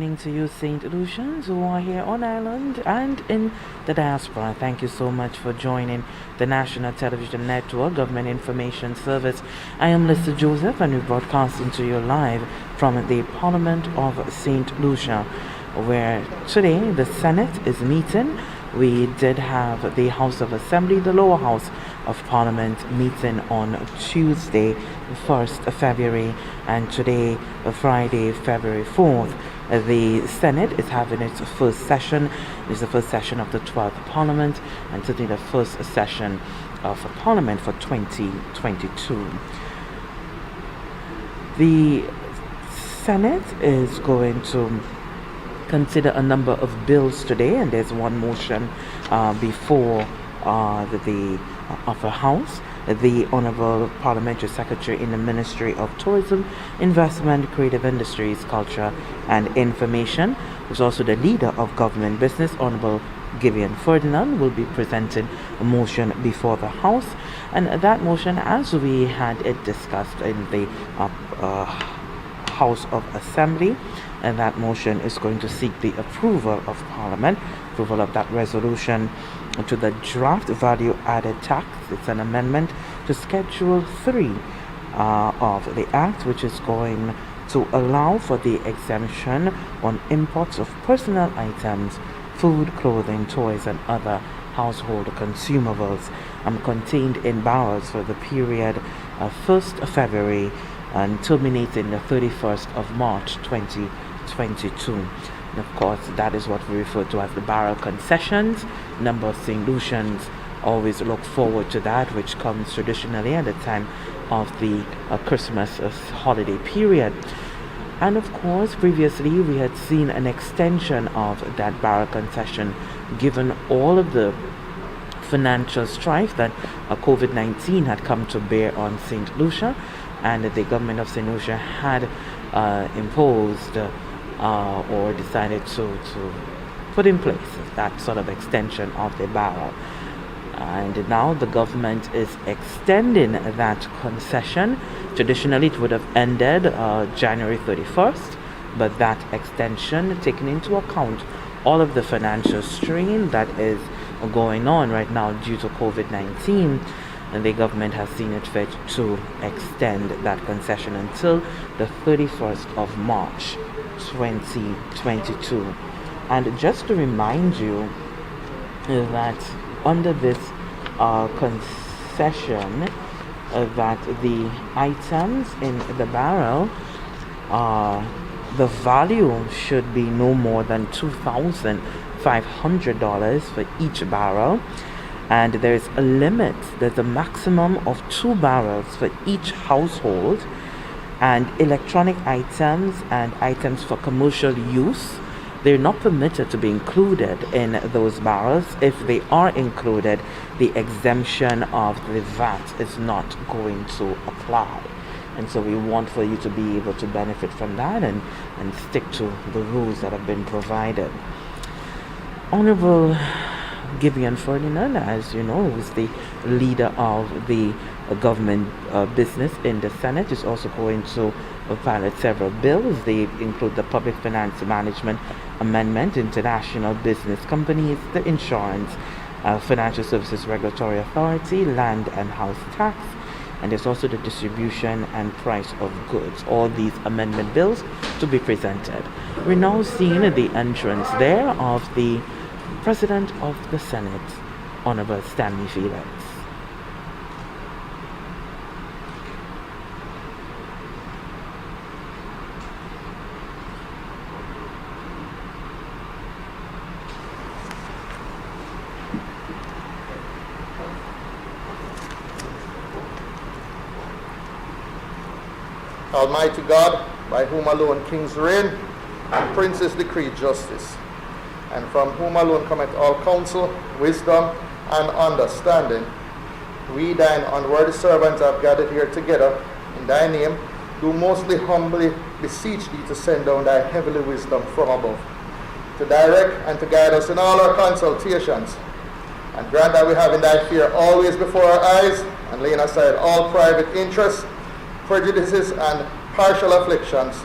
evening to you, St. Lucians, who are here on island and in the diaspora. Thank you so much for joining the National Television Network Government Information Service. I am Lisa Joseph, and we're broadcasting to you live from the Parliament of St. Lucia, where today the Senate is meeting. We did have the House of Assembly, the lower house of Parliament, meeting on Tuesday, 1st February, and today, Friday, February 4th. The Senate is having its first session. It's the first session of the 12th Parliament, and today the first session of Parliament for 2022. The Senate is going to consider a number of bills today, and there's one motion before the upper house. The Honorable Parliamentary Secretary in the Ministry of Tourism, Investment, Creative Industries, Culture and Information, who's also the leader of Government Business, Honorable Gideon Ferdinand, will be presenting a motion before the House. And that motion, as we had it discussed in the House of Assembly, and that motion is going to seek the approval of Parliament, approval of that resolution to the draft value added tax. It's an amendment to Schedule 3 of the Act, which is going to allow for the exemption on imports of personal items, food, clothing, toys, and other household consumables contained in barrels for the period of 1st February and terminating the 31st of March 2022. And of course, that is what we refer to as the barrel concessions. Number of St. Lucians always look forward to that, which comes traditionally at the time of the Christmas holiday period. And of course, previously we had seen an extension of that barrel concession, given all of the financial strife that COVID-19 had come to bear on St. Lucia, and the government of St. Lucia had imposed or decided to put in place that sort of extension of the barrel. And now the government is extending that concession. Traditionally, it would have ended January 31st, but that extension, taking into account all of the financial strain that is going on right now due to COVID-19, and the government has seen it fit to extend that concession until the 31st of March 2022. And just to remind you that under this concession, that the items in the barrel, the value should be no more than $2,500 for each barrel. And there's a limit. There's a maximum of 2 barrels for each household, and electronic items and items for commercial use, they're not permitted to be included in those barrels. If they are included, the exemption of the VAT is not going to apply. And so we want for you to be able to benefit from that and stick to the rules that have been provided. Honorable Gideon Ferdinand, as you know, who's the leader of the government business in the Senate, is also going to pilot several bills. They include the Public Finance Management Amendment, International Business Companies, the Insurance, Financial Services Regulatory Authority, Land and House Tax, and there's also the Distribution and Price of Goods. All these amendment bills to be presented. We're now seeing the entrance there of the President of the Senate, Honorable Stanley Felix. Almighty God, by whom alone kings reign and princes decree justice, and from whom alone cometh all counsel, wisdom, and understanding, we, thine unworthy servants, have gathered here together in thy name, do mostly humbly beseech thee to send down thy heavenly wisdom from above, to direct and to guide us in all our consultations, and grant that we have in thy fear always before our eyes, and laying aside all private interests, prejudices, and partial afflictions,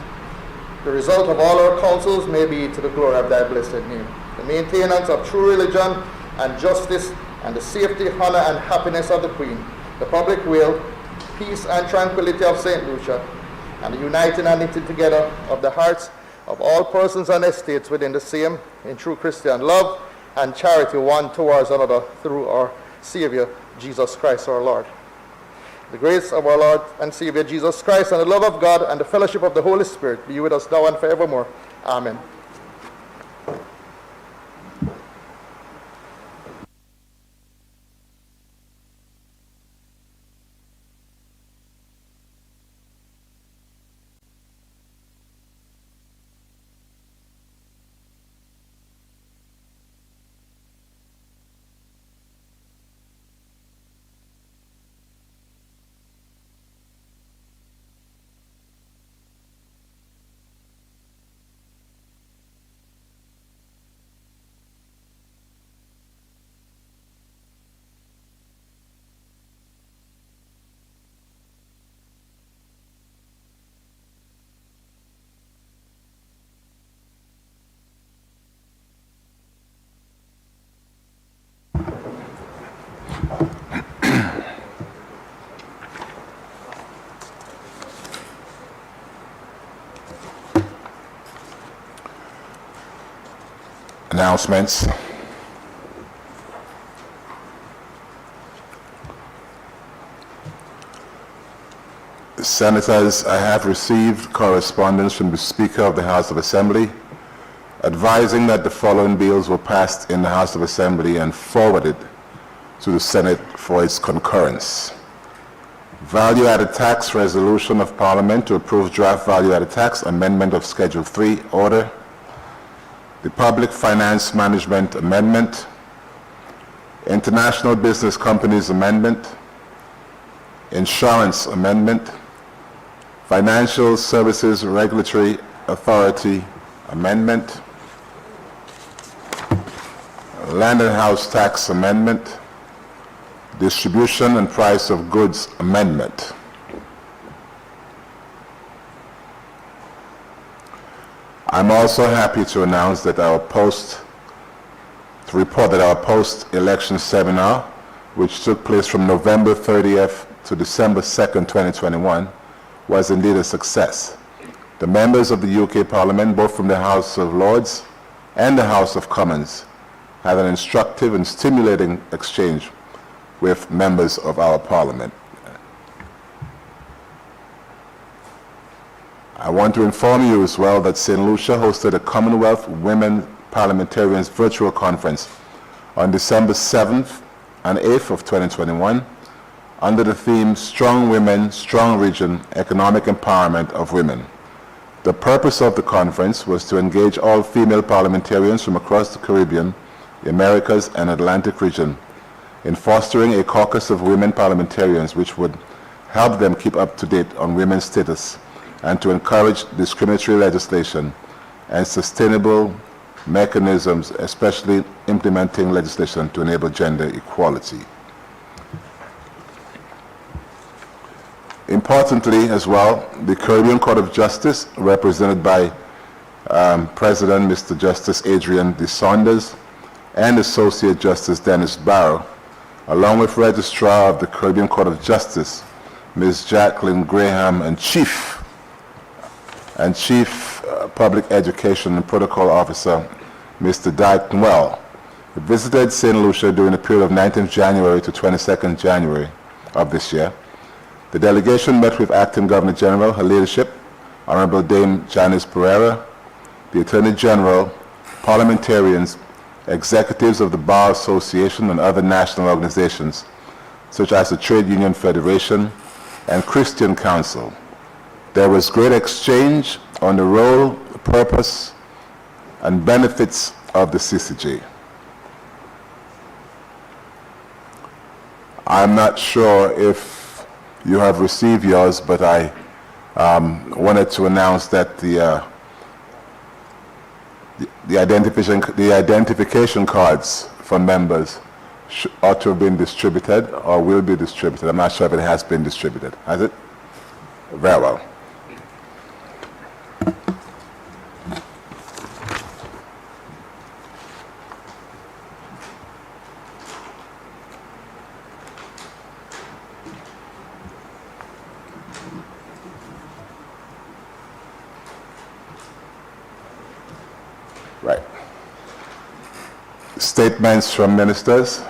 The result of all our counsels may be to the glory of thy blessed name. The maintenance of true religion and justice and the safety, honor, and happiness of the Queen, the public weal, peace and tranquility of St. Lucia, and the uniting and knitting together of the hearts of all persons and estates within the same in true Christian love and charity one towards another through our Savior, Jesus Christ our Lord. The grace of our Lord and Savior Jesus Christ and the love of God and the fellowship of the Holy Spirit be with us now and forevermore. Amen. Announcements. Senators, I have received correspondence from the Speaker of the House of Assembly advising that the following bills were passed in the House of Assembly and forwarded to the Senate for its concurrence. Value-added tax resolution of Parliament to approve draft value-added tax amendment of Schedule 3 order. The Public Finance Management Amendment, International Business Companies Amendment, Insurance Amendment, Financial Services Regulatory Authority Amendment, Land and House Tax Amendment, Distribution and Price of Goods Amendment. I'm also happy to announce that our post-election seminar, which took place from November 30th to December 2nd, 2021, was indeed a success. The members of the UK Parliament, both from the House of Lords and the House of Commons, had an instructive and stimulating exchange with members of our Parliament. I want to inform you as well that St. Lucia hosted a Commonwealth Women Parliamentarians virtual conference on December 7th and 8th of 2021 under the theme Strong Women, Strong Region, Economic Empowerment of Women. The purpose of the conference was to engage all female parliamentarians from across the Caribbean, the Americas, and Atlantic region in fostering a caucus of women parliamentarians which would help them keep up to date on women's status and to encourage discriminatory legislation and sustainable mechanisms, especially implementing legislation to enable gender equality. Importantly as well, the Caribbean Court of Justice, represented by President Mr. Justice Adrian D. Saunders and Associate Justice Dennis Barrow, along with Registrar of the Caribbean Court of Justice, Ms. Jacqueline Graham, and Chief Public Education and Protocol Officer, Mr. Dyke Well, visited St. Lucia during the period of 19th January to 22nd January of this year. The delegation met with Acting Governor General, her leadership, Honorable Dame Janice Pereira, the Attorney General, parliamentarians, executives of the Bar Association and other national organizations, such as the Trade Union Federation and Christian Council. There was great exchange on the role, purpose, and benefits of the CCJ. I'm not sure if you have received yours, but I wanted to announce that the identification cards for members ought to have been distributed or will be distributed. I'm not sure if it has been distributed. Has it? Very well. Right. Statements from ministers.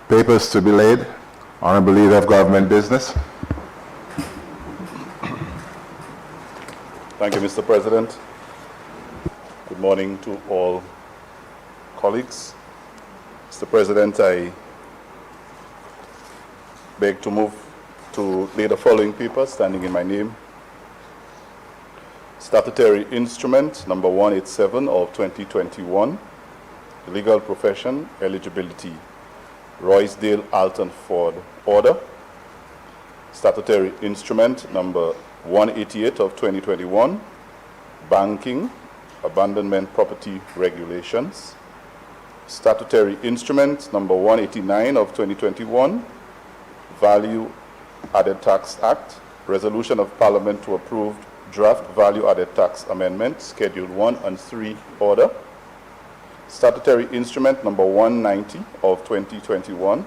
Papers to be laid. Honorable Leader of Government Business. Thank you, Mr. President. Good morning to all colleagues. Mr. President, I beg to move to lay the following papers standing in my name. Statutory Instrument number 187 of 2021, Legal Profession Eligibility, Roysdale Alton Ford Order. Statutory Instrument number 188 of 2021, Banking, Abandonment Property Regulations. Statutory Instrument number 189 of 2021, Value Added Tax Act, Resolution of Parliament to approve Draft Value Added Tax Amendment, Schedule 1 and 3 Order. Statutory Instrument number 190 of 2021,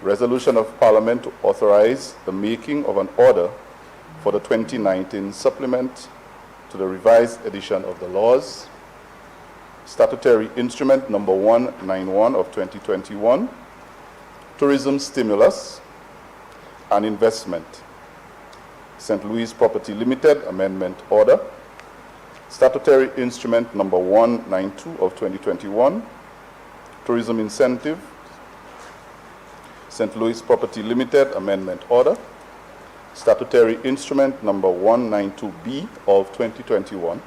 Resolution of Parliament to authorize the making of an order for the 2019 supplement to the revised edition of the laws. Statutory Instrument number 191 of 2021, Tourism Stimulus and Investment, St. Louis Property Limited Amendment Order. Statutory Instrument number 192 of 2021, Tourism Incentive, St. Louis Property Limited Amendment Order. Statutory Instrument number 192B of 2021,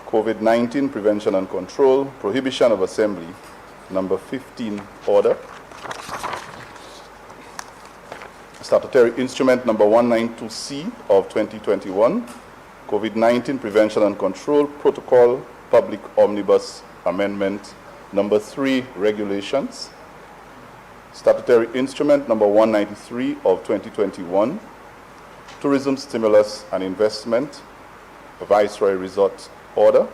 COVID-19 Prevention and Control, Prohibition of Assembly, number 15 Order. Statutory Instrument number 192C of 2021, COVID-19 Prevention and Control Protocol, Public Omnibus Amendment, number 3 Regulations. Statutory Instrument number 193 of 2021, Tourism Stimulus and Investment, Viceroy Resort Order.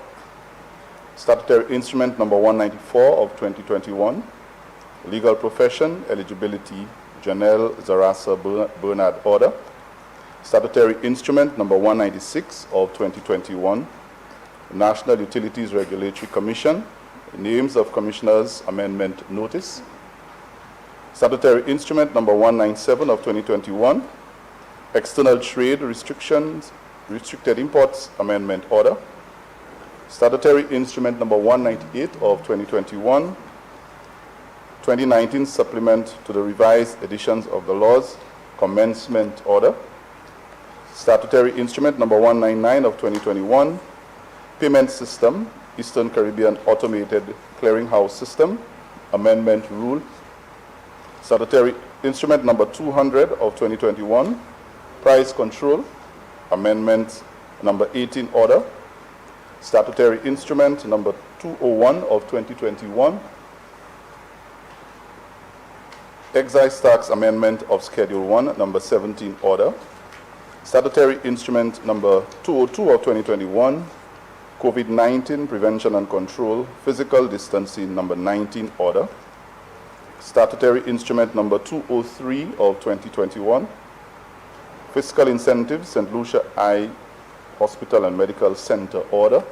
Statutory Instrument number 194 of 2021, Legal Profession Eligibility, Janelle Zarasa Bernard Order. Statutory Instrument number 196 of 2021, National Utilities Regulatory Commission, Names of Commissioners Amendment Notice. Statutory Instrument number 197 of 2021, External Trade Restrictions, Restricted Imports Amendment Order. Statutory Instrument number 198 of 2021, 2019 Supplement to the Revised Editions of the Laws, Commencement Order. Statutory Instrument number 199 of 2021, Payment System, Eastern Caribbean Automated Clearinghouse System, Amendment Rule. Statutory Instrument number 200 of 2021, Price Control, Amendment number 18 Order. Statutory Instrument number 201 of 2021, Excise Tax Amendment of Schedule 1, number 17 Order. Statutory Instrument number 202 of 2021, COVID-19 Prevention and Control, Physical Distancing, number 19 Order. Statutory Instrument number 203 of 2021, Fiscal Incentives, St. Lucia Eye Hospital and Medical Center Order.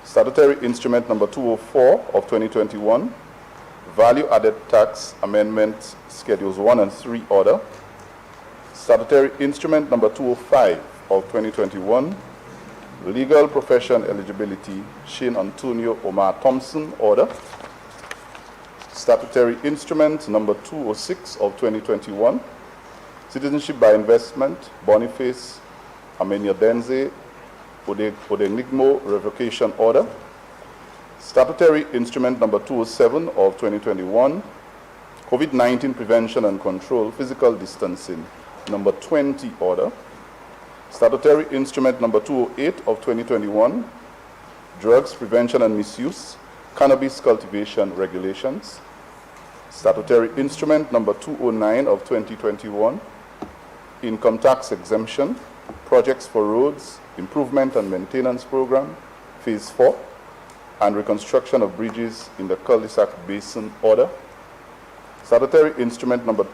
Statutory Instrument number 204 of 2021, Value Added Tax Amendment, Schedules 1 and 3 Order. Statutory Instrument number 205 of 2021, Legal Profession Eligibility, Shane Antonio Omar Thompson Order. Statutory Instrument number 206 of 2021, Citizenship by Investment, Boniface Amenya Denze Odenigmo Revocation Order. Statutory Instrument number 207 of 2021, COVID-19 Prevention and Control, Physical Distancing, number 20 Order. Statutory Instrument number 208 of 2021, Drugs Prevention and Misuse, Cannabis Cultivation Regulations. Statutory Instrument number 209 of 2021, Income Tax Exemption, Projects for Roads, Improvement and Maintenance Program, Phase 4, and Reconstruction of Bridges in the Cul-de-sac Basin Order. Statutory Instrument number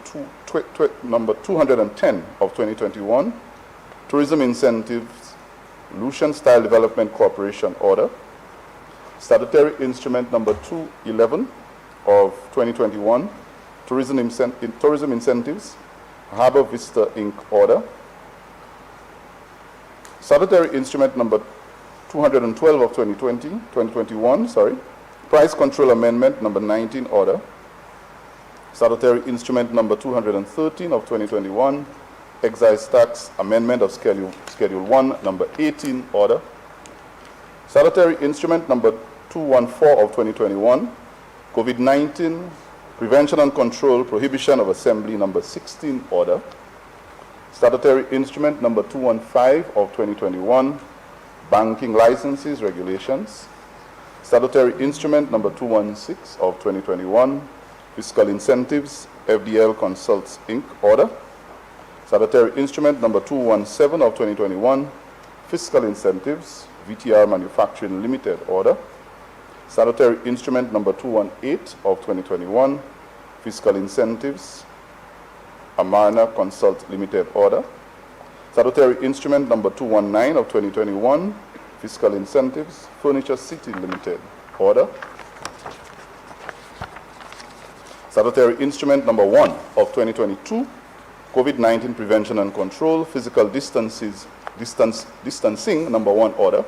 210 of 2021, Tourism Incentives, Lucian Style Development Corporation Order. Statutory Instrument number 211 of 2021, Tourism Incentives, Harbour Vista Inc. Order. Statutory Instrument number 212 of 2021, Price Control Amendment number 19 Order. Statutory Instrument number 213 of 2021, Excise Tax Amendment of Schedule 1 number 18 Order. Statutory Instrument number 214 of 2021, COVID-19 Prevention and Control Prohibition of Assembly number 16 Order. Statutory Instrument number 215 of 2021, Banking Licenses Regulations. Statutory Instrument number 216 of 2021, Fiscal Incentives, FDL Consults Inc. Order. Statutory Instrument number 217 of 2021, Fiscal Incentives, VTR Manufacturing Limited Order. Statutory Instrument number 218 of 2021, Fiscal Incentives, Amarna Consult Limited Order. Statutory Instrument number 219 of 2021, Fiscal Incentives, Furniture City Limited Order. Statutory Instrument number 1 of 2022, COVID-19 Prevention and Control, Physical Distancing number 1 Order.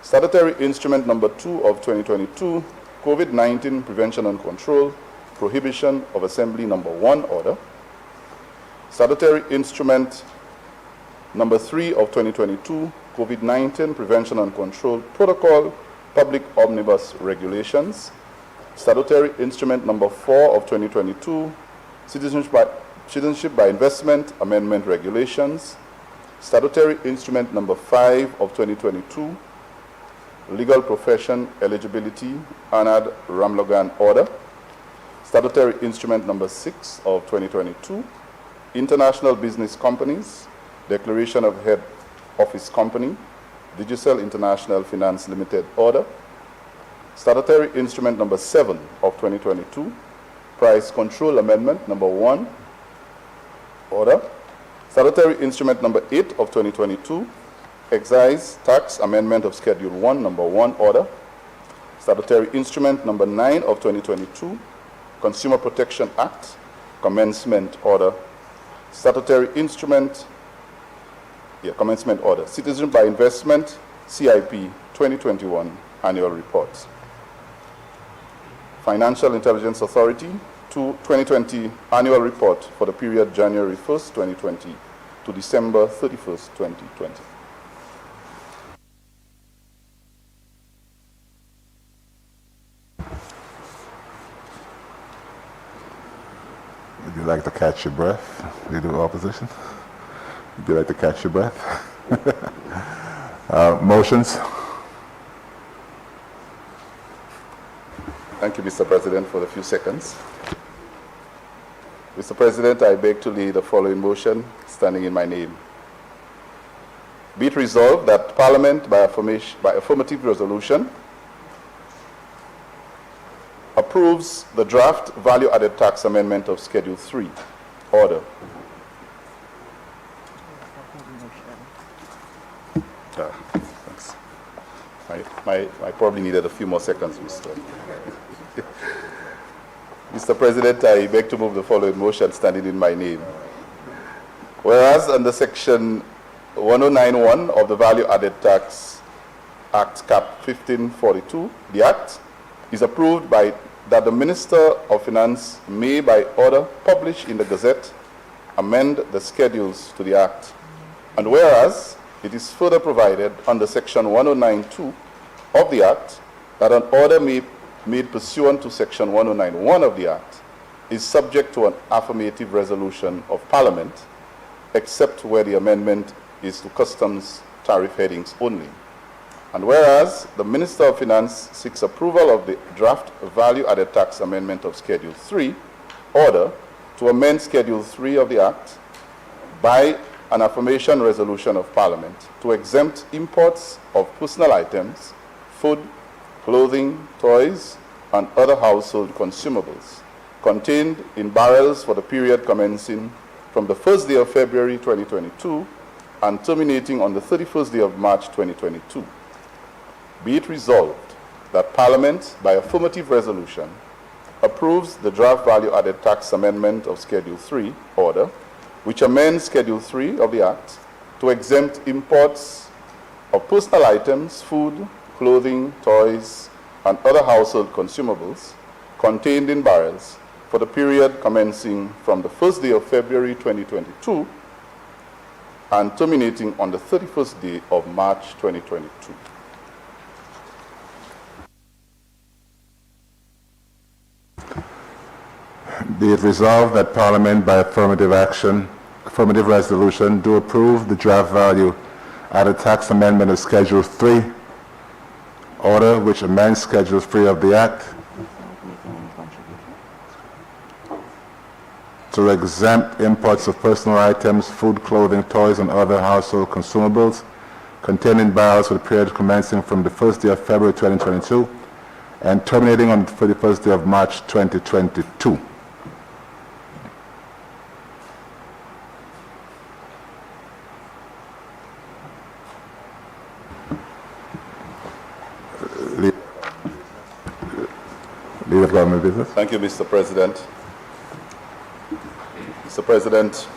Statutory Instrument number 2 of 2022, COVID-19 Prevention and Control, Prohibition of Assembly number 1 Order. Statutory Instrument number 3 of 2022, COVID-19 Prevention and Control Protocol, Public Omnibus Regulations. Statutory Instrument number 4 of 2022, Citizenship by Investment Amendment Regulations. Statutory Instrument number 5 of 2022, Legal Profession Eligibility, Anad Ramlogan Order. Statutory Instrument number 6 of 2022, International Business Companies, Declaration of Head Office Company, Digicel International Finance Limited Order. Statutory Instrument number 7 of 2022, Price Control Amendment number 1 Order. Statutory Instrument number 8 of 2022, Excise Tax Amendment of Schedule 1 number 1 Order. Statutory Instrument number 9 of 2022, Consumer Protection Act, Commencement Order. Statutory Instrument, Commencement Order. Citizen by Investment, CIP 2021 Annual Report. Financial Intelligence Authority, 2020 Annual Report for the period January 1st, 2020 to December 31st, 2020. Would you like to catch your breath? Leader of Opposition? Would you like to catch your breath? Motions? Thank you, Mr. President, for the few seconds. Mr. President, I beg to lead the following motion, standing in my name. Be it resolved that Parliament, by affirmative resolution, approves the draft value-added tax amendment of Schedule 3. Order. Thanks. I probably needed a few more seconds, Mr. President, I beg to move the following motion, standing in my name. Whereas under Section 1091 of the Value-Added Tax Act, Cap 1542, the Act is approved by that the Minister of Finance may, by order published in the Gazette, amend the schedules to the Act. And whereas it is further provided under Section 1092 of the Act that an order made pursuant to Section 1091 of the Act is subject to an affirmative resolution of Parliament, except where the amendment is to customs tariff headings only. And whereas the Minister of Finance seeks approval of the draft value-added tax amendment of Schedule 3, order to amend Schedule 3 of the Act by an affirmation resolution of Parliament to exempt imports of personal items, food, clothing, toys, and other household consumables contained in barrels for the period commencing from the first day of February 2022 and terminating on the 31st day of March 2022. Be it resolved that Parliament, by affirmative resolution, approves the draft value-added tax amendment of Schedule 3 order, which amends Schedule 3 of the Act to exempt imports of personal items, food, clothing, toys, and other household consumables contained in barrels for the period commencing from the first day of February 2022 and terminating on the 31st day of March 2022. Be it resolved that Parliament, by affirmative resolution, do approve the draft value added tax amendment of Schedule 3 order, which amends Schedule 3 of the Act to exempt imports of personal items, food, clothing, toys, and other household consumables contained in barrels for the period commencing from the first day of February 2022 and terminating on the 31st day of March 2022. Leader of Government Business. Thank you, Mr. President. Mr. President,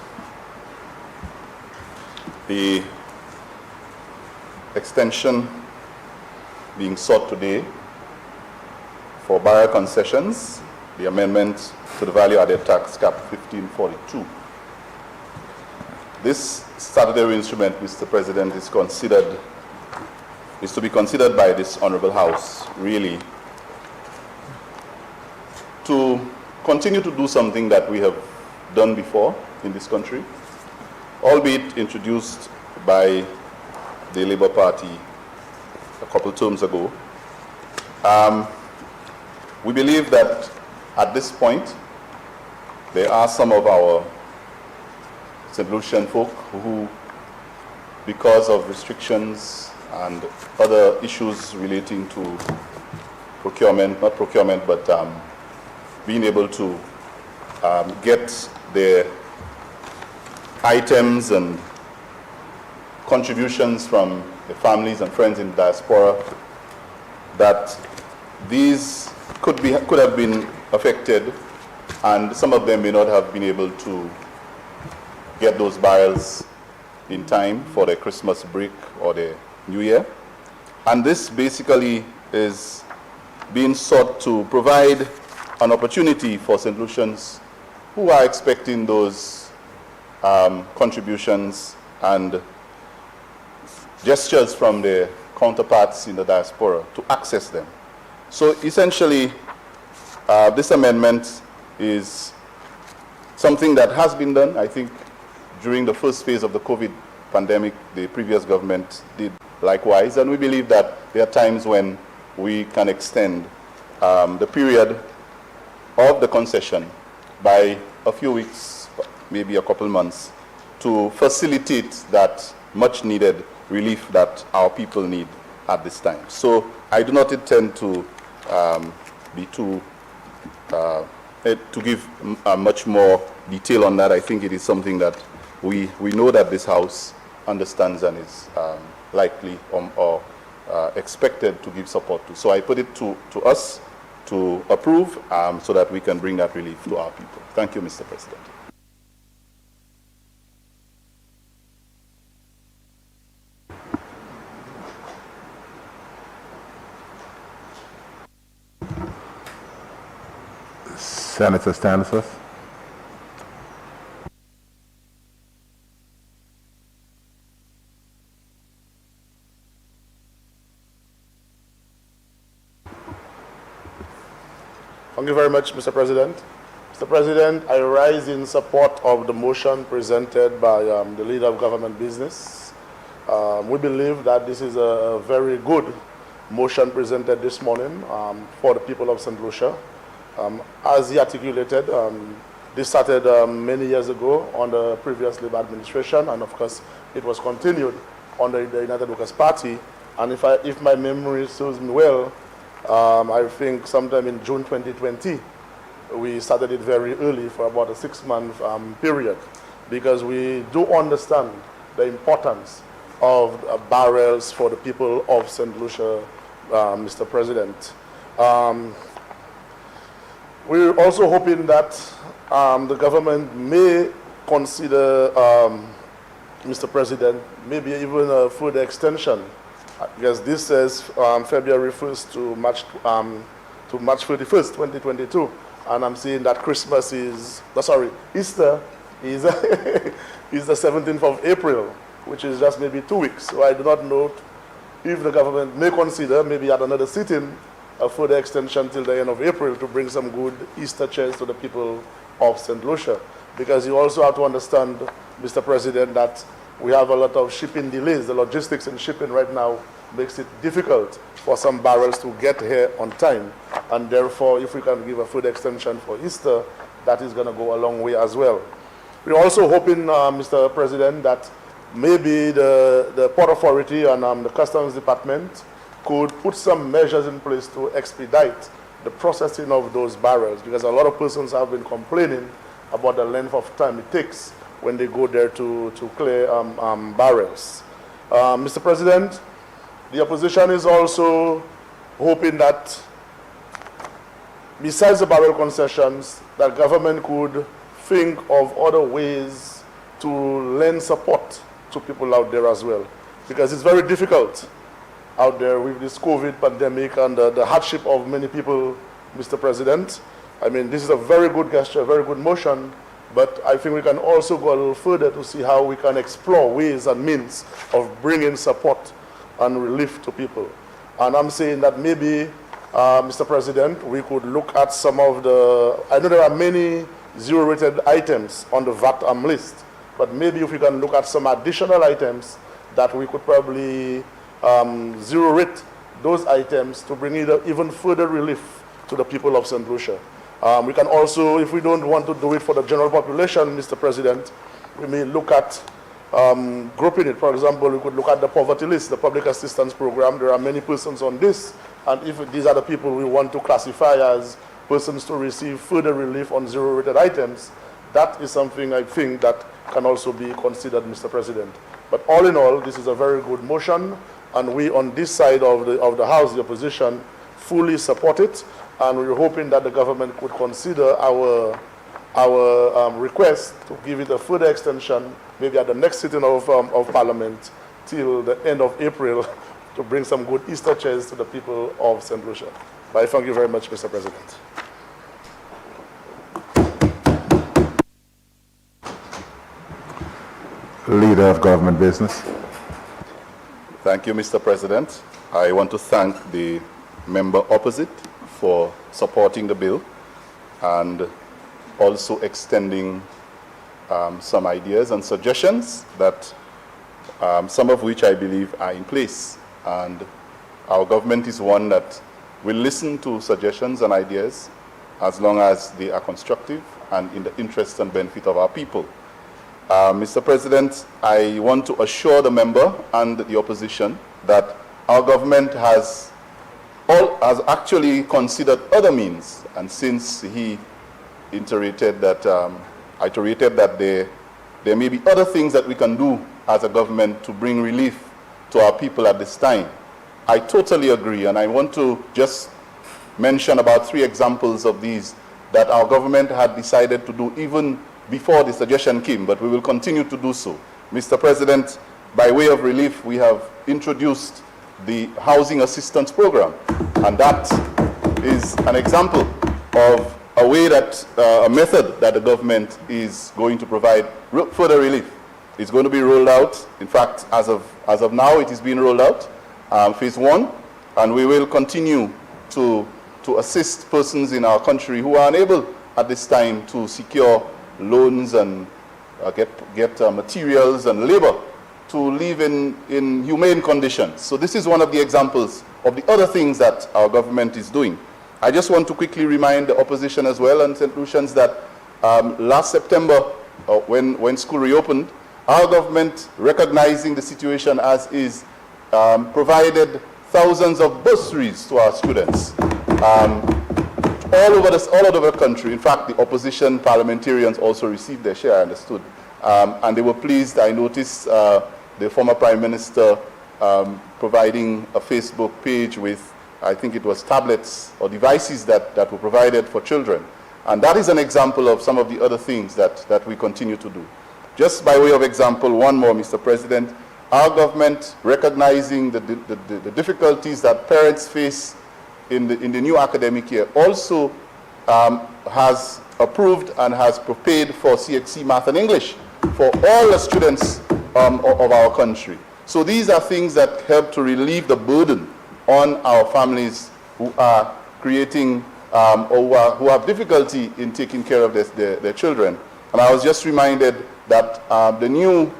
the extension being sought today for barrel concessions, the amendment to the value-added tax cap 1542. This statutory instrument, Mr. President, is to be considered by this Honorable House, really, to continue to do something that we have done before in this country, albeit introduced by the Labour Party a couple terms ago. We believe that at this point, there are some of our St. Lucian folk who, because of restrictions and other issues relating to procurement, not procurement, but being able to get their items and contributions from the families and friends in diaspora, that these could have been affected, and some of them may not have been able to get those barrels in time for their Christmas break or their New Year. And this basically is being sought to provide an opportunity for St. Lucians who are expecting those contributions and gestures from their counterparts in the diaspora to access them. So essentially, this amendment is something that has been done. I think during the first phase of the COVID pandemic, the previous government did likewise, and we believe that there are times when we can extend the period of the concession by a few weeks, maybe a couple months, to facilitate that much needed relief that our people need at this time. So I do not intend to to give much more detail on that. I think it is something that we know that this House understands and is likely or expected to give support to. So I put it to us to approve so that we can bring that relief to our people. Thank you, Mr. President. Senator Stanislas. Thank you very much, Mr. President. Mr. President, I rise in support of the motion presented by the Leader of Government Business. We believe that this is a very good motion presented this morning for the people of St. Lucia. As he articulated, this started many years ago under the previous Labour administration, and of course it was continued under the United Workers' Party. And if my memory serves me well, I think sometime in June 2020, we started it very early for about a 6-month period, because we do understand the importance of barrels for the people of St. Lucia, Mr. President. We're also hoping that the government may consider, Mr. President, maybe even a further extension, because this says February 1st to March 31st, 2022, and I'm seeing that Christmas is, Easter is, is the 17th of April, which is just maybe 2 weeks. So I do not know if the government may consider, maybe at another sitting, a further extension till the end of April to bring some good Easter cheers to the people of St. Lucia. Because you also have to understand, Mr. President, that we have a lot of shipping delays. The logistics in shipping right now makes it difficult for some barrels to get here on time. And therefore, if we can give a further extension for Easter, that is going to go a long way as well. We're also hoping, Mr. President, that maybe the Port Authority and the Customs Department could put some measures in place to expedite the processing of those barrels, because a lot of persons have been complaining about the length of time it takes when they go there to clear barrels. Mr. President, the opposition is also hoping that besides the barrel concessions, that government could think of other ways to lend support to people out there as well, because it's very difficult out there with this COVID pandemic and the hardship of many people, Mr. President. I mean, this is a very good gesture, a very good motion, but I think we can also go a little further to see how we can explore ways and means of bringing support and relief to people. And I'm saying that maybe, Mr. President, we could look at some of the, I know there are many zero-rated items on the VAT list, but maybe if we can look at some additional items that we could probably zero-rate those items to bring even further relief to the people of St. Lucia. We can also, if we don't want to do it for the general population, Mr. President, we may look at grouping it. For example, we could look at the poverty list, the public assistance program. There are many persons on this, and if these are the people we want to classify as persons to receive further relief on zero-rated items, that is something I think that can also be considered, Mr. President. But all in all, this is a very good motion, and we on this side of the House, the opposition, fully support it, and we're hoping that the government could consider our request to give it a further extension, maybe at the next sitting of Parliament, till the end of April, to bring some good Easter cheers to the people of St. Lucia. But I thank you very much, Mr. President. Leader of Government Business. Thank you, Mr. President. I want to thank the member opposite for supporting the bill and also extending some ideas and suggestions that some of which I believe are in place. And our government is one that will listen to suggestions and ideas as long as they are constructive and in the interest and benefit of our people. Mr. President, I want to assure the member and the opposition that our government has actually considered other means, and since he iterated that there may be other things that we can do as a government to bring relief to our people at this time. I totally agree, and I want to just mention about 3 examples of these that our government had decided to do even before the suggestion came, but we will continue to do so. Mr. President, by way of relief, we have introduced the Housing Assistance Program, and that is an example of a way that, a method that the government is going to provide further relief. It's going to be rolled out. In fact, as of now, it is being rolled out, phase 1, and we will continue to assist persons in our country who are unable at this time to secure loans and get materials and labor to live in humane conditions. So this is one of the examples of the other things that our government is doing. I just want to quickly remind the opposition as well and St. Lucians that last September, when school reopened, our government, recognizing the situation as is, provided thousands of bursaries to our students. all over the country. In fact, the opposition parliamentarians also received their share, I understood. And they were pleased. I noticed the former Prime Minister providing a Facebook page with, I think it was tablets or devices that were provided for children. And that is an example of some of the other things that we continue to do. Just by way of example, one more, Mr. President, our government, recognizing the difficulties that parents face in the new academic year, also has approved and has prepared for CXC Math and English for all the students of our country. So these are things that help to relieve the burden on our families who are creating or who have difficulty in taking care of their children. And I was just reminded that the new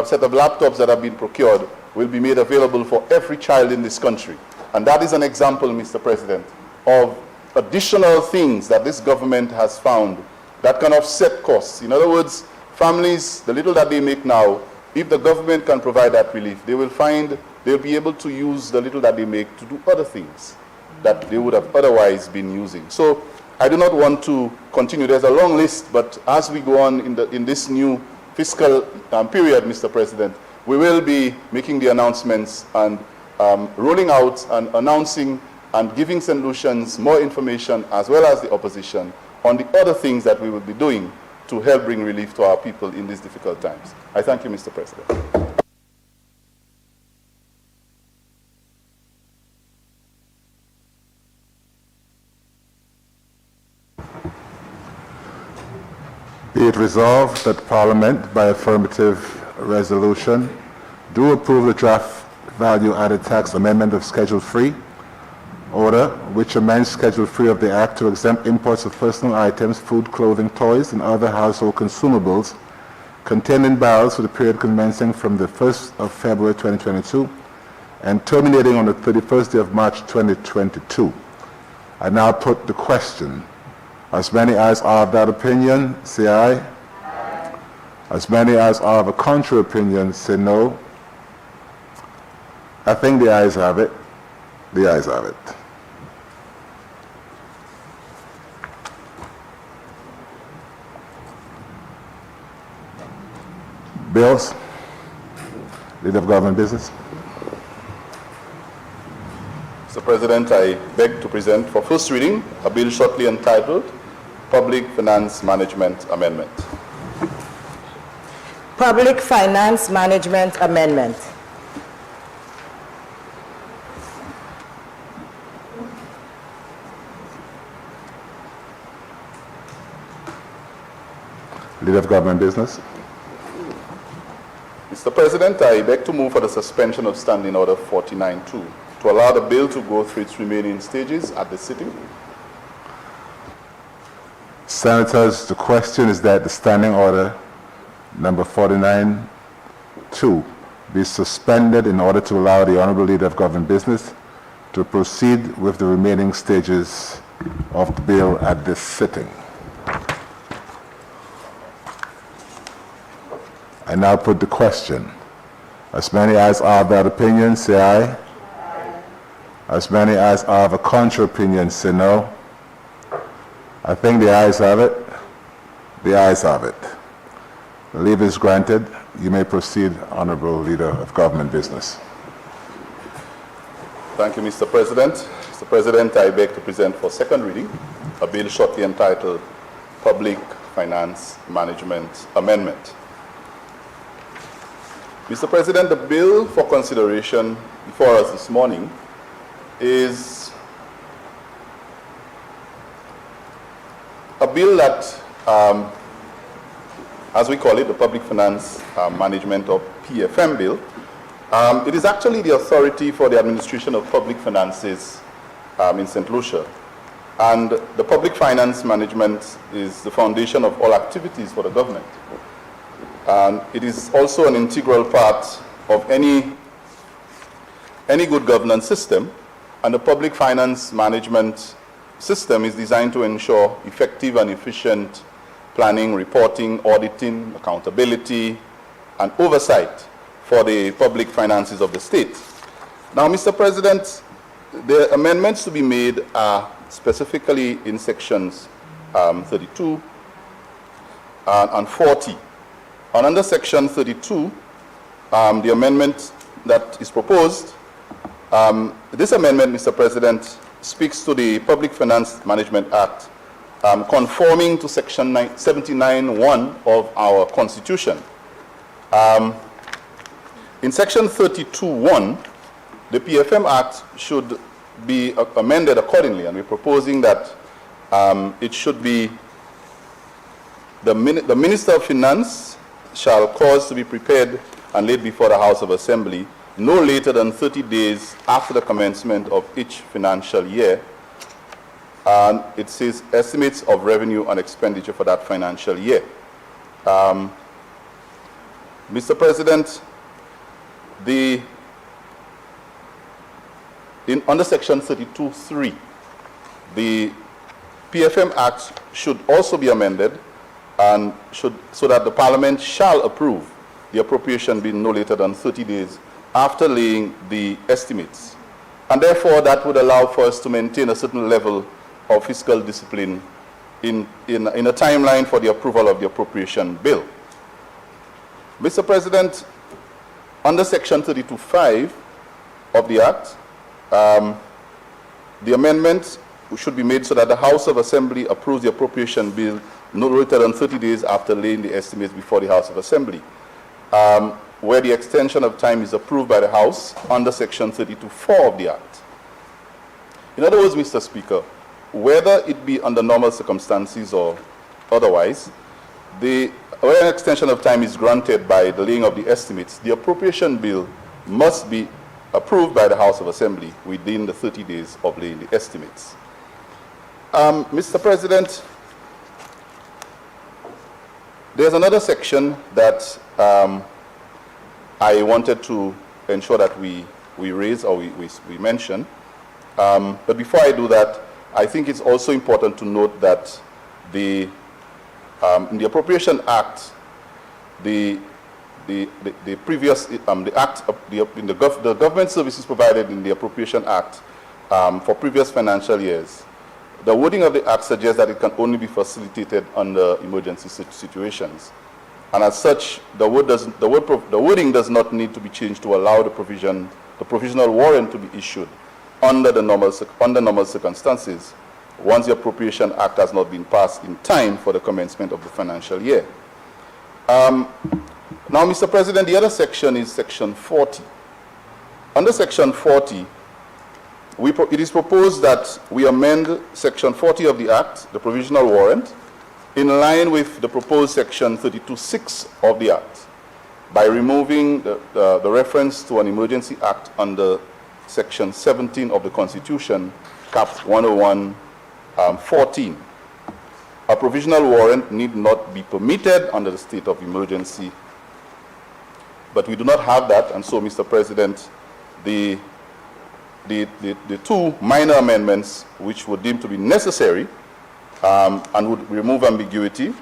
set of laptops that have been procured will be made available for every child in this country. And that is an example, Mr. President, of additional things that this government has found that can offset costs. In other words, families, the little that they make now, if the government can provide that relief, they will find they'll be able to use the little that they make to do other things that they would have otherwise been using. So I do not want to continue. There's a long list, but as we go on in this new fiscal period, Mr. President, we will be making the announcements and rolling out and announcing and giving St. Lucians more information, as well as the opposition, on the other things that we will be doing to help bring relief to our people in these difficult times. I thank you, Mr. President. Be it resolved that Parliament, by affirmative resolution, do approve the draft value-added tax amendment of Schedule 3 order, which amends Schedule 3 of the Act to exempt imports of personal items, food, clothing, toys, and other household consumables contained in barrels for the period commencing from the 1st of February 2022 and terminating on the 31st day of March 2022. I now put the question. As many as are of that opinion, say aye. Aye. As many as are of a contrary opinion, say no. I think the ayes have it. The ayes have it. Bills? Leader of Government Business. Mr. President, I beg to present for first reading a bill shortly entitled Public Finance Management Amendment. Public Finance Management Amendment. Leader of Government Business. Mr. President, I beg to move for the suspension of Standing Order 49-2 to allow the bill to go through its remaining stages at the sitting. Senators, the question is that the Standing Order number 49-2 be suspended in order to allow the Honorable Leader of Government Business to proceed with the remaining stages of the bill at this sitting. I now put the question. As many as are of that opinion, say aye. Aye. As many as are of a contrary opinion, say no. I think the ayes have it. The ayes have it. The leave is granted. You may proceed, Honorable Leader of Government Business. Thank you, Mr. President. Mr. President, I beg to present for second reading a bill shortly entitled Public Finance Management Amendment. Mr. President, the bill for consideration before us this morning is a bill that, as we call it, the Public Finance Management or PFM bill. It is actually the authority for the administration of public finances in St. Lucia. And the public finance management is the foundation of all activities for the government. And it is also an integral part of any good governance system, and the public finance management system is designed to ensure effective and efficient planning, reporting, auditing, accountability, and oversight for the public finances of the state. Now, Mr. President, the amendments to be made are specifically in sections 32 and 40. And under section 32, the amendment that is proposed, this amendment, Mr. President, speaks to the Public Finance Management Act, conforming to section 79(1) of our Constitution. In section 32(1), the PFM Act should be amended accordingly, and we're proposing that it should be the Minister of Finance shall cause to be prepared and laid before the House of Assembly no later than 30 days after the commencement of each financial year. And it says estimates of revenue and expenditure for that financial year. Mr. President, under section 32(3), the PFM Act should also be amended and so that the Parliament shall approve the appropriation bill no later than 30 days after laying the estimates. And therefore, that would allow for us to maintain a certain level of fiscal discipline in a timeline for the approval of the appropriation bill. Mr. President, under section 32(5) of the Act, the amendment should be made so that the House of Assembly approves the appropriation bill no later than 30 days after laying the estimates before the House of Assembly, where the extension of time is approved by the House under section 32(4) of the Act. In other words, Mr. Speaker, whether it be under normal circumstances or otherwise, where an extension of time is granted by the laying of the estimates, the appropriation bill must be approved by the House of Assembly within the 30 days of laying the estimates. Mr. President, there's another section that I wanted to ensure that we raise or we mention. But before I do that, I think it's also important to note that in the Appropriation Act, the government services provided in the Appropriation Act for previous financial years, the wording of the Act suggests that it can only be facilitated under emergency situations. And as such, the wording does not need to be changed to allow the provisional warrant to be issued under normal circumstances once the Appropriation Act has not been passed in time for the commencement of the financial year. Now, Mr. President, the other section is section 40. Under section 40, it is proposed that we amend section 40 of the Act, the provisional warrant, in line with the proposed section 32(6) of the Act, by removing the reference to an emergency act under section 17 of the Constitution, cap 101(14). A provisional warrant need not be permitted under the state of emergency. But we do not have that, and so, Mr. President, the two minor amendments which were deemed to be necessary and would remove ambiguity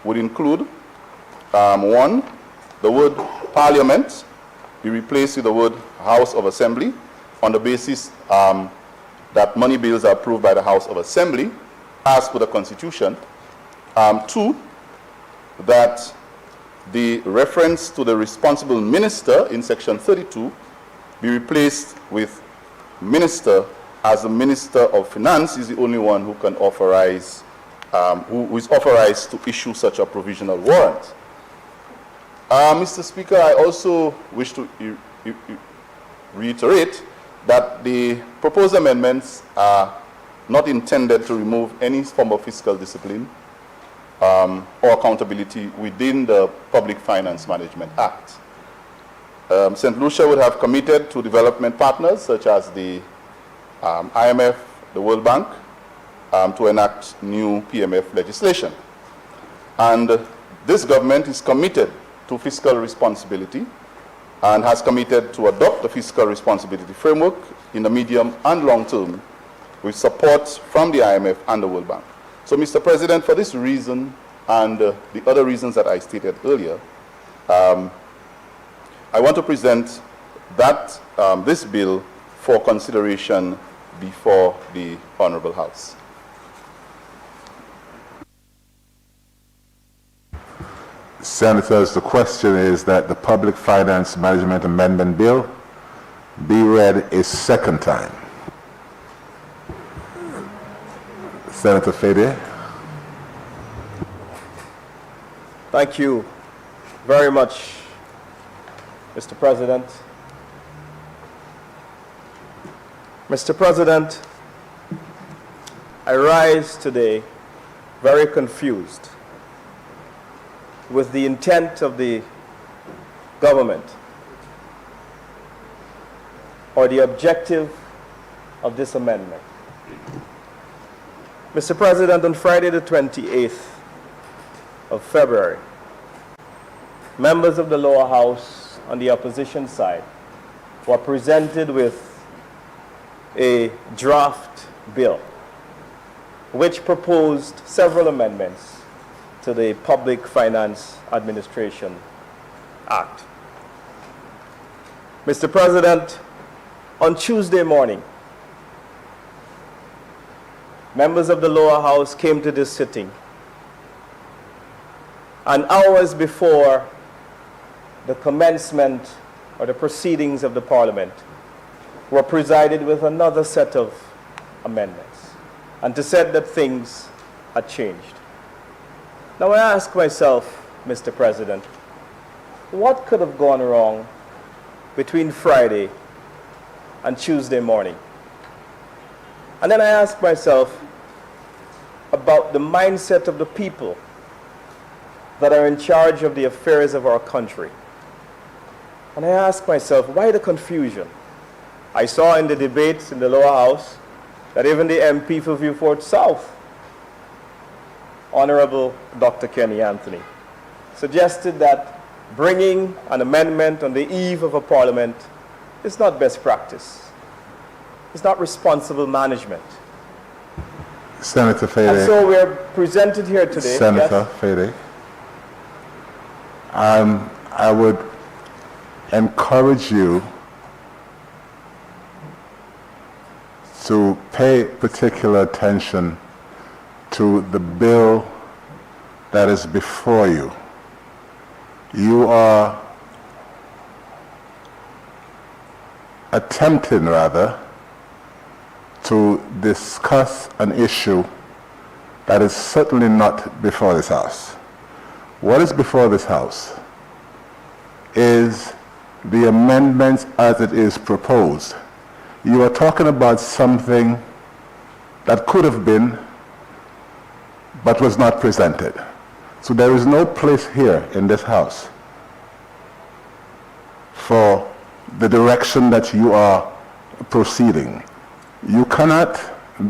would include, one, the word Parliament be replaced with the word House of Assembly on the basis that money bills are approved by the House of Assembly as per the Constitution. Two, that the reference to the responsible minister in section 32 be replaced with minister, as the Minister of Finance is the only one who can authorize, who is authorized to issue such a provisional warrant. Mr. Speaker, I also wish to reiterate that the proposed amendments are not intended to remove any form of fiscal discipline or accountability within the Public Finance Management Act. St. Lucia would have committed to development partners such as the IMF, the World Bank, to enact new PMF legislation. And this government is committed to fiscal responsibility and has committed to adopt the fiscal responsibility framework in the medium and long term with support from the IMF and the World Bank. So, Mr. President, for this reason and the other reasons that I stated earlier, I want to present that this bill for consideration before the Honorable House. Senators, the question is that the Public Finance Management Amendment Bill be read a second time. Senator Fede. Thank you very much, Mr. President. Mr. President, I rise today very confused with the intent of the government or the objective of this amendment. Mr. President, on Friday the 28th of February, members of the lower house on the opposition side were presented with a draft bill which proposed several amendments to the Public Finance Administration Act. Mr. President, on Tuesday morning, members of the lower house came to this sitting, and hours before the commencement or the proceedings of the Parliament were presided with another set of amendments, and to said that things had changed. Now I ask myself, Mr. President, what could have gone wrong between Friday and Tuesday morning? And then I ask myself about the mindset of the people that are in charge of the affairs of our country. And I ask myself, why the confusion? I saw in the debates in the lower house that even the MP for Vieux-Fort South, Honorable Dr. Kenny Anthony, suggested that bringing an amendment on the eve of a parliament is not best practice. It's not responsible management. Senator Fede. And so we're presented here today. Senator yes? Fede. I would encourage you to pay particular attention to the bill that is before you. You are attempting, rather, to discuss an issue that is certainly not before this House. What is before this House is the amendments as it is proposed. You are talking about something that could have been, but was not presented. So there is no place here in this House for the direction that you are proceeding. You cannot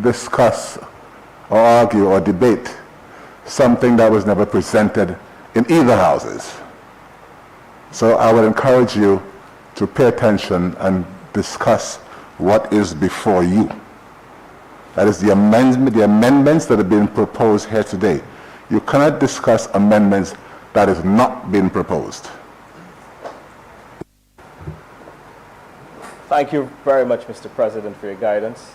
discuss or argue or debate something that was never presented in either houses. So I would encourage you to pay attention and discuss what is before you. That is the amendments that are being proposed here today. You cannot discuss amendments that is not being proposed. Thank you very much, Mr. President, for your guidance.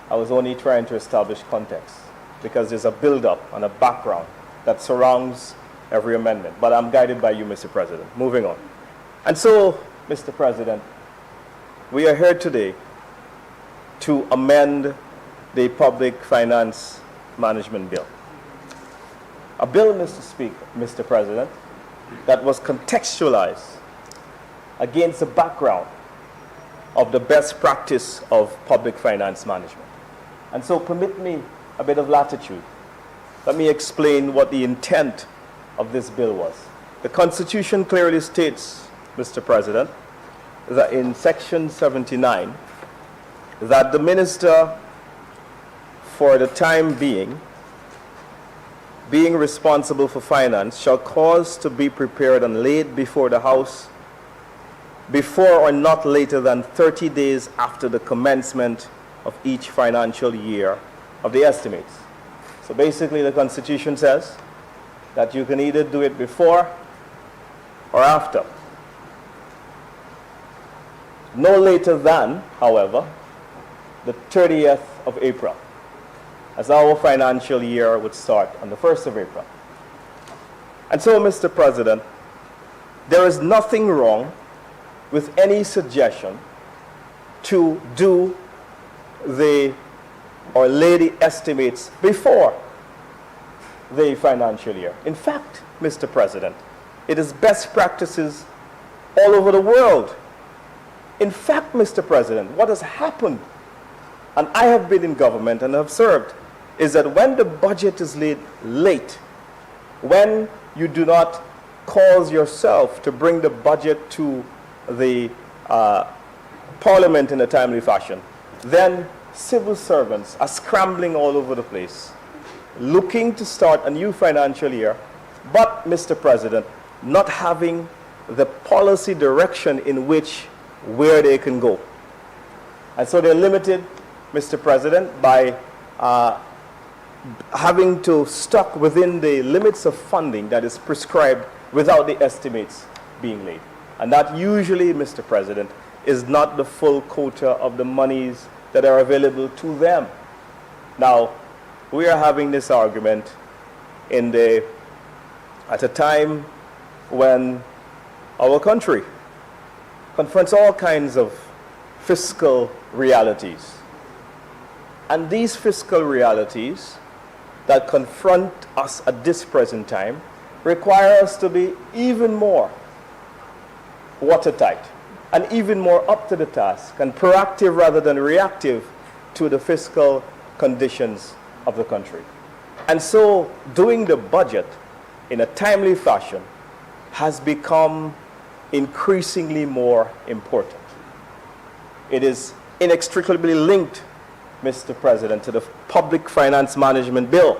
I was only trying to establish context because there's a build-up and a background that surrounds every amendment. But I'm guided by you, Mr. President. Moving on. And so, Mr. President, we are here today to amend the Public Finance Management Bill. A bill, Mr. President, that was contextualized against the background of the best practice of public finance management. And so permit me a bit of latitude. Let me explain what the intent of this bill was. The Constitution clearly states, Mr. President, that in Section 79, that the Minister, for the time being responsible for finance, shall cause to be prepared and laid before the House before or not later than 30 days after the commencement of each financial year of the estimates. So basically the Constitution says that you can either do it before or after. No later than, however, the 30th of April, as our financial year would start on the 1st of April. And so, Mr. President, there is nothing wrong with any suggestion to do or lay the estimates before the financial year. In fact, Mr. President, it is best practices all over the world. In fact, Mr. President, what has happened, and I have been in government and have served, is that when the budget is laid late, when you do not cause yourself to bring the budget to the Parliament in a timely fashion, then civil servants are scrambling all over the place, looking to start a new financial year, but, Mr. President, not having the policy direction in where they can go. And so they're limited, Mr. President, by having to stuck within the limits of funding that is prescribed without the estimates being laid. And that usually, Mr. President, is not the full quota of the monies that are available to them. Now, we are having this argument at a time when our country confronts all kinds of fiscal realities. And these fiscal realities that confront us at this present time require us to be even more watertight and even more up to the task and proactive rather than reactive to the fiscal conditions of the country. And so doing the budget in a timely fashion has become increasingly more important. It is inextricably linked, Mr. President, to the Public Finance Management Bill,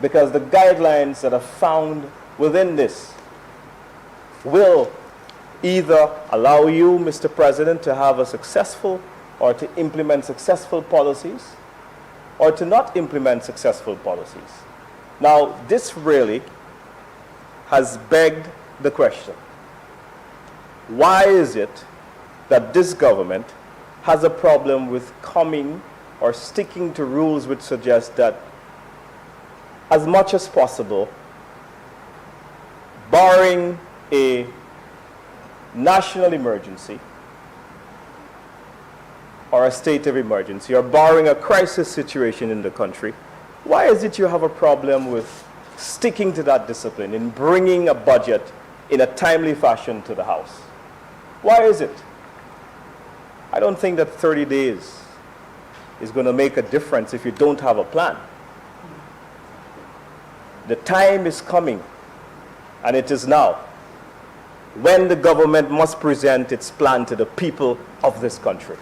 because the guidelines that are found within this will either allow you, Mr. President, to have a successful or to implement successful policies, or to not implement successful policies. Now, this really has begged the question: why is it that this government has a problem with coming or sticking to rules which suggest that, as much as possible, barring a national emergency or a state of emergency, or barring a crisis situation in the country, why is it you have a problem with sticking to that discipline in bringing a budget in a timely fashion to the House? Why is it? I don't think that 30 days is going to make a difference if you don't have a plan. The time is coming, and it is now, when the government must present its plan to the people of this country.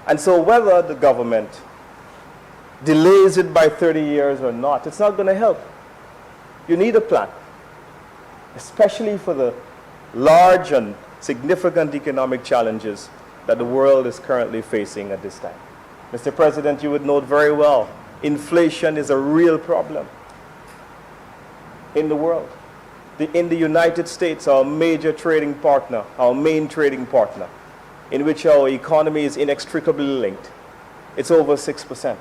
And so whether the government delays it by 30 years or not, it's not going to help. You need a plan, especially for the large and significant economic challenges that the world is currently facing at this time. Mr. President, you would note very well, inflation is a real problem in the world. In the United States, our major trading partner, our main trading partner, in which our economy is inextricably linked, it's over 6%.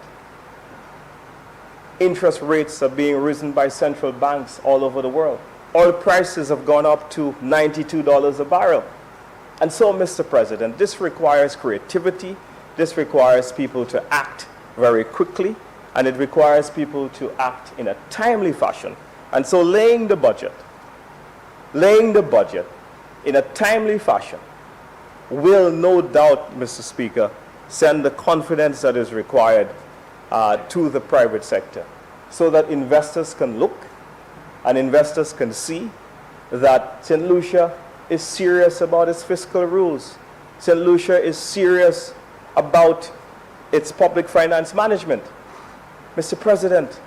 Interest rates are being risen by central banks all over the world. Oil prices have gone up to $92 a barrel. And so, Mr. President, this requires creativity, this requires people to act very quickly, and it requires people to act in a timely fashion. And so laying the budget in a timely fashion will no doubt, Mr. Speaker, send the confidence that is required to the private sector, so that investors can look and investors can see that St. Lucia is serious about its fiscal rules. St. Lucia is serious about its public finance management. Mr. President,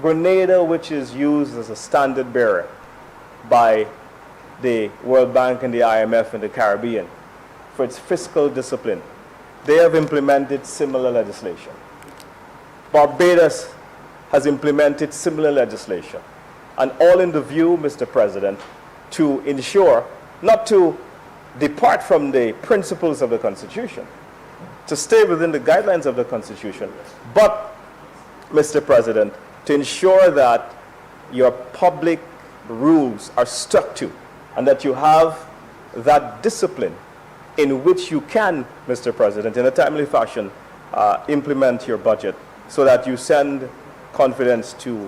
Grenada, which is used as a standard bearer by the World Bank and the IMF in the Caribbean for its fiscal discipline, they have implemented similar legislation. Barbados has implemented similar legislation, and all in the view, Mr. President, to ensure not to depart from the principles of the Constitution, to stay within the guidelines of the Constitution, but, Mr. President, to ensure that your public rules are stuck to and that you have that discipline in which you can, Mr. President, in a timely fashion, implement your budget so that you send confidence to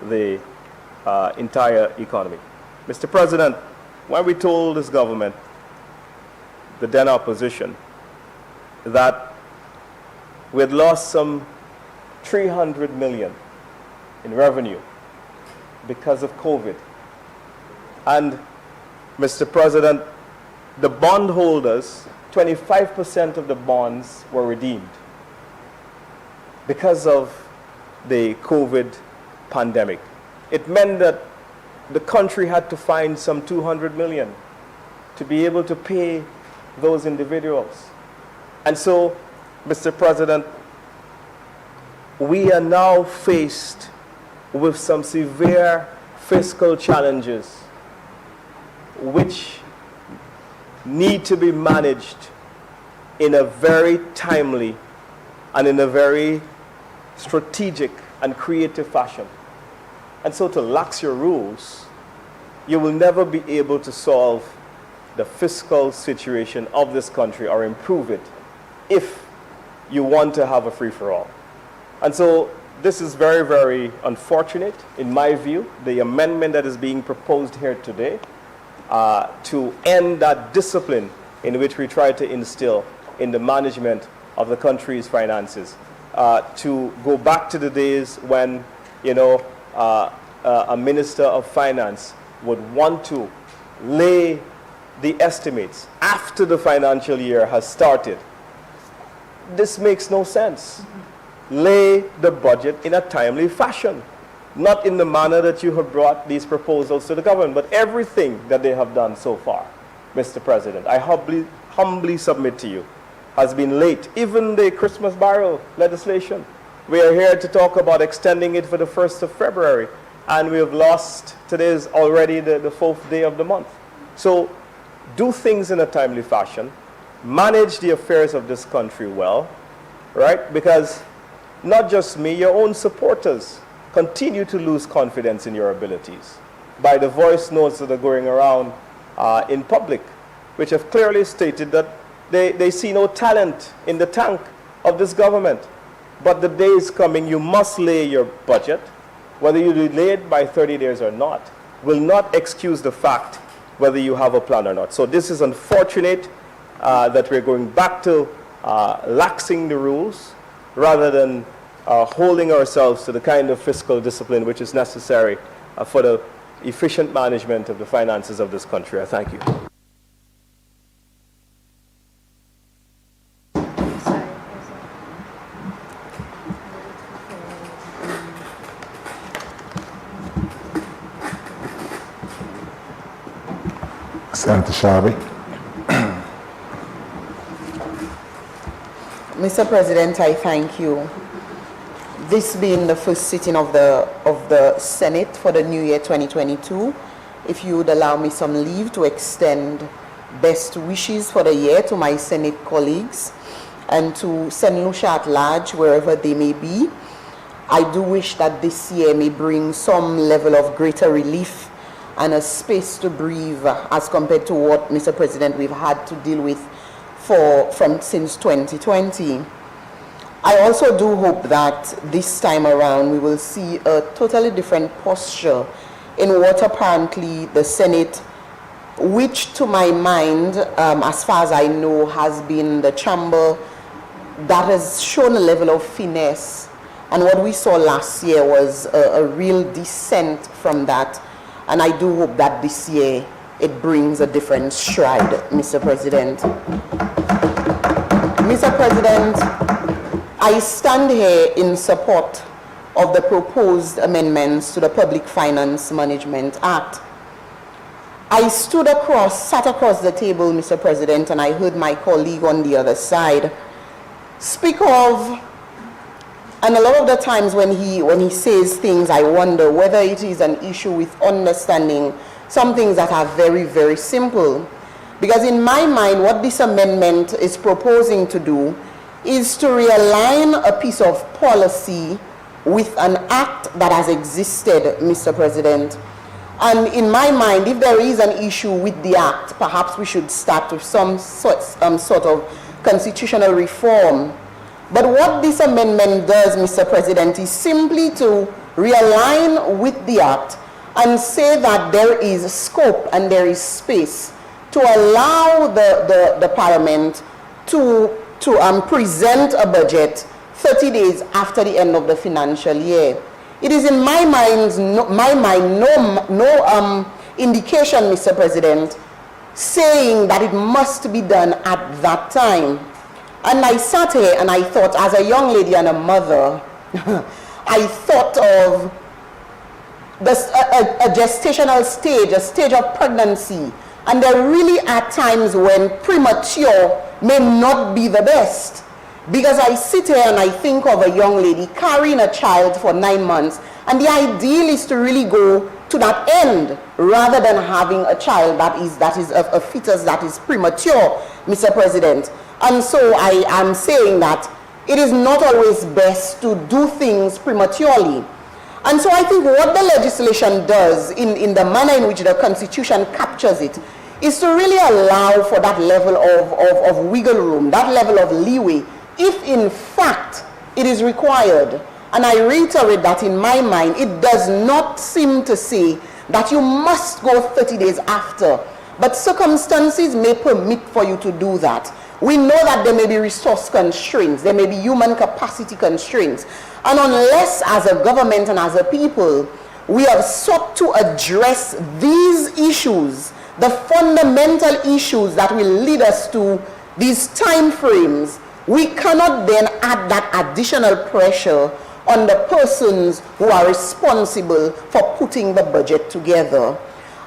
the entire economy. Mr. President, when we told this government, the then opposition, that we had lost some 300 million in revenue because of COVID. And, Mr. President, the bondholders, 25% of the bonds were redeemed because of the COVID pandemic. It meant that the country had to find some 200 million to be able to pay those individuals. And so, Mr. President, we are now faced with some severe fiscal challenges which need to be managed in a very timely and in a very strategic and creative fashion. And so to lax your rules, you will never be able to solve the fiscal situation of this country or improve it if you want to have a free-for-all. And so this is very, very unfortunate, in my view, the amendment that is being proposed here today to end that discipline in which we try to instill in the management of the country's finances, to go back to the days when, you know, a minister of finance would want to lay the estimates after the financial year has started. This makes no sense. Lay the budget in a timely fashion, not in the manner that you have brought these proposals to the government, but everything that they have done so far, Mr. President, I humbly submit to you, has been late. Even the Christmas barrel legislation, we are here to talk about extending it for the 1st of February, and we have lost, today is already the 4th day of the month. So do things in a timely fashion, manage the affairs of this country well, right? Because not just me, your own supporters continue to lose confidence in your abilities by the voice notes that are going around in public, which have clearly stated that they see no talent in the tank of this government. But the day is coming, you must lay your budget, whether you delay it by 30 days or not, will not excuse the fact whether you have a plan or not. So this is unfortunate that we're going back to laxing the rules rather than holding ourselves to the kind of fiscal discipline which is necessary for the efficient management of the finances of this country. I thank you. Senator Sharby. Mr. President, I thank you. This being the first sitting of the Senate for the new year 2022, if you would allow me some leave to extend best wishes for the year to my Senate colleagues and to St. Lucia at large, wherever they may be. I do wish that this year may bring some level of greater relief and a space to breathe as compared to what, Mr. President, we've had to deal with since 2020. I also do hope that this time around we will see a totally different posture in what apparently the Senate, which to my mind, as far as I know, has been the chamber that has shown a level of finesse. And what we saw last year was a real descent from that. And I do hope that this year it brings a different stride, Mr. President. Mr. President, I stand here in support of the proposed amendments to the Public Finance Management Act. I sat across the table, Mr. President, and I heard my colleague on the other side speak of, and a lot of the times when he says things, I wonder whether it is an issue with understanding some things that are very, very simple. Because in my mind, what this amendment is proposing to do is to realign a piece of policy with an act that has existed, Mr. President. And in my mind, if there is an issue with the act, perhaps we should start with some sort of constitutional reform. But what this amendment does, Mr. President, is simply to realign with the act and say that there is scope and there is space to allow the Parliament to present a budget 30 days after the end of the financial year. It is in my mind no indication, Mr. President, saying that it must be done at that time. And I sat here and I thought, as a young lady and a mother, I thought of a gestational stage, a stage of pregnancy. And there really are times when premature may not be the best. Because I sit here and I think of a young lady carrying a child for 9 months, and the ideal is to really go to that end rather than having a child that is a fetus that is premature, Mr. President. And so I am saying that it is not always best to do things prematurely. And so I think what the legislation does in the manner in which the Constitution captures it is to really allow for that level of wiggle room, that level of leeway, if in fact it is required. And I reiterate that in my mind, it does not seem to say that you must go 30 days after, but circumstances may permit for you to do that. We know that there may be resource constraints, there may be human capacity constraints, and unless as a government and as a people, we have sought to address these issues, the fundamental issues that will lead us to these time frames, we cannot then add that additional pressure on the persons who are responsible for putting the budget together.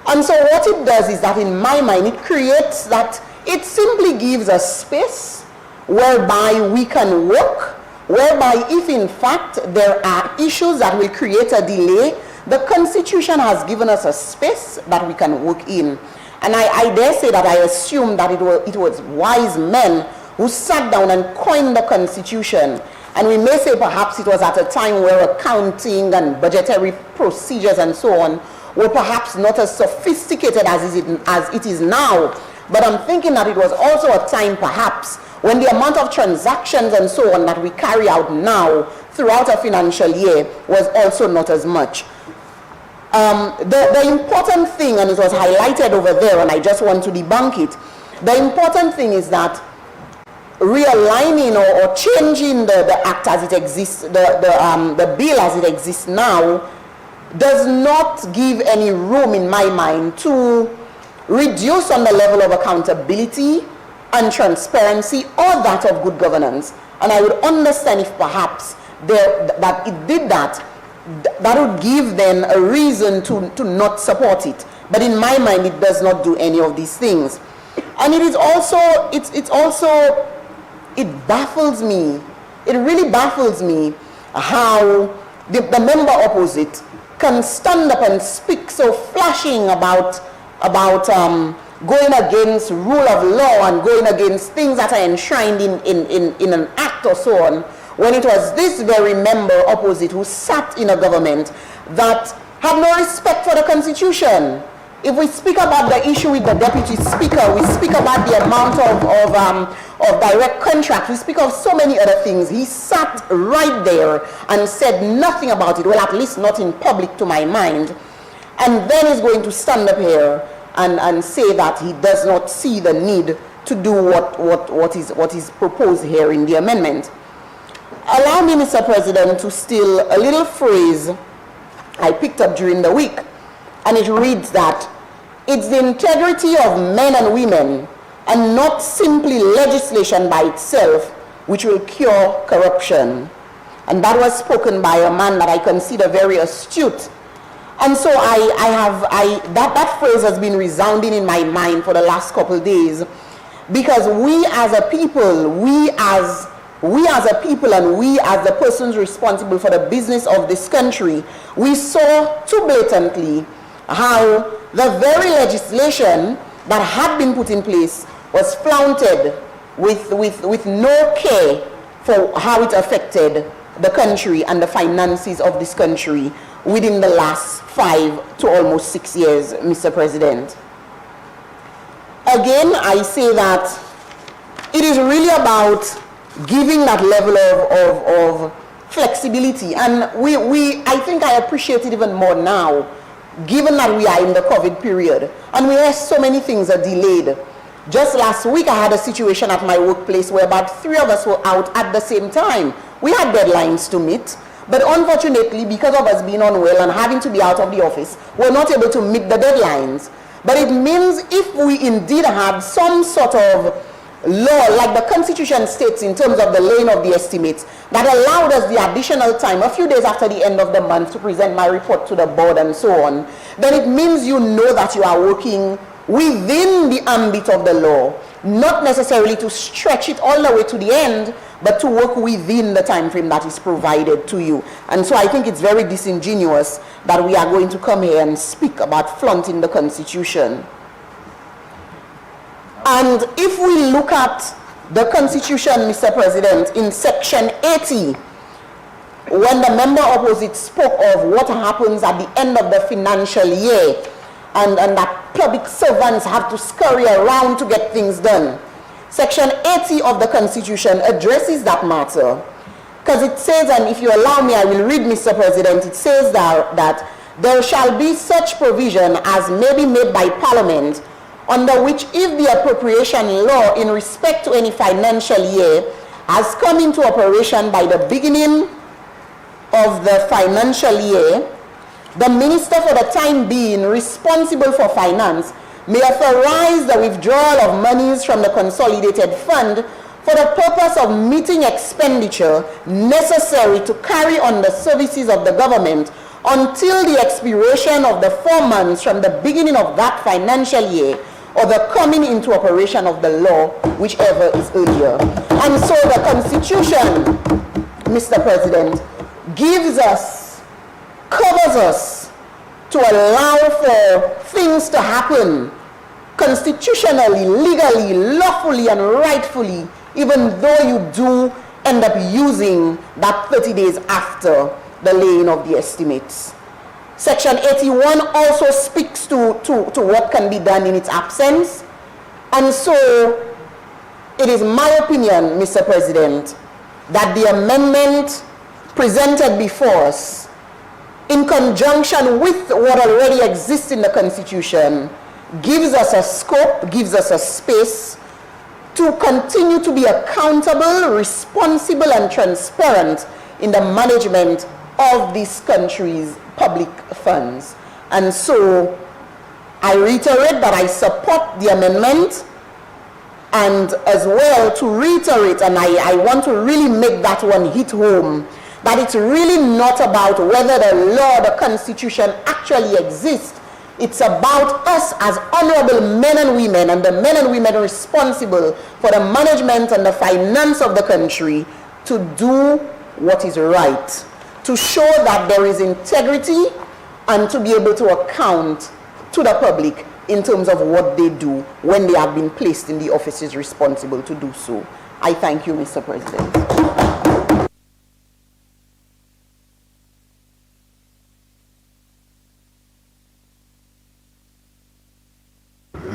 And so what it does is that in my mind, it creates that, it simply gives us space whereby we can work, whereby if in fact there are issues that will create a delay, the Constitution has given us a space that we can work in. And I dare say that I assume that it was wise men who sat down and coined the Constitution. And we may say perhaps it was at a time where accounting and budgetary procedures and so on were perhaps not as sophisticated as it is now. But I'm thinking that it was also a time perhaps when the amount of transactions and so on that we carry out now throughout a financial year was also not as much. The important thing, and it was highlighted over there, and I just want to debunk it, the important thing is that realigning or changing the act as it exists, the bill as it exists now, does not give any room in my mind to reduce on the level of accountability and transparency or that of good governance. And I would understand if perhaps that it did that, that would give then a reason to not support it. But in my mind, it does not do any of these things. And it is also, it baffles me. It really baffles me how the member opposite can stand up and speak so flashing about going against rule of law and going against things that are enshrined in an act or so on, when it was this very member opposite who sat in a government that had no respect for the Constitution. If we speak about the issue with the deputy speaker, we speak about the amount of direct contracts, we speak of so many other things. He sat right there and said nothing about it, well, at least not in public to my mind, and then he's going to stand up here and say that he does not see the need to do what is proposed here in the amendment. Allow me, Mr. President, to steal a little phrase I picked up during the week, and it reads that it's the integrity of men and women and not simply legislation by itself which will cure corruption. And that was spoken by a man that I consider very astute. And so that phrase has been resounding in my mind for the last couple of days, because we as a people, we as a people and we as the persons responsible for the business of this country, we saw too blatantly how the very legislation that had been put in place was flaunted with no care for how it affected the country and the finances of this country within the last 5 to almost 6 years, Mr. President. Again, I say that it is really about giving that level of flexibility, and I think I appreciate it even more now, given that we are in the COVID period, and we have so many things are delayed. Just last week, I had a situation at my workplace where about 3 of us were out at the same time. We had deadlines to meet, but unfortunately, because of us being unwell and having to be out of the office, we're not able to meet the deadlines. But it means if we indeed had some sort of law, like the Constitution states in terms of the laying of the estimates, that allowed us the additional time, a few days after the end of the month, to present my report to the board and so on, then it means you know that you are working within the ambit of the law, not necessarily to stretch it all the way to the end, but to work within the time frame that is provided to you. And so I think it's very disingenuous that we are going to come here and speak about flaunting the Constitution. And if we look at the Constitution, Mr. President, in section 80, when the member opposite spoke of what happens at the end of the financial year, and that public servants have to scurry around to get things done. Section 80 of the Constitution addresses that matter, because it says, and if you allow me, I will read, Mr. President, it says that there shall be such provision as may be made by Parliament, under which if the appropriation law in respect to any financial year has come into operation by the beginning of the financial year, the minister for the time being responsible for finance may authorize the withdrawal of monies from the consolidated fund for the purpose of meeting expenditure necessary to carry on the services of the government until the expiration of the 4 months from the beginning of that financial year or the coming into operation of the law, whichever is earlier. And so the Constitution, Mr. President, covers us to allow for things to happen constitutionally, legally, lawfully, and rightfully, even though you do end up using that 30 days after the laying of the estimates. Section 81 also speaks to what can be done in its absence. And so it is my opinion, Mr. President, that the amendment presented before us, in conjunction with what already exists in the Constitution, gives us a scope, gives us a space to continue to be accountable, responsible, and transparent in the management of this country's public funds. And so I reiterate that I support the amendment, and as well to reiterate, and I want to really make that one hit home, that it's really not about whether the law, the Constitution actually exists. It's about us as honorable men and women, and the men and women responsible for the management and the finance of the country, to do what is right, to show that there is integrity, and to be able to account to the public in terms of what they do when they have been placed in the offices responsible to do so. I thank you, Mr. President.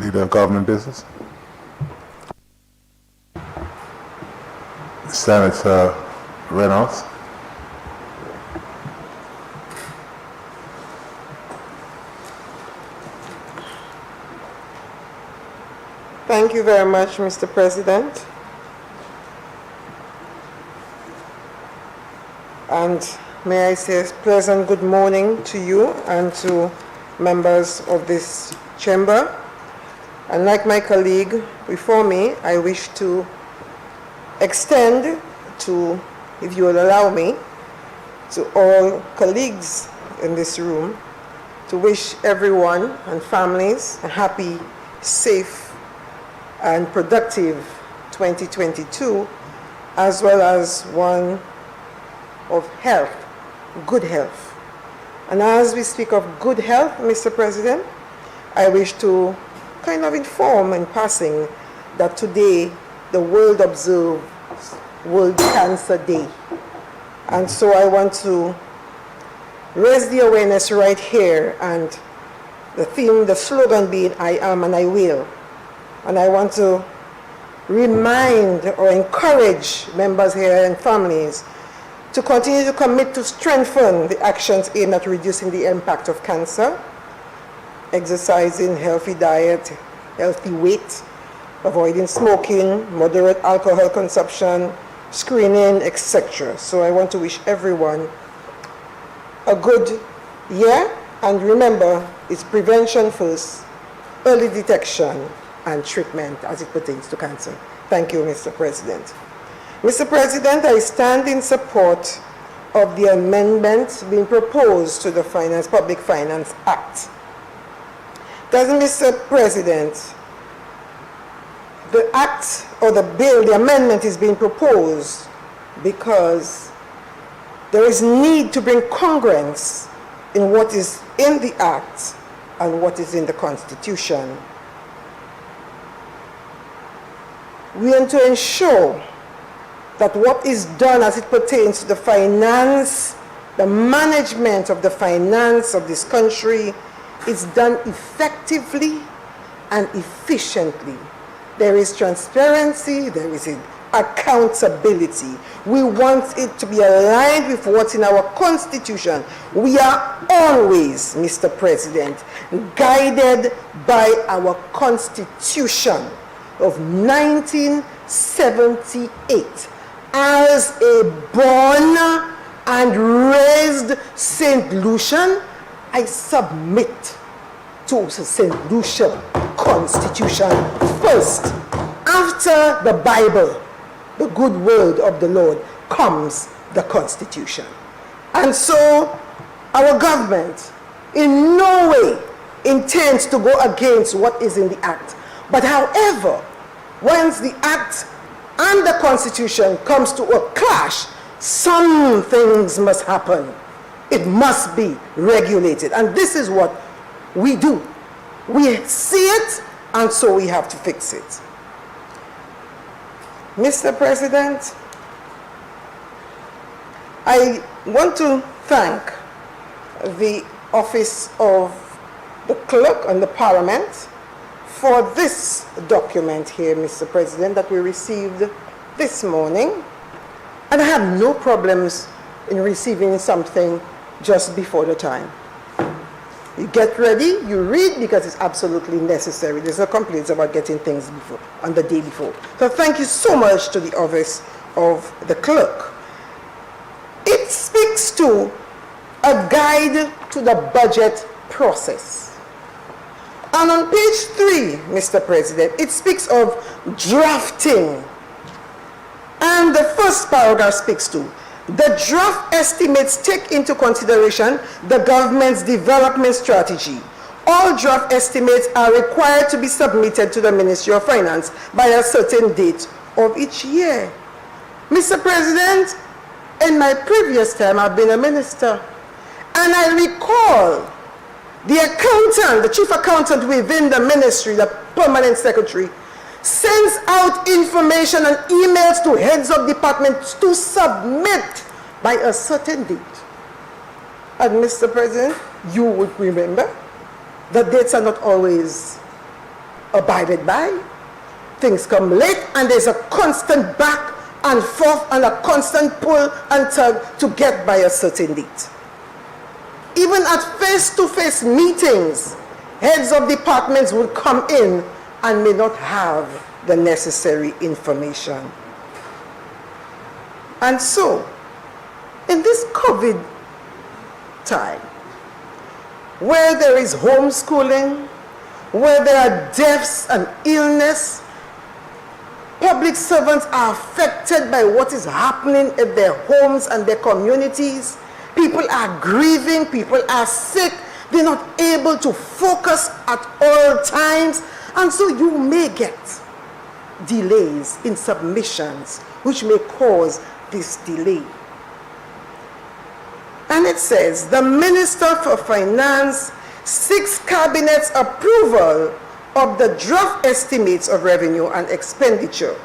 Leader of Government Business. Senator Reynolds. Thank you very much, Mr. President. And may I say a pleasant good morning to you and to members of this chamber. And like my colleague before me, I wish to extend to, if you will allow me, to all colleagues in this room, to wish everyone and families a happy, safe, and productive 2022, as well as one of health, good health. And as we speak of good health, Mr. President, I wish to kind of inform in passing that today the world observes World Cancer Day. And so I want to raise the awareness right here, and the theme, the slogan being, I am and I will. And I want to remind or encourage members here and families to continue to commit to strengthen the actions aimed at reducing the impact of cancer, exercising, healthy diet, healthy weight, avoiding smoking, moderate alcohol consumption, screening, etc. So I want to wish everyone a good year, and remember, it's prevention first, early detection and treatment as it pertains to cancer. Thank you, Mr. President. Mr. President, I stand in support of the amendment being proposed to the Public Finance Act. Does Mr. President, the act or the bill, the amendment is being proposed because there is need to bring congruence in what is in the act and what is in the Constitution. We want to ensure that what is done as it pertains to the finance, the management of the finance of this country is done effectively and efficiently. There is transparency, there is accountability. We want it to be aligned with what's in our Constitution. We are always, Mr. President, guided by our Constitution of 1978. As a born and raised St. Lucian, I submit to St. Lucia Constitution first. After the Bible, the good word of the Lord, comes the Constitution. And so our government in no way intends to go against what is in the Act. But however, once the Act and the Constitution comes to a clash, some things must happen. It must be regulated. And this is what we do. We see it, and so we have to fix it. Mr. President, I want to thank the Office of the Clerk and the Parliament for this document here, Mr. President, that we received this morning. And I have no problems in receiving something just before the time. You get ready, you read, because it's absolutely necessary. There's no complaints about getting things before, on the day before. So thank you so much to the Office of the Clerk. It speaks to a guide to the budget process. And on page 3, Mr. President, it speaks of drafting. And the first paragraph speaks to the draft estimates take into consideration the government's development strategy. All draft estimates are required to be submitted to the Ministry of Finance by a certain date of each year. Mr. President, in my previous time, I've been a minister, and I recall the accountant, the chief accountant within the ministry, the permanent secretary, sends out information and emails to heads of departments to submit by a certain date. And Mr. President, you would remember that dates are not always abided by. Things come late, and there's a constant back and forth and a constant pull and tug to get by a certain date. Even at face-to-face meetings, heads of departments will come in and may not have the necessary information. And so, in this COVID time, where there is homeschooling, where there are deaths and illness, public servants are affected by what is happening in their homes and their communities. People are grieving, people are sick, they're not able to focus at all times, and so you may get delays in submissions, which may cause this delay. And it says, the Minister for Finance seeks Cabinet's approval of the draft estimates of revenue and expenditure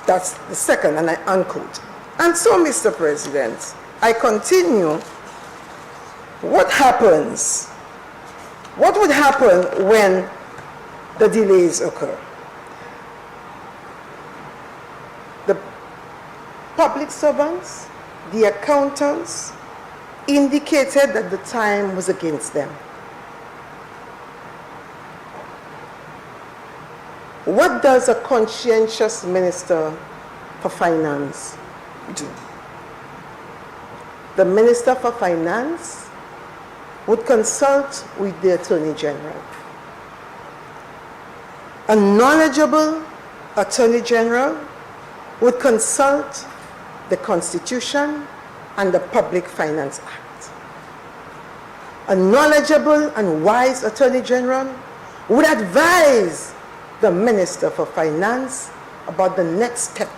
That's the second, and I unquote. And so, Mr. President, I continue. What happens? What would happen when the delays occur? The public servants, the accountants, indicated that the time was against them. What does a conscientious minister for finance do? The minister for finance would consult with the Attorney General. A knowledgeable Attorney General would consult the Constitution and the Public Finance Act. A knowledgeable and wise Attorney General would advise the Minister for Finance about the next step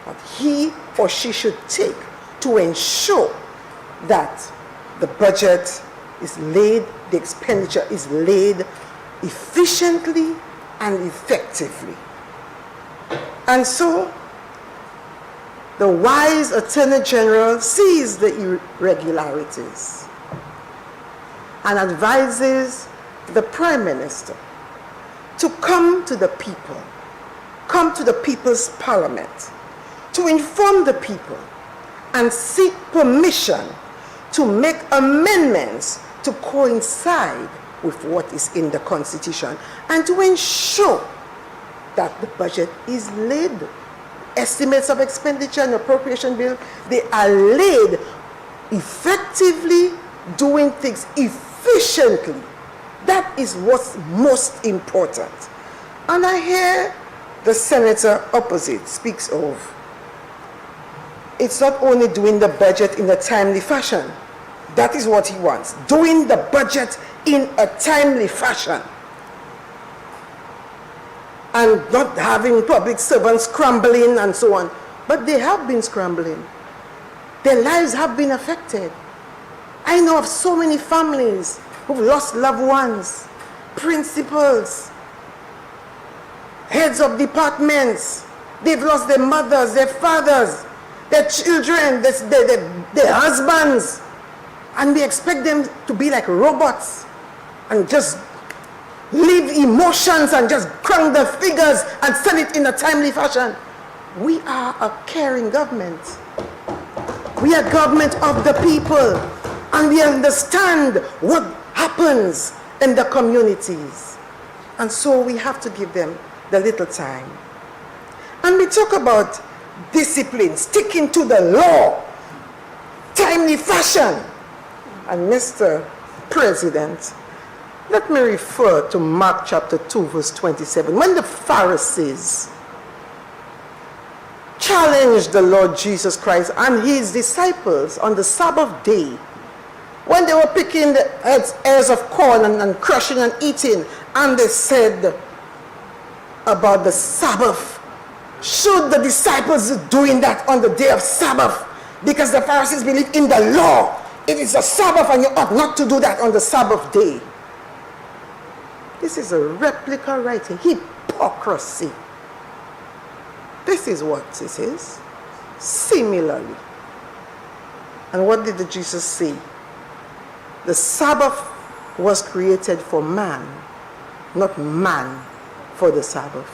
that he or she should take to ensure that the budget is laid, the expenditure is laid efficiently and effectively. And so, the wise Attorney General sees the irregularities and advises the Prime Minister to come to the people, come to the People's Parliament, to inform the people and seek permission to make amendments to coincide with what is in the Constitution and to ensure that the budget is laid. Estimates of expenditure and appropriation bill, they are laid effectively, doing things efficiently. That is what's most important. And I hear the senator opposite speaks of, it's not only doing the budget in a timely fashion. That is what he wants, doing the budget in a timely fashion. And not having public servants scrambling and so on. But they have been scrambling. Their lives have been affected. I know of so many families who've lost loved ones, principals, heads of departments. They've lost their mothers, their fathers, their children, their husbands. And we expect them to be like robots and just leave emotions and just crunch the figures and send it in a timely fashion. We are a caring government. We are government of the people, and we understand what happens in the communities. And so we have to give them the little time. And we talk about discipline, sticking to the law, timely fashion. And Mr. President, let me refer to Mark chapter 2, verse 27. When the Pharisees challenged the Lord Jesus Christ and his disciples on the Sabbath day, when they were picking the ears of corn and crushing and eating, and they said about the Sabbath, should the disciples be doing that on the day of Sabbath? Because the Pharisees believe in the law. It is a Sabbath and you ought not to do that on the Sabbath day. This is a replica writing, hypocrisy. This is what it is. Similarly. And what did Jesus say? The Sabbath was created for man, not man for the Sabbath.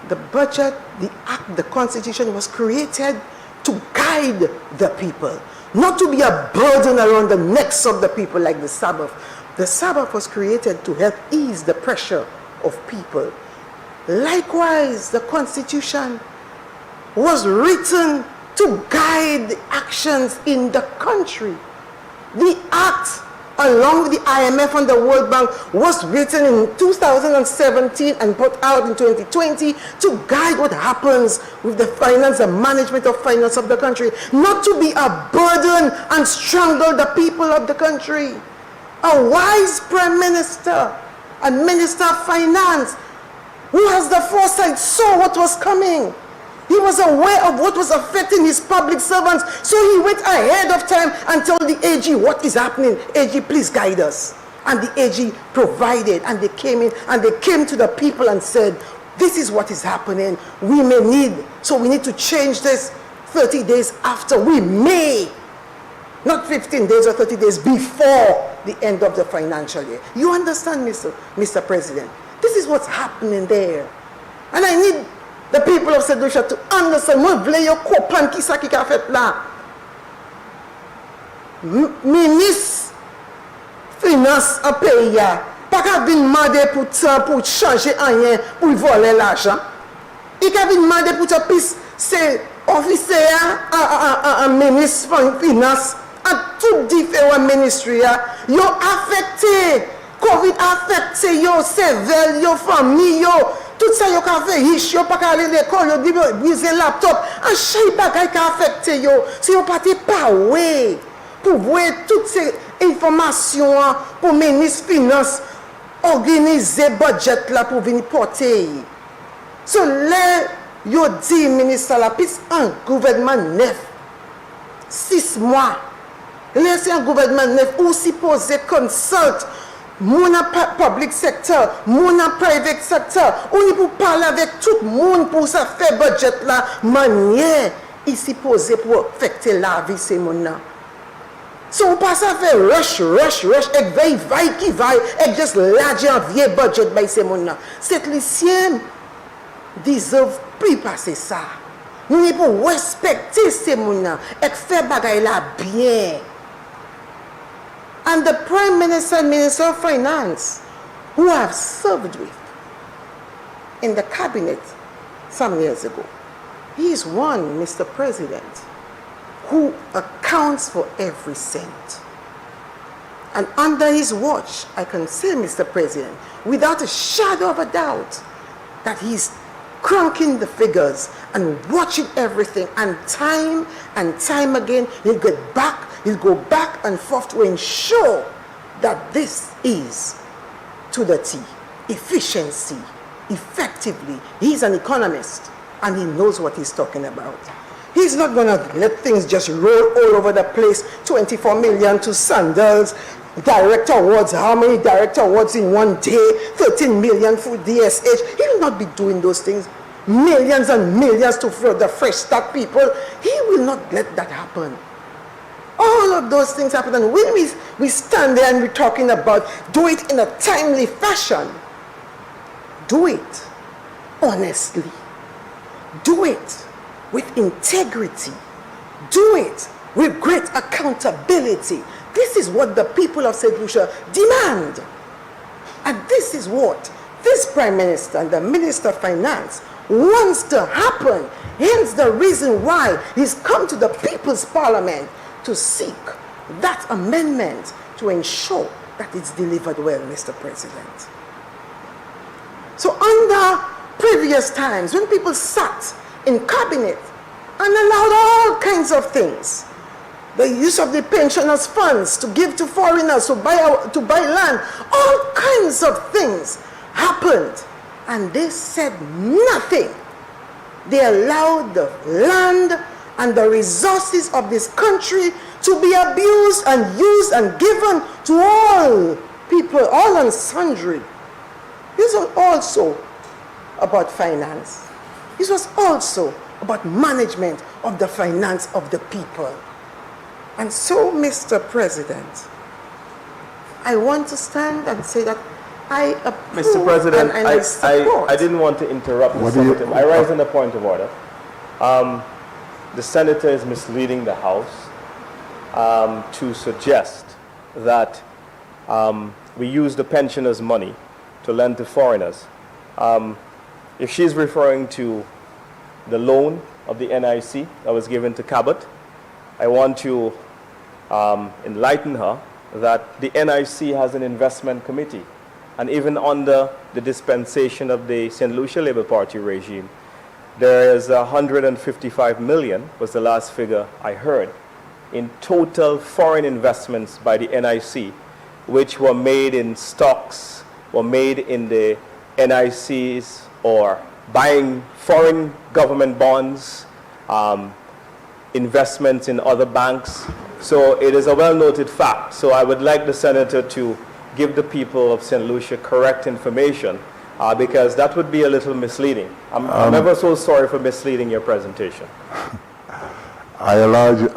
The budget, the act, the Constitution was created to guide the people, not to be a burden around the necks of the people like the Sabbath. The Sabbath was created to help ease the pressure of people. Likewise, the Constitution was written to guide the actions in the country. The Act, along with the IMF and the World Bank, was written in 2017 and put out in 2020 to guide what happens with the finance and management of finance of the country, not to be a burden and strangle the people of the country. A wise Prime Minister and Minister of Finance who has the foresight saw what was coming. He was aware of what was affecting his public servants, so he went ahead of time and told the AG what is happening. AG, please guide us. And the AG provided, and they came in and they came to the people and said, this is what is happening. We may need, so we need to change this 30 days after. We may, not 15 days or 30 days before the end of the financial year. You understand, Mr. President? This is what's happening there. And I need the people of St. Lucia to understand. Moi, vle yo kopan ki sa ki ka fet la. Ministre Finance a pays ya. Pas qu'à venir demander pour changer rien, pour voler l'argent. Il qu'à venir demander pour ça, puis c'est officier, un ministre finance, à tout différents ministères, ils ont affecté, Covid affecté, yo sévère, yo famille, yo, tout ça, yo ka fait riche, yo pas qu'à aller à l'école, yo briser laptop, un chaque bagage qui affecté, yo, si yo pas pas ouais, pour voir toutes ces informations, pour ministre finance, organiser budget là pour venir porter. So là, yo dit ministre la puis un gouvernement neuf 6 mois. Là c'est un gouvernement neuf ou supposé consult mon public sector, mon private sector, on est pour parler avec tout le monde pour ça faire budget là manière il supposé pour affecter la vie ces monde là. So, on passe à faire rush, et veille qui vaille, et juste l'argent vieux budget by ces gens-là. Cette lycéenne deserve plus passer ça. Nous ne pouvons respecter ces gens-là, et faire bagaille là bien. And the Prime Minister and Minister of Finance, who I have served with in the cabinet some years ago, he is one, Mr. President, who accounts for every cent. And under his watch, I can say, Mr. President, without a shadow of a doubt, that he's cranking the figures and watching everything, and time again, he'll go back and forth to ensure that this is to the T. Efficiency, effectively. He's an economist, and he knows what he's talking about. He's not going to let things just roll all over the place. 24 million to sandals, director awards, how many director awards in one day, 13 million for DSH. He will not be doing those things. Millions and millions to the fresh start people. He will not let that happen. All of those things happen. And when we stand there and we're talking about do it in a timely fashion, do it honestly. Do it with integrity. Do it with great accountability. This is what the people of St. Lucia demand. And this is what this Prime Minister and the Minister of Finance wants to happen. Hence the reason why he's come to the People's Parliament to seek that amendment to ensure that it's delivered well, Mr. President. So under previous times, when people sat in cabinet and allowed all kinds of things, the use of the pensioners' funds to give to foreigners to buy land, all kinds of things happened, and they said nothing. They allowed the land and the resources of this country to be abused and used and given to all people, all and sundry. This was also about finance. This was also about management of the finance of the people. And so, Mr. President, I want to stand and say that I approve. Mr. President, and I support. I didn't want to interrupt the senator. I rise on a point of order. The senator is misleading the House to suggest that we use the pensioners' money to lend to foreigners. If she's referring to the loan of the NIC that was given to Cabot, I want to enlighten her that the NIC has an investment committee. And even under the dispensation of the St. Lucia Labour Party regime, there is 155 million, was the last figure I heard, in total foreign investments by the NIC, which were made in stocks, were made in the NICs, or buying foreign government bonds, investments in other banks. So it is a well-noted fact. So I would like the senator to give the people of St. Lucia correct information because that would be a little misleading. I'm ever so sorry for misleading your presentation. I allowed you,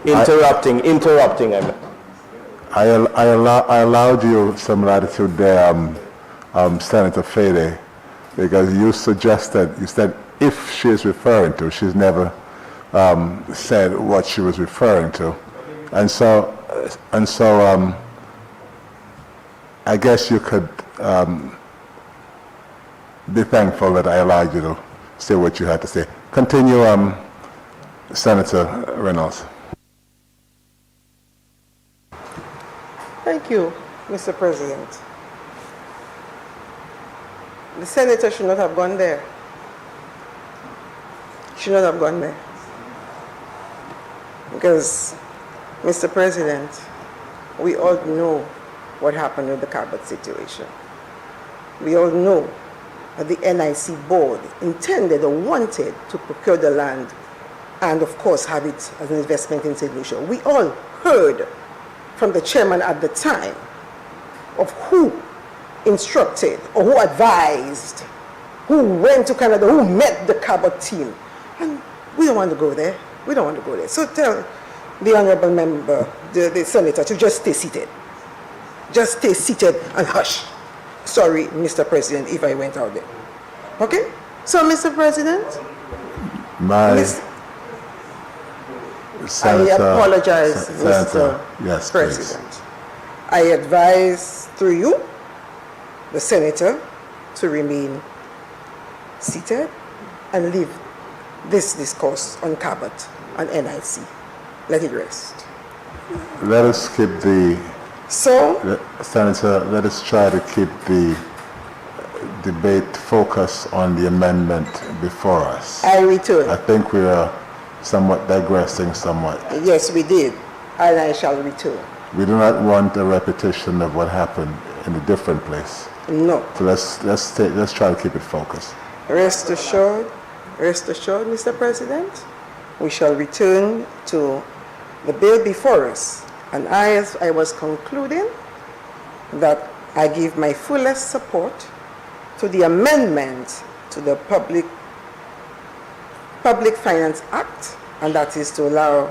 Interrupting, I meant. I allowed you some latitude there, Senator Fede, because you said if she is referring to, she's never said what she was referring to. And so I guess you could be thankful that I allowed you to say what you had to say. Continue, Senator Reynolds. Thank you, Mr. President. The senator should not have gone there. Should not have gone there. Because, Mr. President, we all know what happened with the Cabot situation. We all know that the NIC board intended or wanted to procure the land and, of course, have it as an investment in St. Lucia. We all heard from the chairman at the time of who instructed or who advised, who went to Canada, who met the Cabot team. And we don't want to go there. We don't want to go there. So tell the honorable member, the senator, to just stay seated. Just stay seated and hush. Sorry, Mr. President, if I went out there. Okay? So, Mr. President, Senator, I apologize, Senator, Mr. yes, President. please. I advise through you, the senator, to remain seated and leave this discourse on Cabot and NIC. Let it rest. Let us keep Senator, let us try to keep the debate focused on the amendment before us. I return. I think we are somewhat digressing somewhat. Yes, we did, and I shall return. We do not want a repetition of what happened in a different place. No. So let's try to keep it focused. Rest assured, Mr. President, we shall return to the bill before us. And as I was concluding that I give my fullest support to the amendment to the Public Finance Act, and that is to allow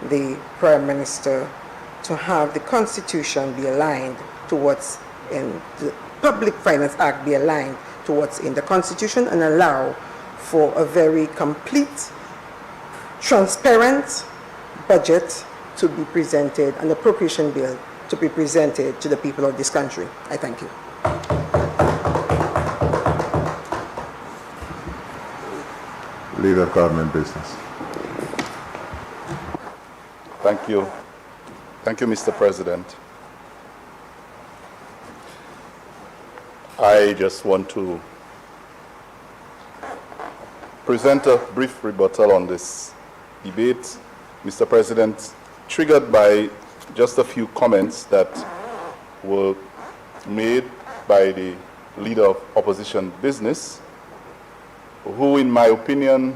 the Prime Minister to have the Constitution be aligned to what's in the Public Finance Act, be aligned to what's in the Constitution, and allow for a very complete, transparent budget to be presented, an appropriation bill to be presented to the people of this country. I thank you. Leader of Government Business. Thank you. Thank you, Mr. President. I just want to present a brief rebuttal on this debate, Mr. President, triggered by just a few comments that were made by the leader of opposition business, who, in my opinion,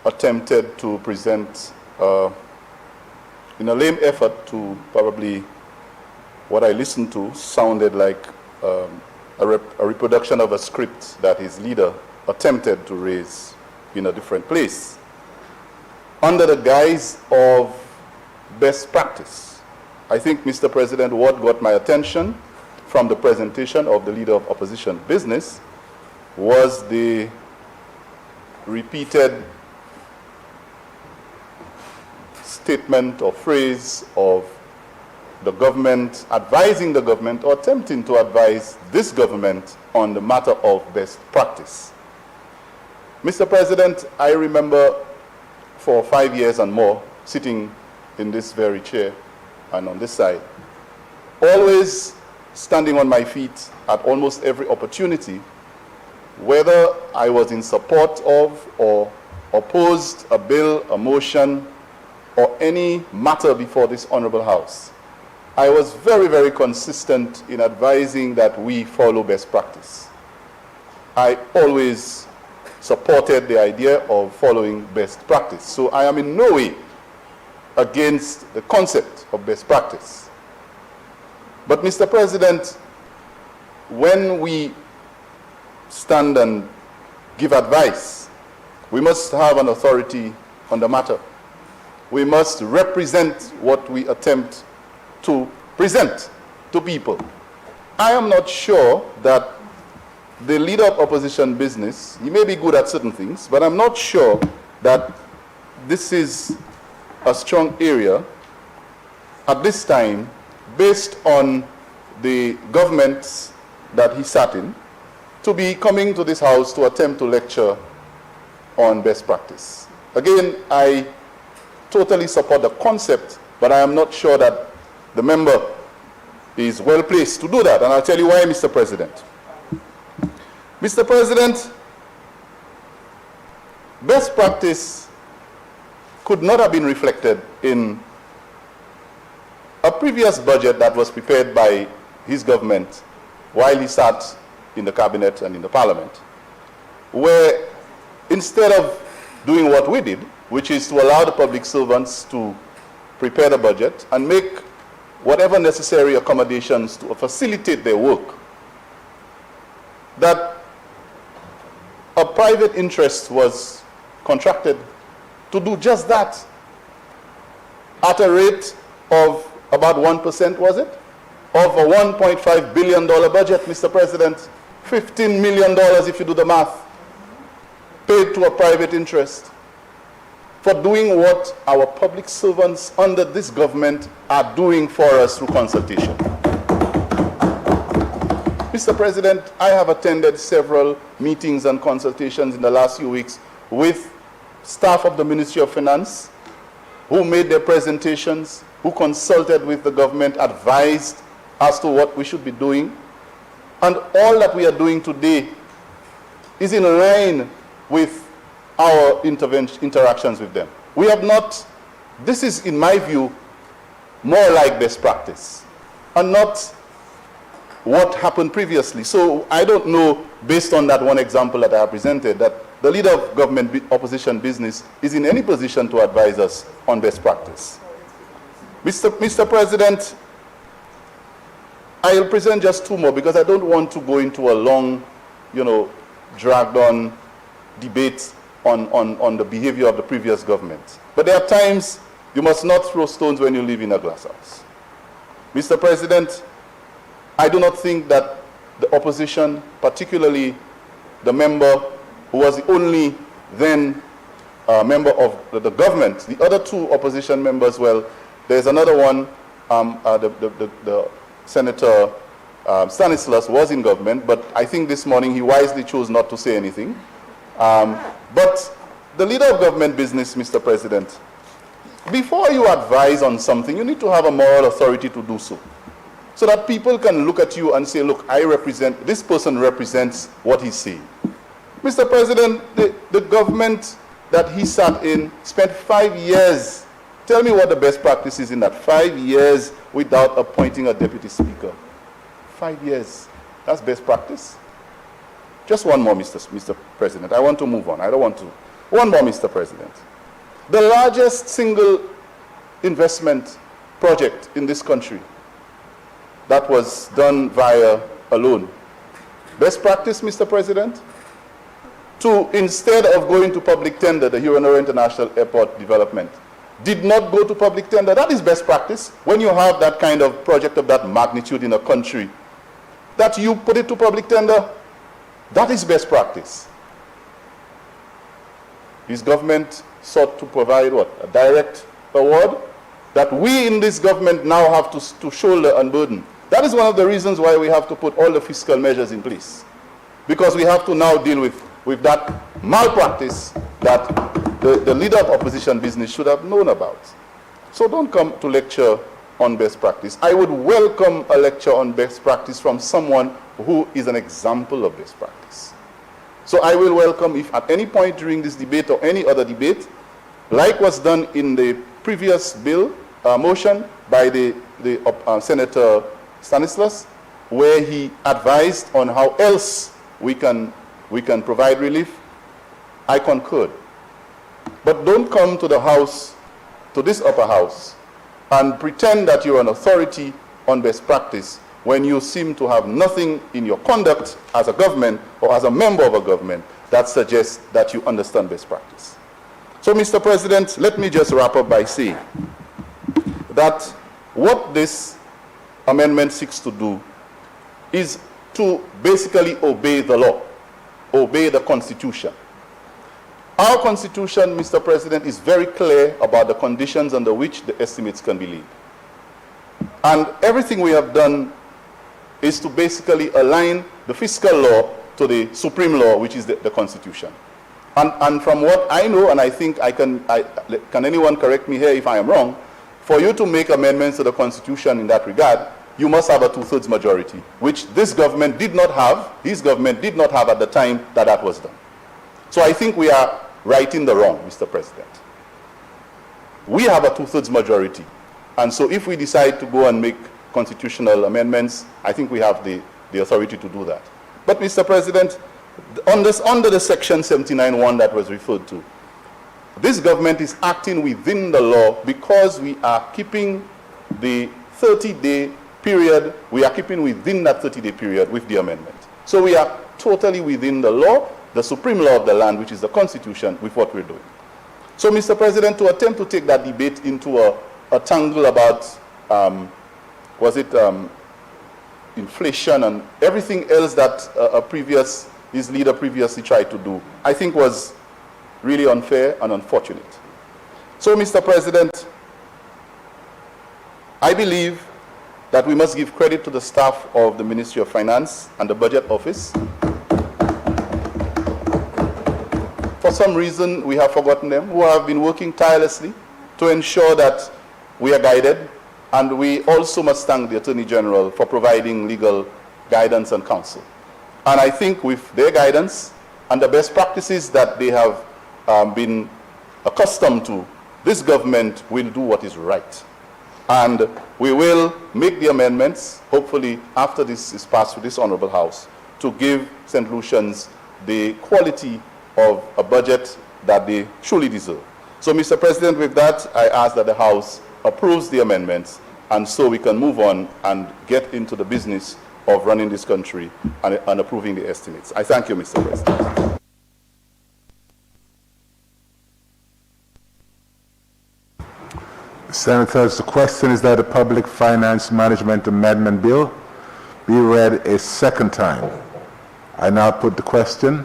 attempted to present, in a lame effort to probably what I listened to sounded like a reproduction of a script that his leader attempted to raise in a different place, under the guise of best practice. I think, Mr. President, what got my attention from the presentation of the leader of opposition business was the repeated statement or phrase of the government advising the government or attempting to advise this government on the matter of best practice. Mr. President, I remember for 5 years and more sitting in this very chair and on this side, always standing on my feet at almost every opportunity, whether I was in support of or opposed a bill, a motion, or any matter before this Honorable House. I was very, very consistent in advising that we follow best practice. I always supported the idea of following best practice. So I am in no way against the concept of best practice. But, Mr. President, when we stand and give advice, we must have an authority on the matter. We must represent what we attempt to present to people. I am not sure that the leader of opposition business, he may be good at certain things, but I'm not sure that this is a strong area at this time based on the governments that he sat in to be coming to this house to attempt to lecture on best practice. Again, I totally support the concept, but I am not sure that the member is well placed to do that, and I'll tell you why, Mr. President. Mr. President, best practice could not have been reflected in a previous budget that was prepared by his government while he sat in the cabinet and in the parliament, where instead of doing what we did, which is to allow the public servants to prepare the budget and make whatever necessary accommodations to facilitate their work, that a private interest was contracted to do just that at a rate of about 1%, was it? Of a $1.5 billion budget, Mr. President, $15 million if you do the math, paid to a private interest for doing what our public servants under this government are doing for us through consultation. Mr. President, I have attended several meetings and consultations in the last few weeks with staff of the Ministry of Finance who made their presentations, who consulted with the government, advised as to what we should be doing. And all that we are doing today is in line with our interactions with them. We have not, this is in my view, more like best practice and not what happened previously. So I don't know, based on that one example that I have presented, that the leader of government opposition business is in any position to advise us on best practice. Mr. President, I'll present just two more because I don't want to go into a long, dragged on debate on the behavior of the previous government. But there are times you must not throw stones when you live in a glass house. Mr. President, I do not think that the opposition, particularly the member who was the only then member of the government, the other two opposition members, well, there's another one, the Senator Stanislas was in government, but I think this morning he wisely chose not to say anything. But the leader of government business, Mr. President, before you advise on something, you need to have a moral authority to do so. So that people can look at you and say, look, this person represents what he's saying. Mr. President, the government that he sat in spent 5 years. Tell me what the best practice is in that 5 years without appointing a deputy speaker. 5 years. That's best practice. Just one more, Mr. President. I want to move on. I don't want to. One more, Mr. President. The largest single investment project in this country that was done via a loan. Best practice, Mr. President, to instead of going to public tender, the Huronoro International Airport development, did not go to public tender. That is best practice. When you have that kind of project of that magnitude in a country, that you put it to public tender, that is best practice. His government sought to provide what? A direct award that we in this government now have to shoulder and burden. That is one of the reasons why we have to put all the fiscal measures in place. Because we have to now deal with that malpractice that the leader of opposition business should have known about. So don't come to lecture on best practice. I would welcome a lecture on best practice from someone who is an example of best practice. So I will welcome if at any point during this debate or any other debate, like was done in the previous bill, motion by the Senator Stanislas, where he advised on how else we can provide relief, I concurred. But don't come to the house, to this upper house, and pretend that you're an authority on best practice when you seem to have nothing in your conduct as a government or as a member of a government that suggests that you understand best practice. So, Mr. President, let me just wrap up by saying that what this amendment seeks to do is to basically obey the law, obey the Constitution. Our Constitution, Mr. President, is very clear about the conditions under which the estimates can be laid. And everything we have done is to basically align the fiscal law to the supreme law, which is the Constitution. And from what I know, and I think can anyone correct me here if I am wrong, for you to make amendments to the Constitution in that regard, you must have a 2/3 majority, which this government did not have, at the time that that was done. So I think we are righting the wrong, Mr. President. We have a 2/3 majority. And so if we decide to go and make constitutional amendments, I think we have the authority to do that. But Mr. President, under the section 79(1) that was referred to, this government is acting within the law because we are keeping the 30-day period, we are keeping within that 30-day period with the amendment. So we are totally within the law, the supreme law of the land, which is the Constitution, with what we're doing. So, Mr. President, to attempt to take that debate into a tangle about, inflation and everything else that his leader previously tried to do, I think was really unfair and unfortunate. So, Mr. President, I believe that we must give credit to the staff of the Ministry of Finance and the Budget Office. For some reason, we have forgotten them, who have been working tirelessly to ensure that we are guided, and we also must thank the Attorney General for providing legal guidance and counsel. And I think with their guidance and the best practices that they have been accustomed to, this government will do what is right. And we will make the amendments, hopefully after this is passed through this Honorable House, to give St. Lucians the quality of a budget that they truly deserve. So, Mr. President, with that, I ask that the House approves the amendments, and so we can move on and get into the business of running this country and approving the estimates. I thank you, Mr. President. Senators, the question is that the Public Finance Management Amendment Bill be read a second time. I now put the question.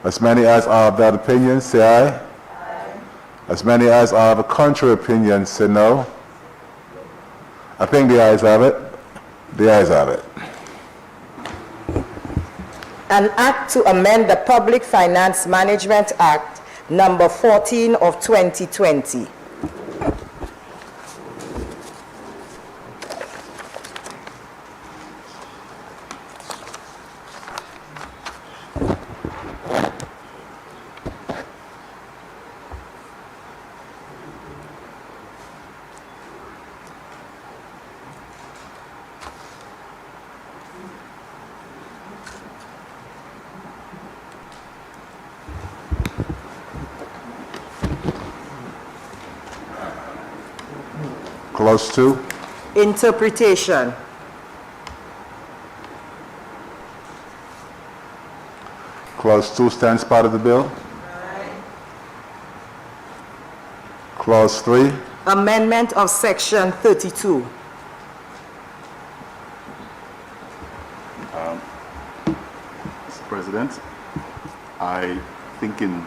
As many as are of that opinion, say aye. Aye. As many as are of a contrary opinion, say no. I think the ayes have it. The ayes have it. An act to amend the Public Finance Management Act number 14 of 2020. Clause 2. Interpretation. Clause 2 stands part of the bill. Aye. Clause 3. Amendment of Section 32. Mr. President, I think on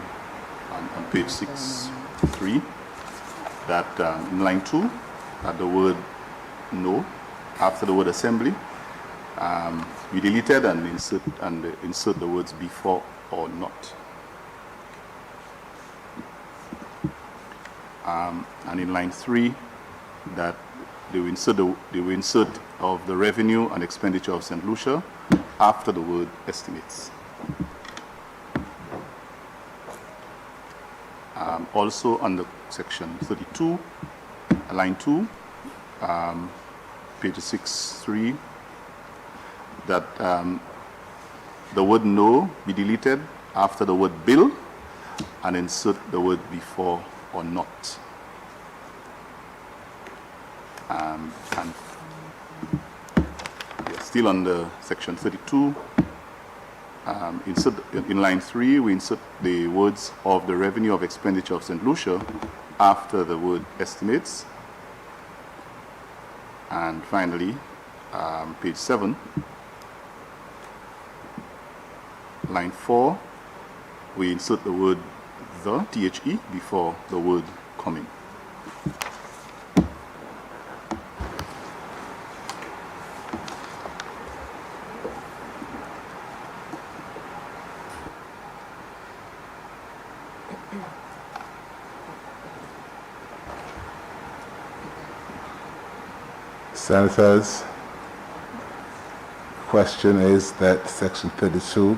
page 6.3 that in line 2, that the word no after the word assembly we deleted and insert the words before or not. And in line 3, that they will insert of the revenue and expenditure of St. Lucia after the word estimates. Also under section 32, line 2, page 6.3, that the word no be deleted after the word bill and insert the word before or not. And yes, still under section 32. In line 3, we insert the words of the revenue of expenditure of St. Lucia after the word estimates. And finally, page 7, line 4, we insert the word the, THE, before the word coming. Senators, question is that section 32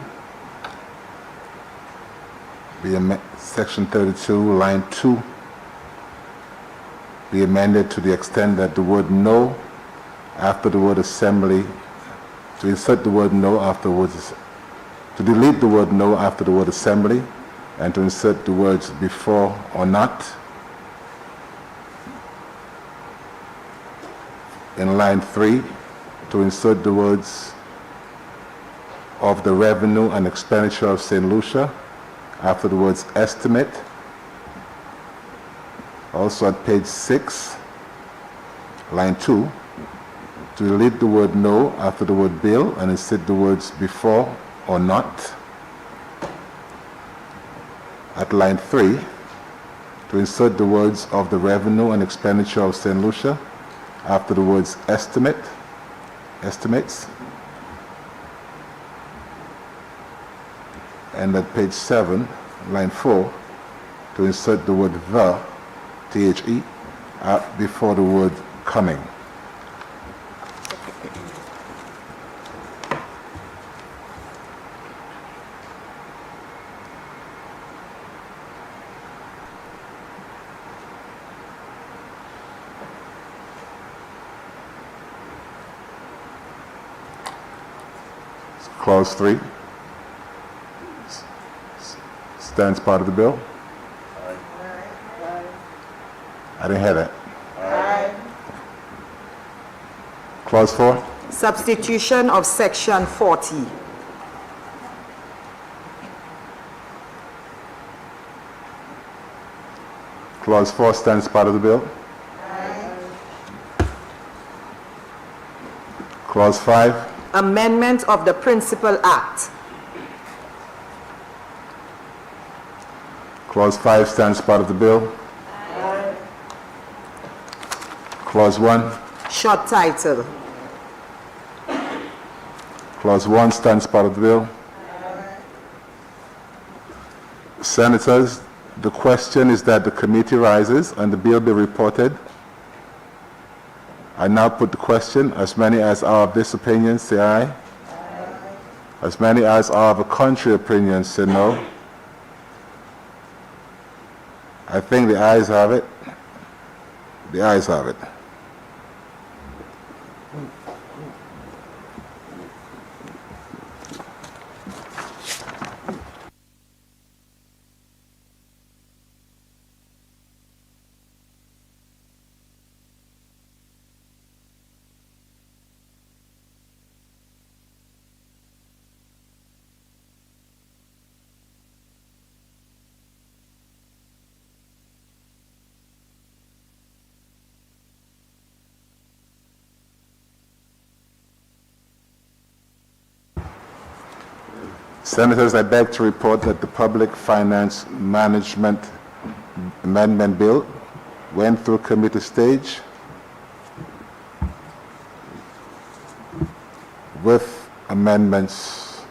section 32, line 2 be amended to the extent that the word no after the word assembly, to insert the word no after words, to delete the word no after the word assembly, and to insert the words before or not. In line 3, to insert the words of the revenue and expenditure of St. Lucia after the words estimate. Also at page 6, line 2, to delete the word no after the word bill and insert the words before or not. At line 3, to insert the words of the revenue and expenditure of St. Lucia after the words estimates. And at page 7, line 4, to insert the word the, THE, before the word coming. Clause 3 stands part of the bill. I didn't hear that. Clause 4. Substitution of section 40. Clause 4 stands part of the bill. Clause 5. Amendment of the Principal Act. Clause 5 stands part of the bill. Clause 1. Short title. Clause 1 stands part of the bill. Senators, the question is that the committee rises and the bill be reported. I now put the question. As many as are of this opinion, say aye. As many as are of a contrary opinion, say no. I think the ayes have it. The ayes have it. Senators, I beg to report that the Public Finance Management Amendment Bill went through committee stage with amendments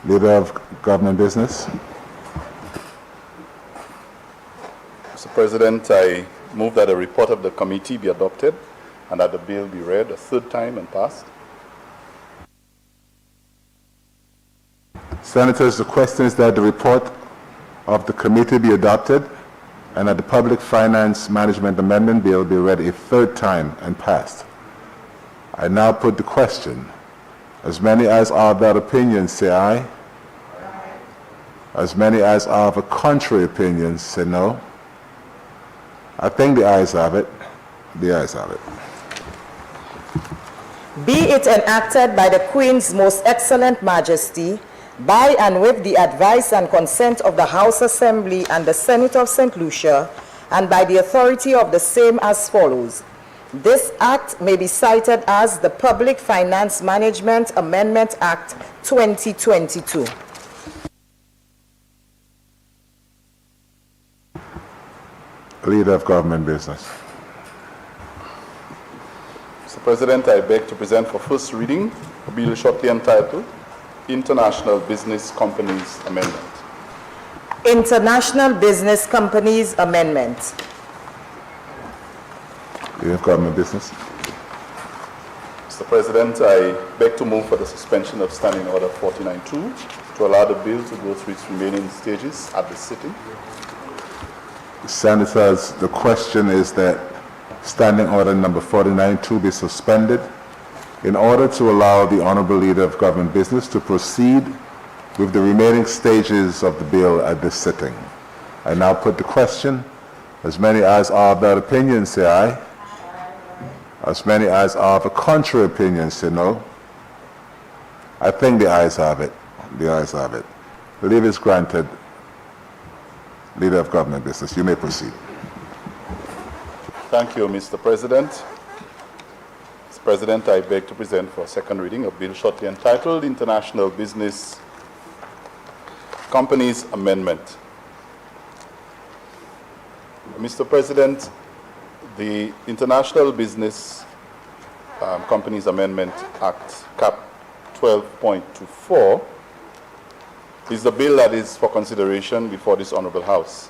Leader of Government Business. Mr. President, I move that a report of the committee be adopted and that the bill be read a third time and passed. Senators, the question is that the report of the committee be adopted and that the Public Finance Management Amendment Bill be read a third time and passed. I now put the question. As many as are of that opinion, say aye. As many as are of a contrary opinion, say no. I think the ayes have it. The ayes have it. Be it enacted by the Queen's Most Excellent Majesty, by and with the advice and consent of the House Assembly and the Senate of St. Lucia, and by the authority of the same as follows. This act may be cited as the Public Finance Management Amendment Act 2022. Leader of Government Business. Mr. President, I beg to present for first reading a bill shortly entitled International Business Companies Amendment. International Business Companies Amendment. Leader of Government Business. Mr. President, I beg to move for the suspension of Standing Order 49-2 to allow the bill to go through its remaining stages at the sitting. Senators, the question is that Standing Order number 49-2 be suspended in order to allow the Honorable Leader of Government Business to proceed with the remaining stages of the bill at this sitting. I now put the question. As many as are of that opinion, say aye. As many as are of a contrary opinion, say no. I think the ayes have it. The ayes have it. Leave is granted. Leader of Government Business, you may proceed. Thank you, Mr. President. Mr. President, I beg to present for second reading a bill shortly entitled International Business Companies Amendment. Mr. President, the International Business Companies Amendment Act, Cap 12.24, is the bill that is for consideration before this Honorable House.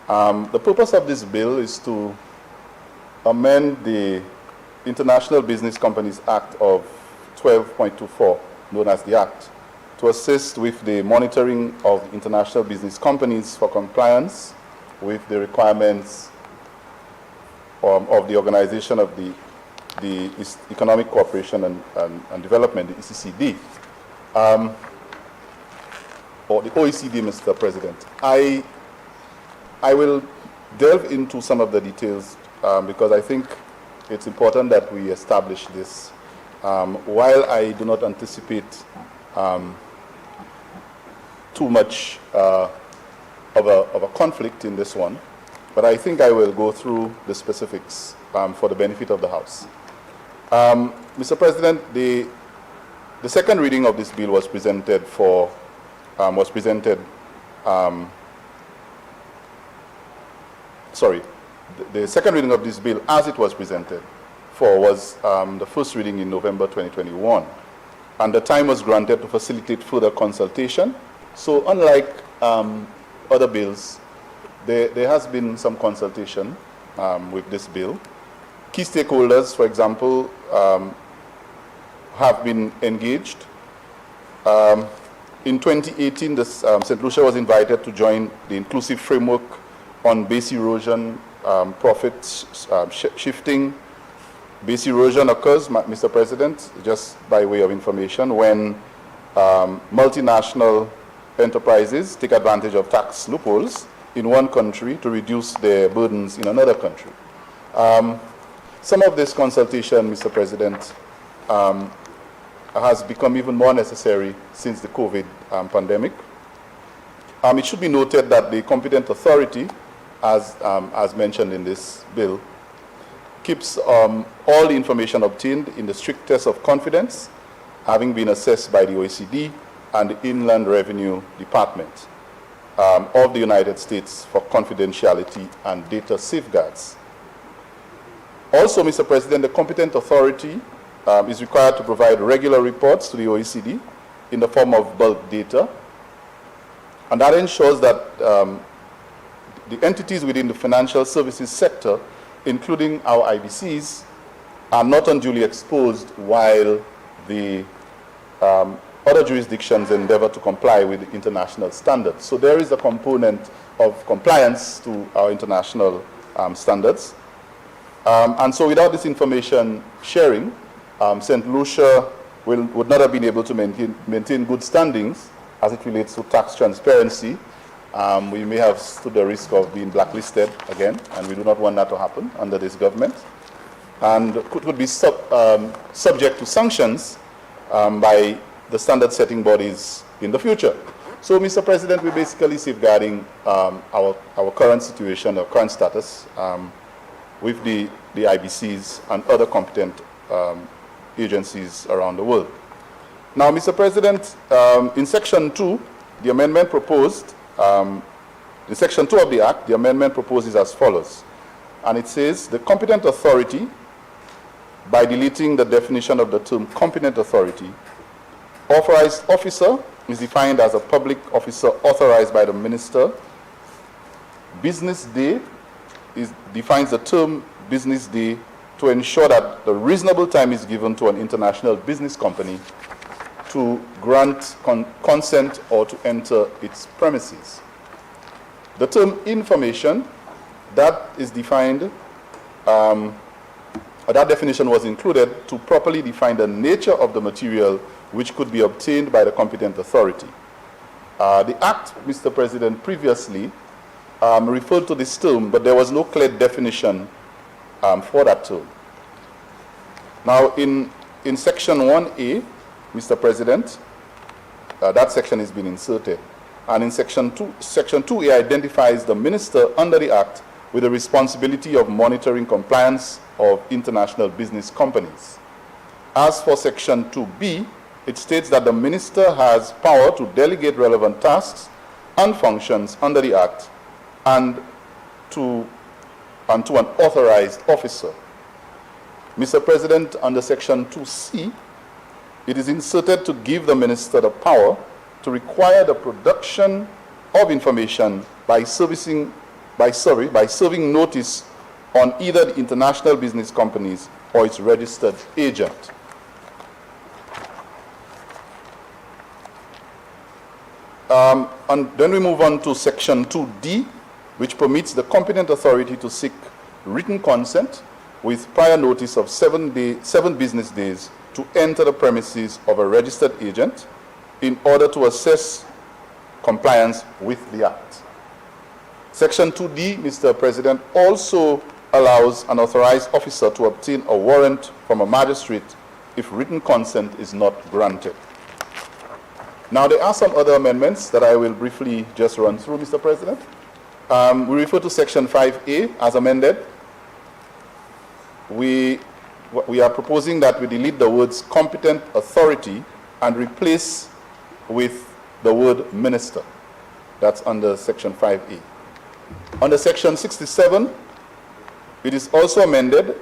The purpose of this bill is to amend the International Business Companies Act of 12.24, known as the Act, to assist with the monitoring of international business companies for compliance with the requirements of the Organization of the Economic Cooperation and Development, the ECCD. Or the OECD, Mr. President. I will delve into some of the details because I think it's important that we establish this. While I do not anticipate too much of a conflict in this one, but I think I will go through the specifics for the benefit of the House. Mr. President, the second reading of this bill was presented for the second reading of this bill as it was presented for was the first reading in November 2021. And the time was granted to facilitate further consultation. So unlike other bills, there has been some consultation with this bill. Key stakeholders, for example, have been engaged. In 2018, St. Lucia was invited to join the inclusive framework on base erosion, profit shifting. Base erosion occurs, Mr. President, just by way of information, when multinational enterprises take advantage of tax loopholes in one country to reduce their burdens in another country. Some of this consultation, Mr. President, has become even more necessary since the COVID pandemic. It should be noted that the competent authority, as mentioned in this bill, keeps all the information obtained in the strictest of confidence, having been assessed by the OECD and the Inland Revenue Department of the United States for confidentiality and data safeguards. Also, Mr. President, the competent authority is required to provide regular reports to the OECD in the form of bulk data. And that ensures that the entities within the financial services sector, including our IBCs, are not unduly exposed while the other jurisdictions endeavor to comply with the international standards. So there is a component of compliance to our international standards. And so without this information sharing, St. Lucia would not have been able to maintain good standings as it relates to tax transparency, we may have stood the risk of being blacklisted again, and we do not want that to happen under this government. And could be subject to sanctions by the standard-setting bodies in the future. So, Mr. President, we're basically safeguarding our current situation, our current status with the IBCs and other competent agencies around the world. Now, Mr. President, in Section 2, the amendment proposed, in Section 2 of the Act, the amendment proposes as follows. And it says, the competent authority, by deleting the definition of the term competent authority, authorized officer is defined as a public officer authorized by the minister. Business day defines the term business day to ensure that the reasonable time is given to an international business company to grant consent or to enter its premises. The term information, that is defined, that definition was included to properly define the nature of the material which could be obtained by the competent authority. The Act, Mr. President, previously referred to this term, but there was no clear definition for that term. Now, in Section 1A, Mr. President, that section has been inserted. And in Section 2A identifies the minister under the Act with the responsibility of monitoring compliance of international business companies. As for Section 2B, it states that the minister has power to delegate relevant tasks and functions under the Act and to an authorized officer. Mr. President, under Section 2C, it is inserted to give the minister the power to require the production of information by serving notice on either the international business companies or its registered agent. And then we move on to Section 2D, which permits the competent authority to seek written consent with prior notice of 7 business days to enter the premises of a registered agent in order to assess compliance with the Act. Section 2D, Mr. President, also allows an authorized officer to obtain a warrant from a magistrate if written consent is not granted. Now, there are some other amendments that I will briefly just run through, Mr. President. We refer to Section 5A as amended. We are proposing that we delete the words competent authority and replace with the word minister. That's under Section 5A. Under Section 67, it is also amended,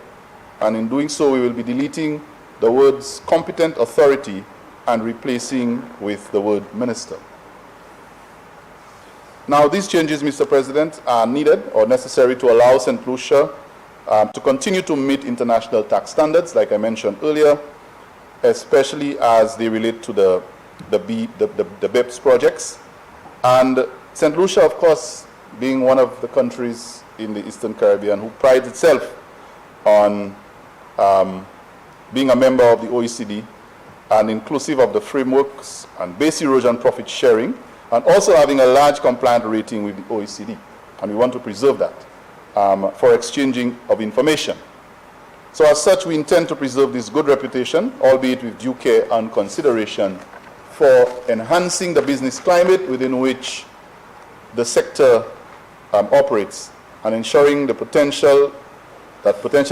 and in doing so, we will be deleting the words competent authority and replacing with the word minister. Now, these changes, Mr. President, are needed or necessary to allow St. Lucia to continue to meet international tax standards, like I mentioned earlier, especially as they relate to the BEPS projects. And St. Lucia, of course, being one of the countries in the Eastern Caribbean who prides itself on being a member of the OECD and inclusive of the frameworks and base erosion profit sharing, and also having a large compliant rating with the OECD. And we want to preserve that for exchanging of information. So as such, we intend to preserve this good reputation, albeit with due care and consideration for enhancing the business climate within which the sector operates, and ensuring that potential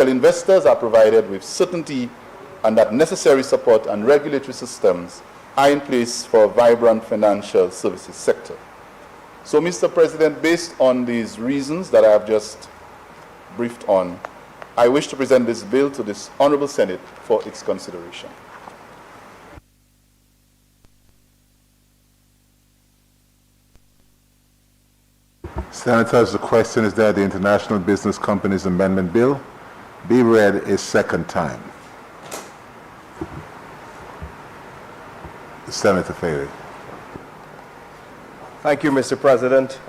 investors are provided with certainty and that necessary support and regulatory systems are in place for a vibrant financial services sector. So, Mr. President, based on these reasons that I have just briefed on, I wish to present this bill to this Honorable Senate for its consideration. Senators, the question is that the International Business Companies Amendment Bill be read a second time. Senator Faley. Thank you, Mr. President.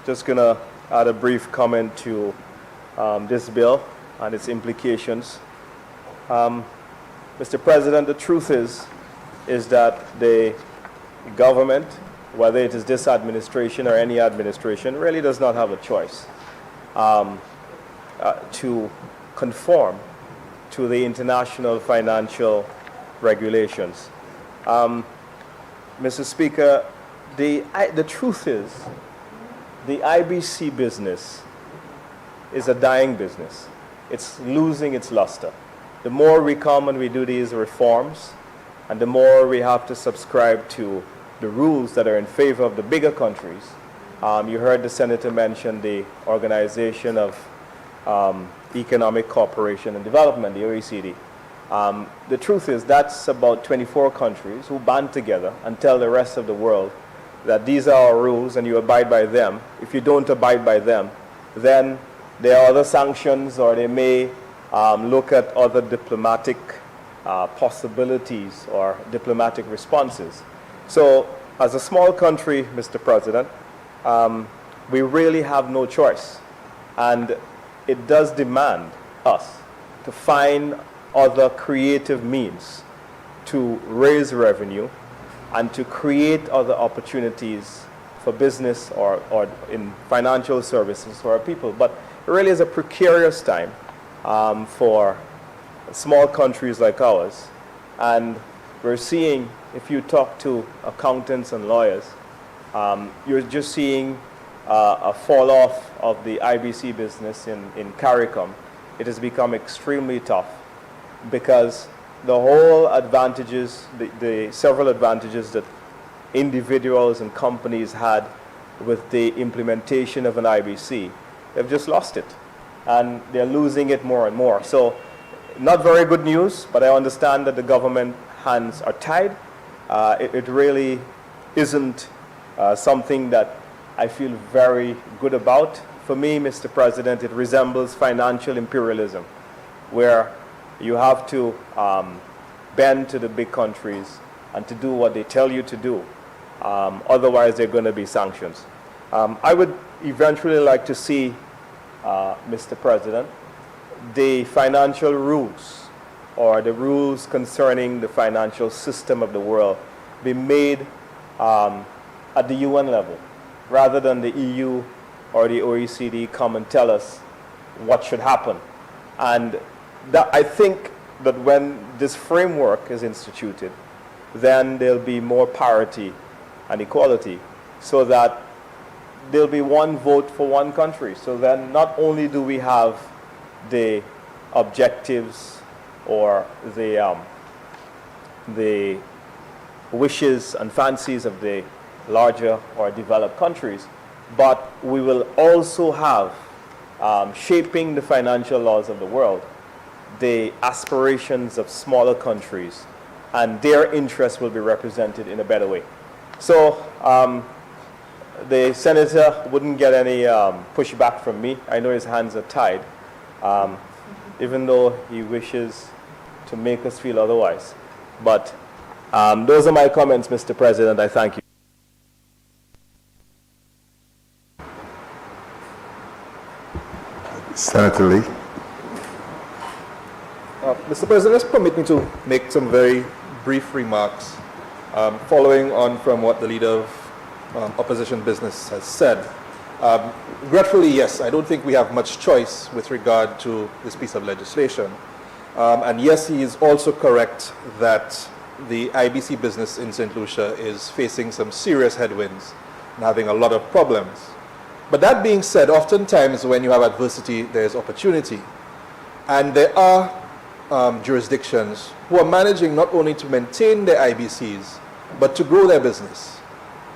Just going to add a brief comment to this bill and its implications. Mr. President, the truth is that the government, whether it is this administration or any administration, really does not have a choice to conform to the international financial regulations. Mr. Speaker, the truth is, the IBC business is a dying business. It's losing its luster. The more we come and we do these reforms, and the more we have to subscribe to the rules that are in favor of the bigger countries. You heard the Senator mention the Organization of Economic Cooperation and Development, the OECD. The truth is that's about 24 countries who band together and tell the rest of the world that these are our rules and you abide by them. If you don't abide by them, then there are other sanctions, or they may look at other diplomatic possibilities or diplomatic responses. So as a small country, Mr. President, we really have no choice. And it does demand us to find other creative means to raise revenue and to create other opportunities for business or in financial services for our people. But it really is a precarious time for small countries like ours. And we're seeing, if you talk to accountants and lawyers, you're just seeing a fall off of the IBC business in CARICOM. It has become extremely tough because the whole advantages, the several advantages that individuals and companies had with the implementation of an IBC, they've just lost it. And they're losing it more and more. So not very good news, but I understand that the government hands are tied. It really isn't something that I feel very good about. For me, Mr. President, it resembles financial imperialism, where you have to bend to the big countries and to do what they tell you to do. Otherwise, there are going to be sanctions. I would eventually like to see, Mr. President, the financial rules or the rules concerning the financial system of the world be made at the UN level, rather than the EU or the OECD come and tell us what should happen. And that, I think that when this framework is instituted, then there'll be more parity and equality, so that there'll be one vote for one country. So then not only do we have the objectives or the wishes and fancies of the larger or developed countries, but we will also have, shaping the financial laws of the world, the aspirations of smaller countries, and their interests will be represented in a better way. So the senator wouldn't get any pushback from me. I know his hands are tied, even though he wishes to make us feel otherwise. But those are my comments, Mr. President. I thank you. Senator Lee. Mr. President, just permit me to make some very brief remarks following on from what the leader of opposition business has said. Regretfully, yes, I don't think we have much choice with regard to this piece of legislation. And yes, he is also correct that the IBC business in St. Lucia is facing some serious headwinds and having a lot of problems. But that being said, oftentimes when you have adversity, there's opportunity. And there are jurisdictions who are managing not only to maintain their IBCs, but to grow their business.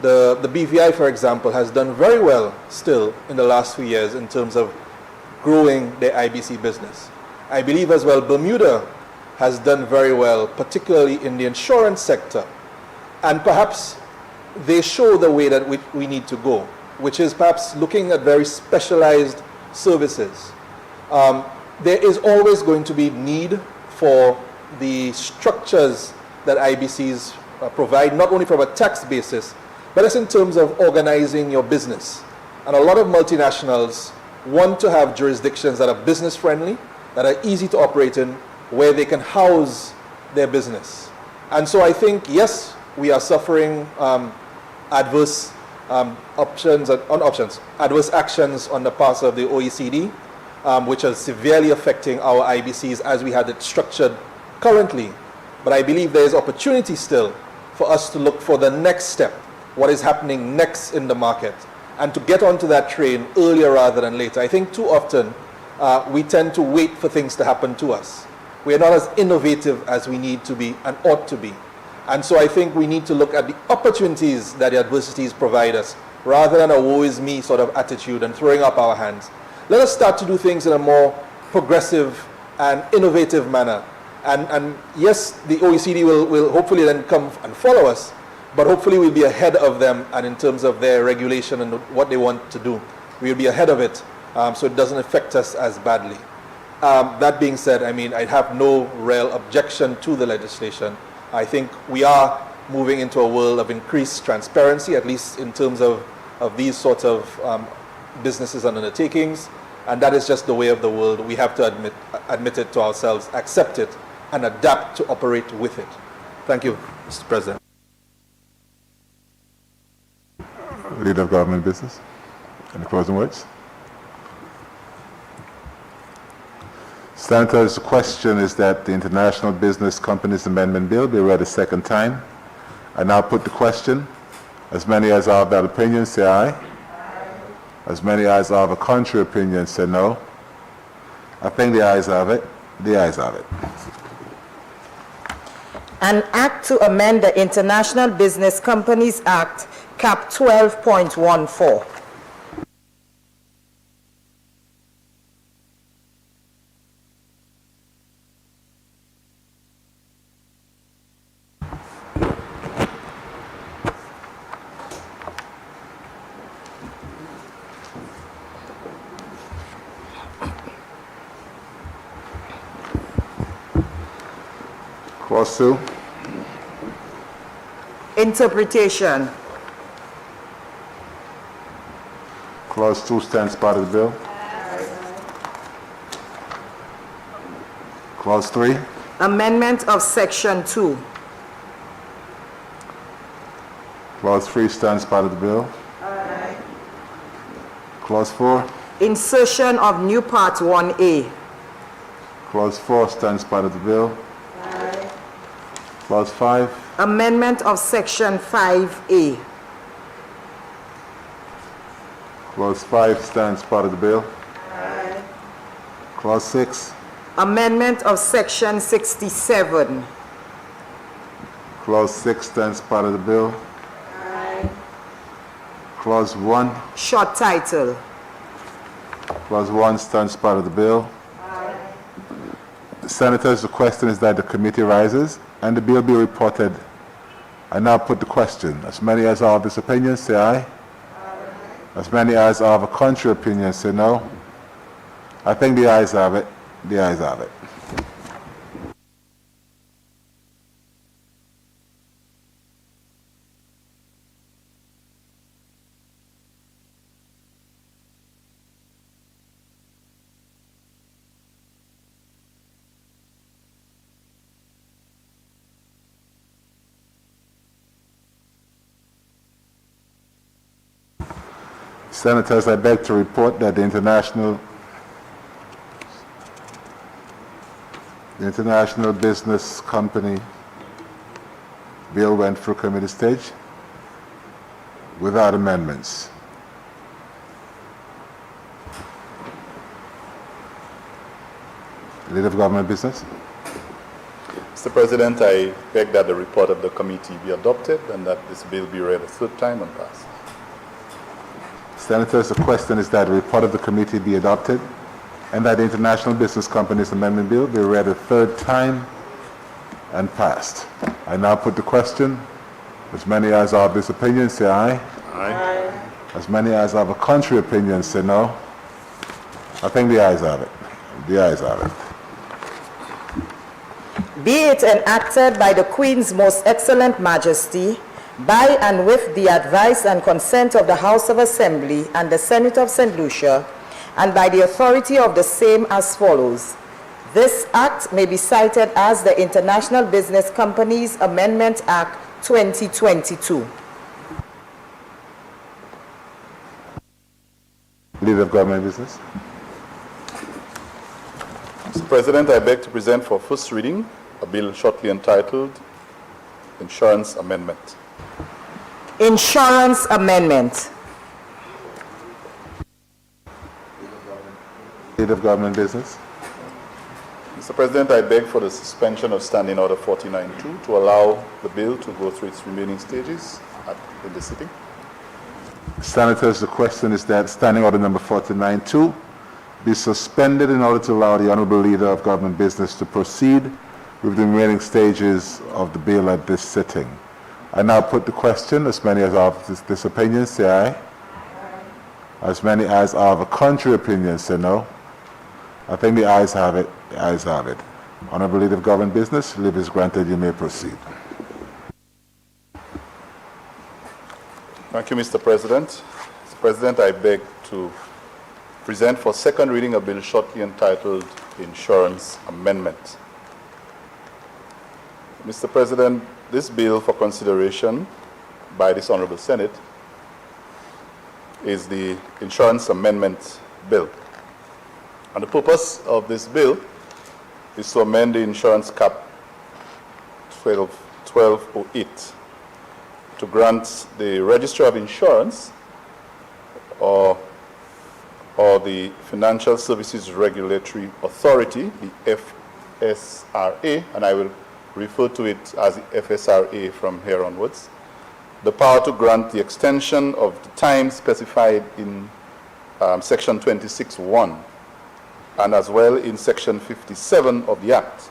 The BVI, for example, has done very well still in the last few years in terms of growing their IBC business. I believe as well Bermuda has done very well, particularly in the insurance sector. And perhaps they show the way that we need to go, which is perhaps looking at very specialized services. There is always going to be need for the structures that IBCs provide, not only from a tax basis, but it's in terms of organizing your business. And a lot of multinationals want to have jurisdictions that are business friendly, that are easy to operate in, where they can house their business. And so I think, yes, we are suffering adverse adverse actions on the part of the OECD, which are severely affecting our IBCs as we had it structured currently. But I believe there is opportunity still for us to look for the next step, what is happening next in the market, and to get onto that train earlier rather than later. I think too often we tend to wait for things to happen to us. We are not as innovative as we need to be and ought to be. And so I think we need to look at the opportunities that the adversities provide us, rather than a woe is me sort of attitude and throwing up our hands. Let us start to do things in a more progressive and innovative manner. And yes, the OECD will hopefully then come and follow us, but hopefully we'll be ahead of them, and in terms of their regulation and what they want to do, we'll be ahead of it, so it doesn't affect us as badly. That being said, I mean, I have no real objection to the legislation. I think we are moving into a world of increased transparency, at least in terms of these sorts of businesses and undertakings, and that is just the way of the world. We have to admit it to ourselves, accept it, and adapt to operate with it. Thank you, Mr. President. Leader of Government Business. Any closing words? Senator's question is that the International Business Companies Amendment Bill be read a second time. I now put the question. As many as are of that opinion, say aye. As many as are of a contrary opinion, say no. I think the ayes have it. The ayes have it. An act to amend the International Business Companies Act, Cap 12.14. Clause 2. Interpretation. Clause 2 stands part of the bill. Clause 3. Amendment of Section 2. Clause 3 stands part of the bill. Clause 4. Insertion of new Part 1A. Clause 4 stands part of the bill. Clause 5. Amendment of Section 5A. Clause 5 stands part of the bill. Clause 6. Amendment of Section 67. Clause 6 stands part of the bill. Clause 1. Short title. Clause 1 stands part of the bill. Senators, the question is that the committee rises and the bill be reported. I now put the question. As many as are of this opinion, say aye. As many as are of a contrary opinion, say no. I think the ayes have it. The ayes have it. Senators, I beg to report that the International Business Company bill went through committee stage without amendments. Leader of Government Business. Mr. President, I beg that the report of the committee be adopted and that this bill be read a third time and passed. Senators, the question is that the report of the committee be adopted and that the International Business Companies Amendment Bill be read a third time and passed. I now put the question. As many as are of this opinion, say aye. Aye. As many as are of a contrary opinion, say no. I think the ayes have it. The ayes have it. Be it enacted by the Queen's Most Excellent Majesty, by and with the advice and consent of the House of Assembly and the Senate of St. Lucia, and by the authority of the same as follows. This act may be cited as the International Business Companies Amendment Act 2022. Leader of Government Business. Mr. President, I beg to present for first reading a bill shortly entitled Insurance Amendment. Insurance Amendment. Leader of Government Business. Mr. President, I beg for the suspension of Standing Order 49-2 to allow the bill to go through its remaining stages in the sitting. Senators, the question is that Standing Order number 49-2 be suspended in order to allow the Honorable Leader of Government Business to proceed with the remaining stages of the bill at this sitting. I now put the question. As many as are of this opinion, say aye. As many as are of a contrary opinion, say no. I think the ayes have it. The ayes have it. Honorable Leader of Government Business, leave is granted. You may proceed. Thank you, Mr. President. Mr. President, I beg to present for second reading a bill shortly entitled Insurance Amendment. Mr. President, this bill for consideration by this Honorable Senate is the Insurance Amendment Bill. And the purpose of this bill is to amend the Insurance Cap 1208 to grant the Registrar of Insurance or the Financial Services Regulatory Authority, the FSRA, and I will refer to it as the FSRA from here onwards, the power to grant the extension of the time specified in Section 26(1) and as well in Section 57 of the Act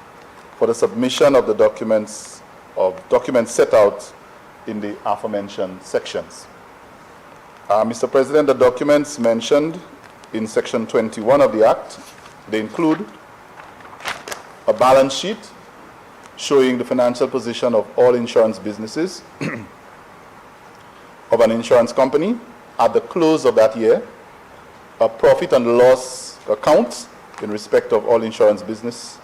for the submission of the documents set out in the aforementioned sections. Mr. President, the documents mentioned in Section 21 of the Act, they include a balance sheet showing the financial position of all insurance businesses of an insurance company at the close of that year, a profit and loss account in respect of all insurance business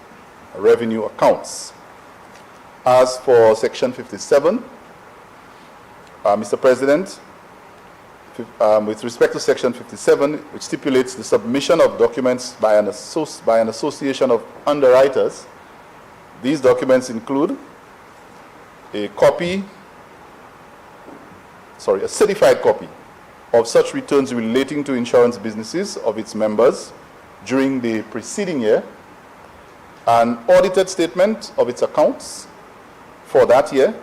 revenue accounts. As for Section 57, Mr. President, with respect to Section 57, which stipulates the submission of documents by an association of underwriters, these documents include a certified copy of such returns relating to insurance businesses of its members during the preceding year, an audited statement of its accounts for that year,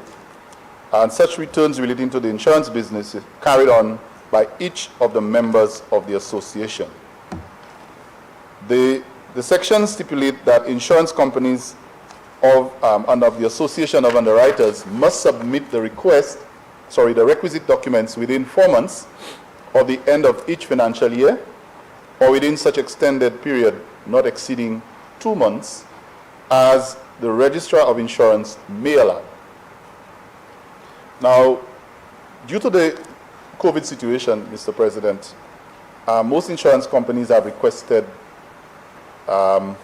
and such returns relating to the insurance business carried on by each of the members of the association. The sections stipulate that insurance companies under the Association of Underwriters must submit the requisite documents within 4 months of the end of each financial year or within such extended period not exceeding 2 months as the Registrar of Insurance may allow. Now, due to the COVID situation, Mr. President, most insurance companies have requested the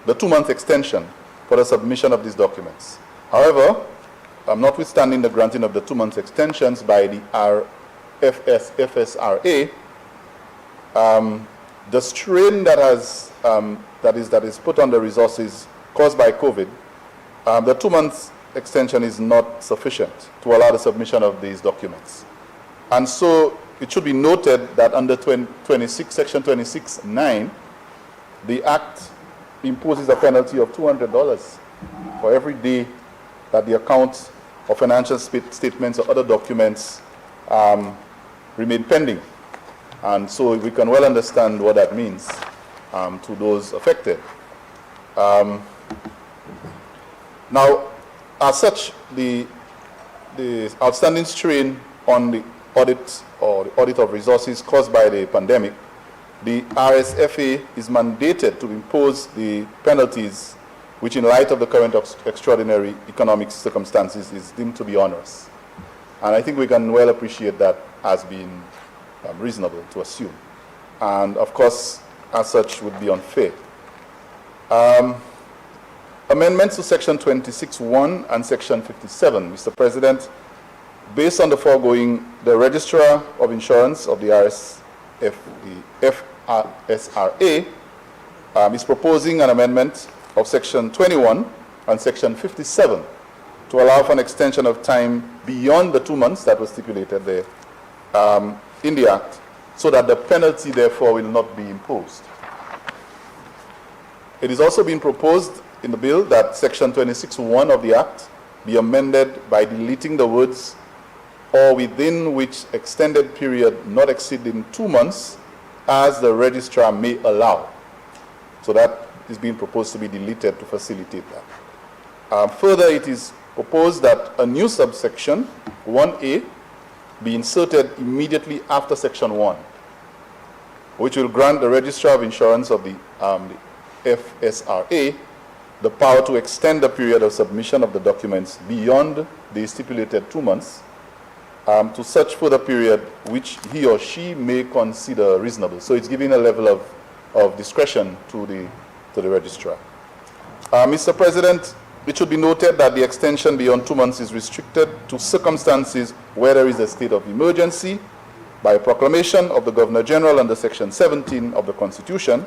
2-month extension for the submission of these documents. However, notwithstanding the granting of the 2-month extensions by the FSRA, the strain that is put on the resources caused by COVID, the 2-month extension is not sufficient to allow the submission of these documents. And so it should be noted that under Section 26(9), the Act imposes a penalty of $200 for every day that the account or financial statements or other documents remain pending. And so we can well understand what that means to those affected. Now, as such, the outstanding strain on the audit or the audit of resources caused by the pandemic, the RSFA is mandated to impose the penalties which in light of the current extraordinary economic circumstances is deemed to be onerous. And I think we can well appreciate that as being reasonable to assume. And of course, as such, would be unfair. Amendments to Section 26(1) and Section 57. Mr. President, based on the foregoing, the Registrar of Insurance of the FSRA is proposing an amendment of Section 21 and Section 57 to allow for an extension of time beyond the 2 months that was stipulated there in the Act, so that the penalty, therefore, will not be imposed. It is also being proposed in the bill that Section 26(1) of the Act be amended by deleting the words "or within which extended period not exceeding 2 months as the registrar may allow." So that is being proposed to be deleted to facilitate that. Further, it is proposed that a new subsection 1A be inserted immediately after Section 1, which will grant the Registrar of Insurance of the FSRA the power to extend the period of submission of the documents beyond the stipulated 2 months to such further period which he or she may consider reasonable. So it's giving a level of discretion to the registrar. Mr. President, it should be noted that the extension beyond 2 months is restricted to circumstances where there is a state of emergency by proclamation of the Governor General under Section 17 of the Constitution,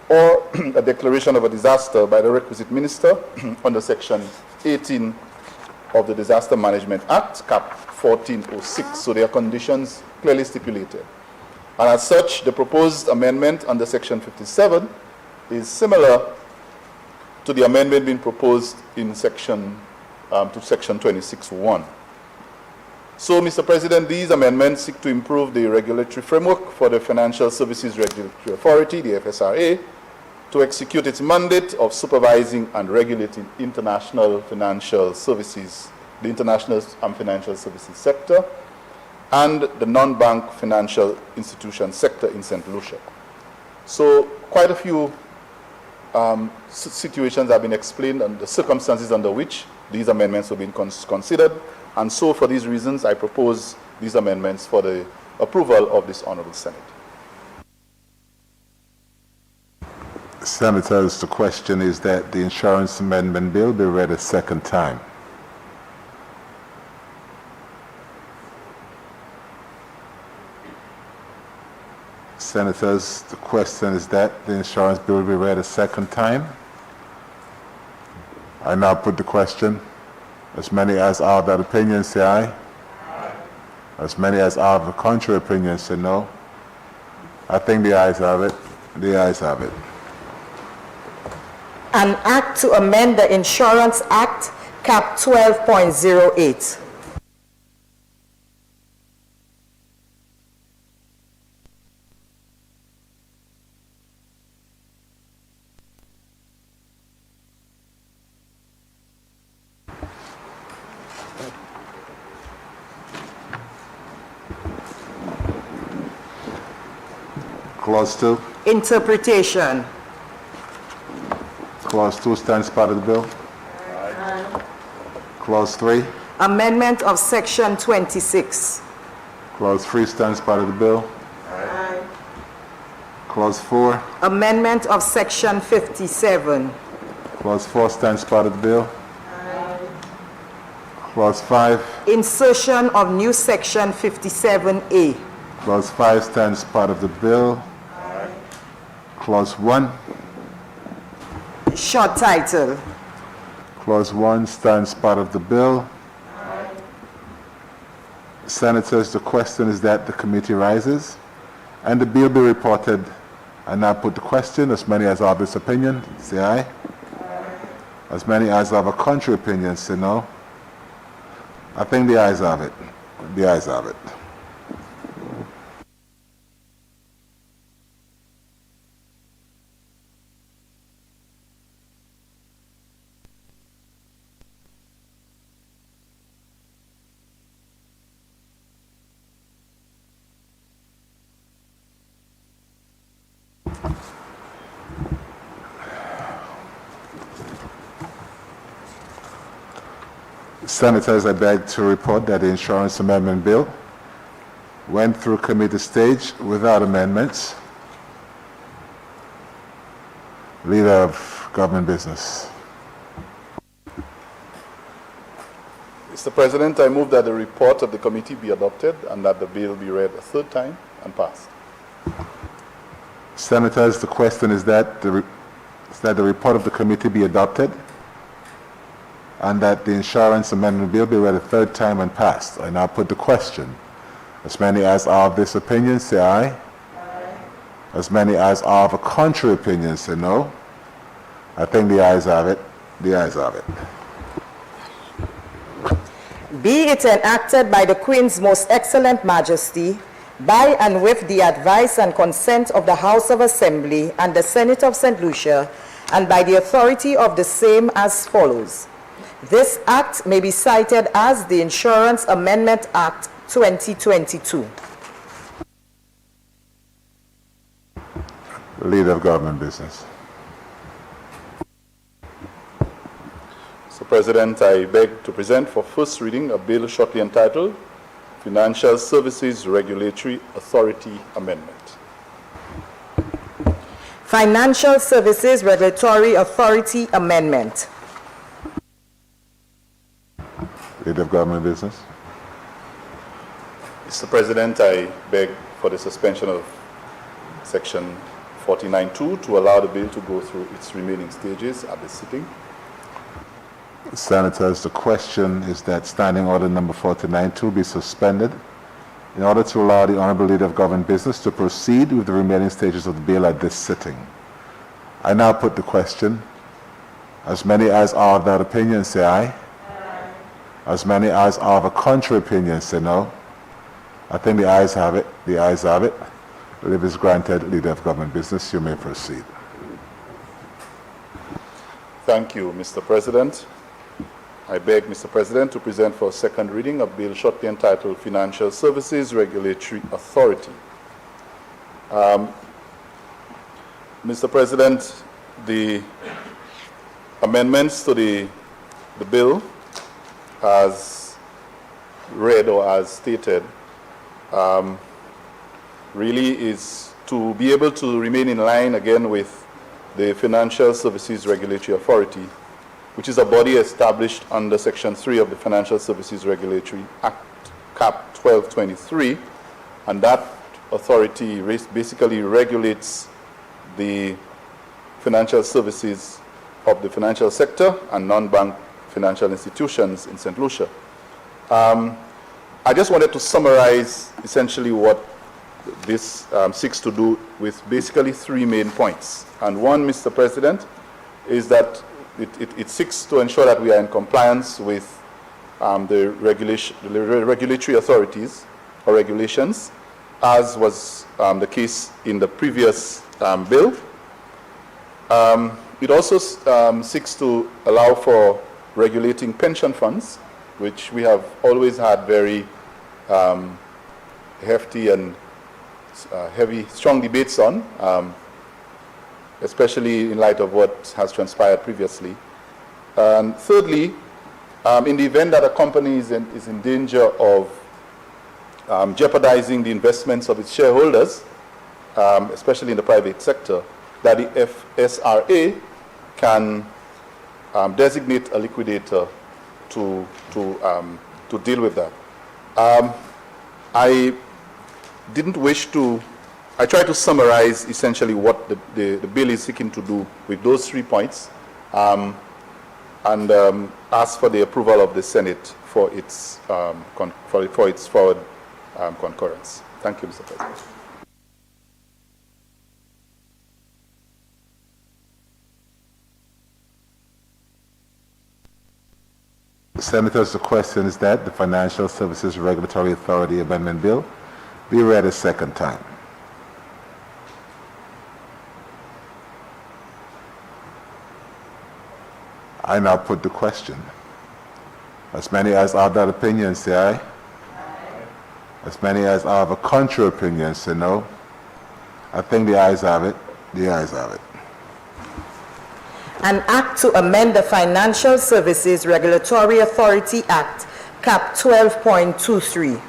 or a declaration of a disaster by the requisite minister under Section 18 of the Disaster Management Act, Cap 1406. So there are conditions clearly stipulated. And as such, the proposed amendment under Section 57 is similar to the amendment being proposed in Section 26(1). So, Mr. President, these amendments seek to improve the regulatory framework for the Financial Services Regulatory Authority, the FSRA, to execute its mandate of supervising and regulating international financial services, the international and financial services sector, and the non-bank financial institution sector in St. Lucia. So quite a few situations have been explained and the circumstances under which these amendments have been considered. And so for these reasons, I propose these amendments for the approval of this Honorable Senate. Senators, the question is that the Insurance Amendment Bill be read a second time. Senators, the question is that the Insurance Bill be read a second time. I now put the question. As many as are of that opinion, say aye. Aye. As many as are of the contrary opinion, say no. I think the ayes have it. The ayes have it. An act to amend the Insurance Act, Cap 12.08. Clause 2. Interpretation. Clause 2 stands part of the bill. Aye. Clause 3. Amendment of Section 26. Clause 3 stands part of the bill. Aye. Clause 4. Amendment of Section 57. Clause 4 stands part of the bill. Aye. Clause 5. Insertion of new Section 57A. Clause 5 stands part of the bill. Aye. Clause 1. Short title. Clause 1 stands part of the bill. Aye. Senators, the question is that the committee rises and the bill be reported. I now put the question. As many as are of this opinion, say aye. Aye. As many as are of a contrary opinion, say no. I think the ayes have it. The ayes have it. Senators, I beg to report that the Insurance Amendment Bill went through committee stage without amendments. Leader of Government Business. Mr. President, I move that the report of the committee be adopted and that the bill be read a third time and passed. Senators, the question is that the report of the committee be adopted and that the insurance amendment bill be read a third time and passed. I now put the question. As many as are of this opinion, say aye. Aye. As many as are of a contrary opinion, say no. I think the ayes have it. The ayes have it. Be it enacted by the Queen's Most Excellent Majesty, by and with the advice and consent of the House of Assembly and the Senate of St. Lucia, and by the authority of the same as follows. This Act may be cited as the Insurance Amendment Act 2022. Leader of Government Business. Mr. President, I beg to present for first reading a bill shortly entitled Financial Services Regulatory Authority Amendment. Financial Services Regulatory Authority Amendment. Leader of Government Business. Mr. President, I beg for the suspension of Section 49.2 to allow the bill to go through its remaining stages at the sitting. Senators, the question is that Standing Order number 49.2 be suspended in order to allow the Honorable Leader of Government Business to proceed with the remaining stages of the bill at this sitting. I now put the question. As many as are of that opinion, say aye. Aye. As many as are of a contrary opinion, say no. I think the ayes have it. The ayes have it. Leave is granted. Leader of Government Business, you may proceed. Thank you, Mr. President. I beg, Mr. President, to present for second reading a bill shortly entitled Financial Services Regulatory Authority. Mr. President, the amendments to the bill as read or as stated really is to be able to remain in line again with the Financial Services Regulatory Authority, which is a body established under Section 3 of the Financial Services Regulatory Act, Cap 1223, and that authority basically regulates the financial services of the financial sector and non-bank financial institutions in St. Lucia. I just wanted to summarize essentially what this seeks to do with basically three main points. And one, Mr. President, is that it seeks to ensure that we are in compliance with the regulatory authorities or regulations, as was the case in the previous bill. It also seeks to allow for regulating pension funds, which we have always had very hefty and strong debates on, especially in light of what has transpired previously. And thirdly, in the event that a company is in danger of jeopardizing the investments of its shareholders, especially in the private sector, that the FSRA can designate a liquidator to deal with that. I try to summarize essentially what the bill is seeking to do with those 3 points, and ask for the approval of the Senate for its forward concurrence. Thank you, Mr. President. Senators, the question is that the Financial Services Regulatory Authority Amendment Bill be read a second time. I now put the question. As many as are of that opinion, say aye. Aye. As many as are of a contrary opinion, say no. I think the ayes have it. The ayes have it. An act to amend the Financial Services Regulatory Authority Act, Cap 12.23.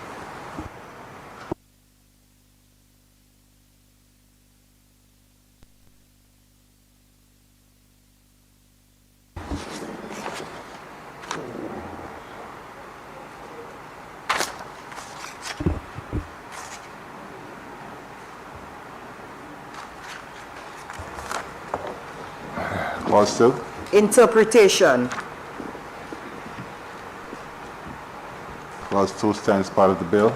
Clause 2. Interpretation. Clause 2 stands part of the bill.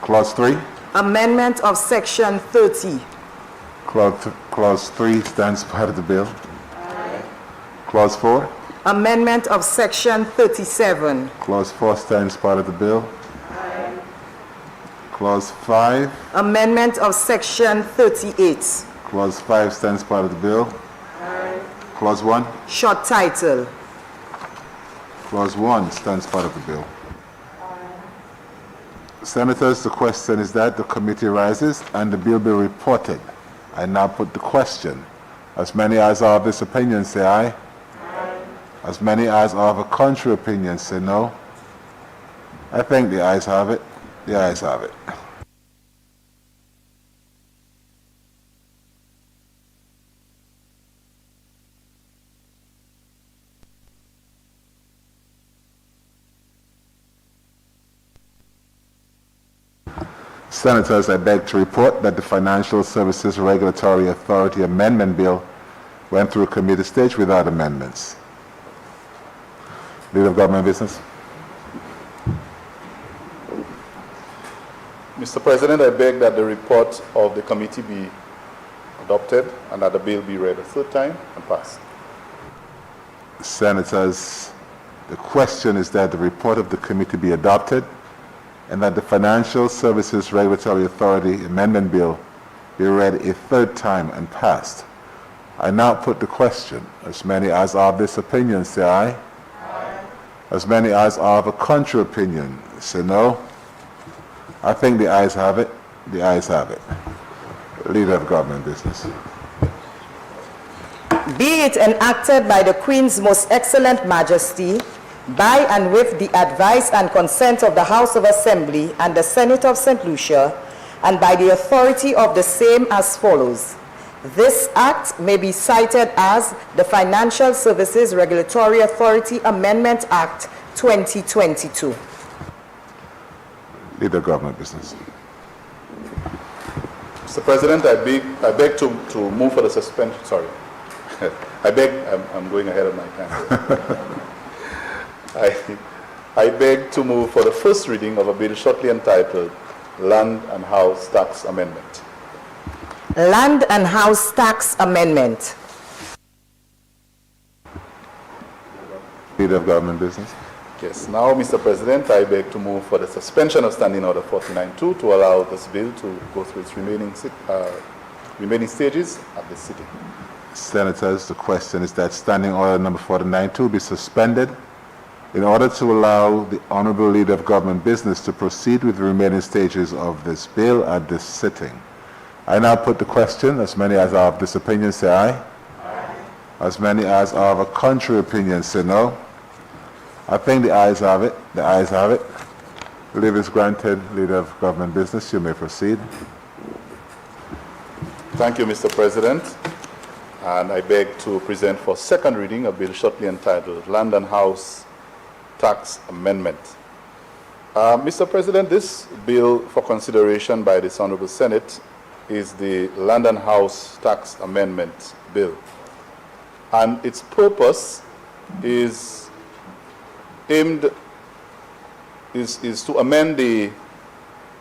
Clause 3. Amendment of Section 30. Clause 3 stands part of the bill. Clause 4. Amendment of Section 37. Clause 4 stands part of the bill. Clause 5. Amendment of Section 38. Clause 5 stands part of the bill. Clause 1. Short title. Clause 1 stands part of the bill. Senators, the question is that the committee rises and the bill be reported. I now put the question. As many as are of this opinion say aye. As many as are of a contrary opinion say no. I think the ayes have it. The ayes have it. Senators, I beg to report that the Financial Services Regulatory Authority Amendment Bill went through committee stage without amendments. Leader of Government Business. Mr. President, I beg that the report of the committee be adopted and that the bill be read a third time and passed. Senators, the question is that the report of the committee be adopted and that the Financial Services Regulatory Authority Amendment Bill be read a third time and passed. I now put the question. As many as are of this opinion say aye. Aye. As many as are of a contrary opinion say no. I think the ayes have it. The ayes have it. Leader of Government Business. Be it enacted by the Queen's Most Excellent Majesty, by and with the advice and consent of the House of Assembly and the Senate of St. Lucia, and by the authority of the same as follows. This act may be cited as the Financial Services Regulatory Authority Amendment Act 2022. Leader of Government Business. Mr. President, I beg to move for the suspension. Sorry. I beg, I'm going ahead of my time. I beg to move for the first reading of a bill shortly entitled Land and House Tax Amendment. Land and House Tax Amendment. Leader of Government Business. Yes. Now, Mr. President, I beg to move for the suspension of Standing Order 49-2 to allow this bill to go through its remaining stages at this sitting. Senators, the question is that Standing Order number 49-2 be suspended in order to allow the Honorable Leader of Government Business to proceed with the remaining stages of this bill at this sitting. I now put the question. As many as are of this opinion say aye. Aye. As many as are of a contrary opinion say no. I think the ayes have it. The ayes have it. Leave is granted. Leader of Government Business, you may proceed. Thank you, Mr. President. And I beg to present for second reading a bill shortly entitled Land and House Tax Amendment. Mr. President, this bill for consideration by this Honorable Senate is the Land and House Tax Amendment Bill. And its purpose is to amend the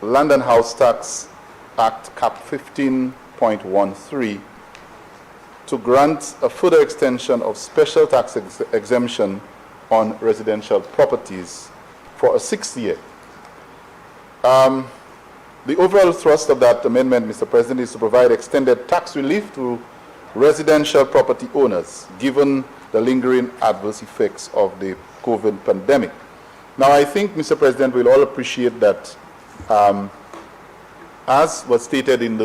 Land and House Tax Act Cap 15.13 to grant a further extension of special tax exemption on residential properties for a 6th year. The overall thrust of that amendment, Mr. President, is to provide extended tax relief to residential property owners, given the lingering adverse effects of the COVID pandemic. Now, I think, Mr. President, we'll all appreciate that, as was stated in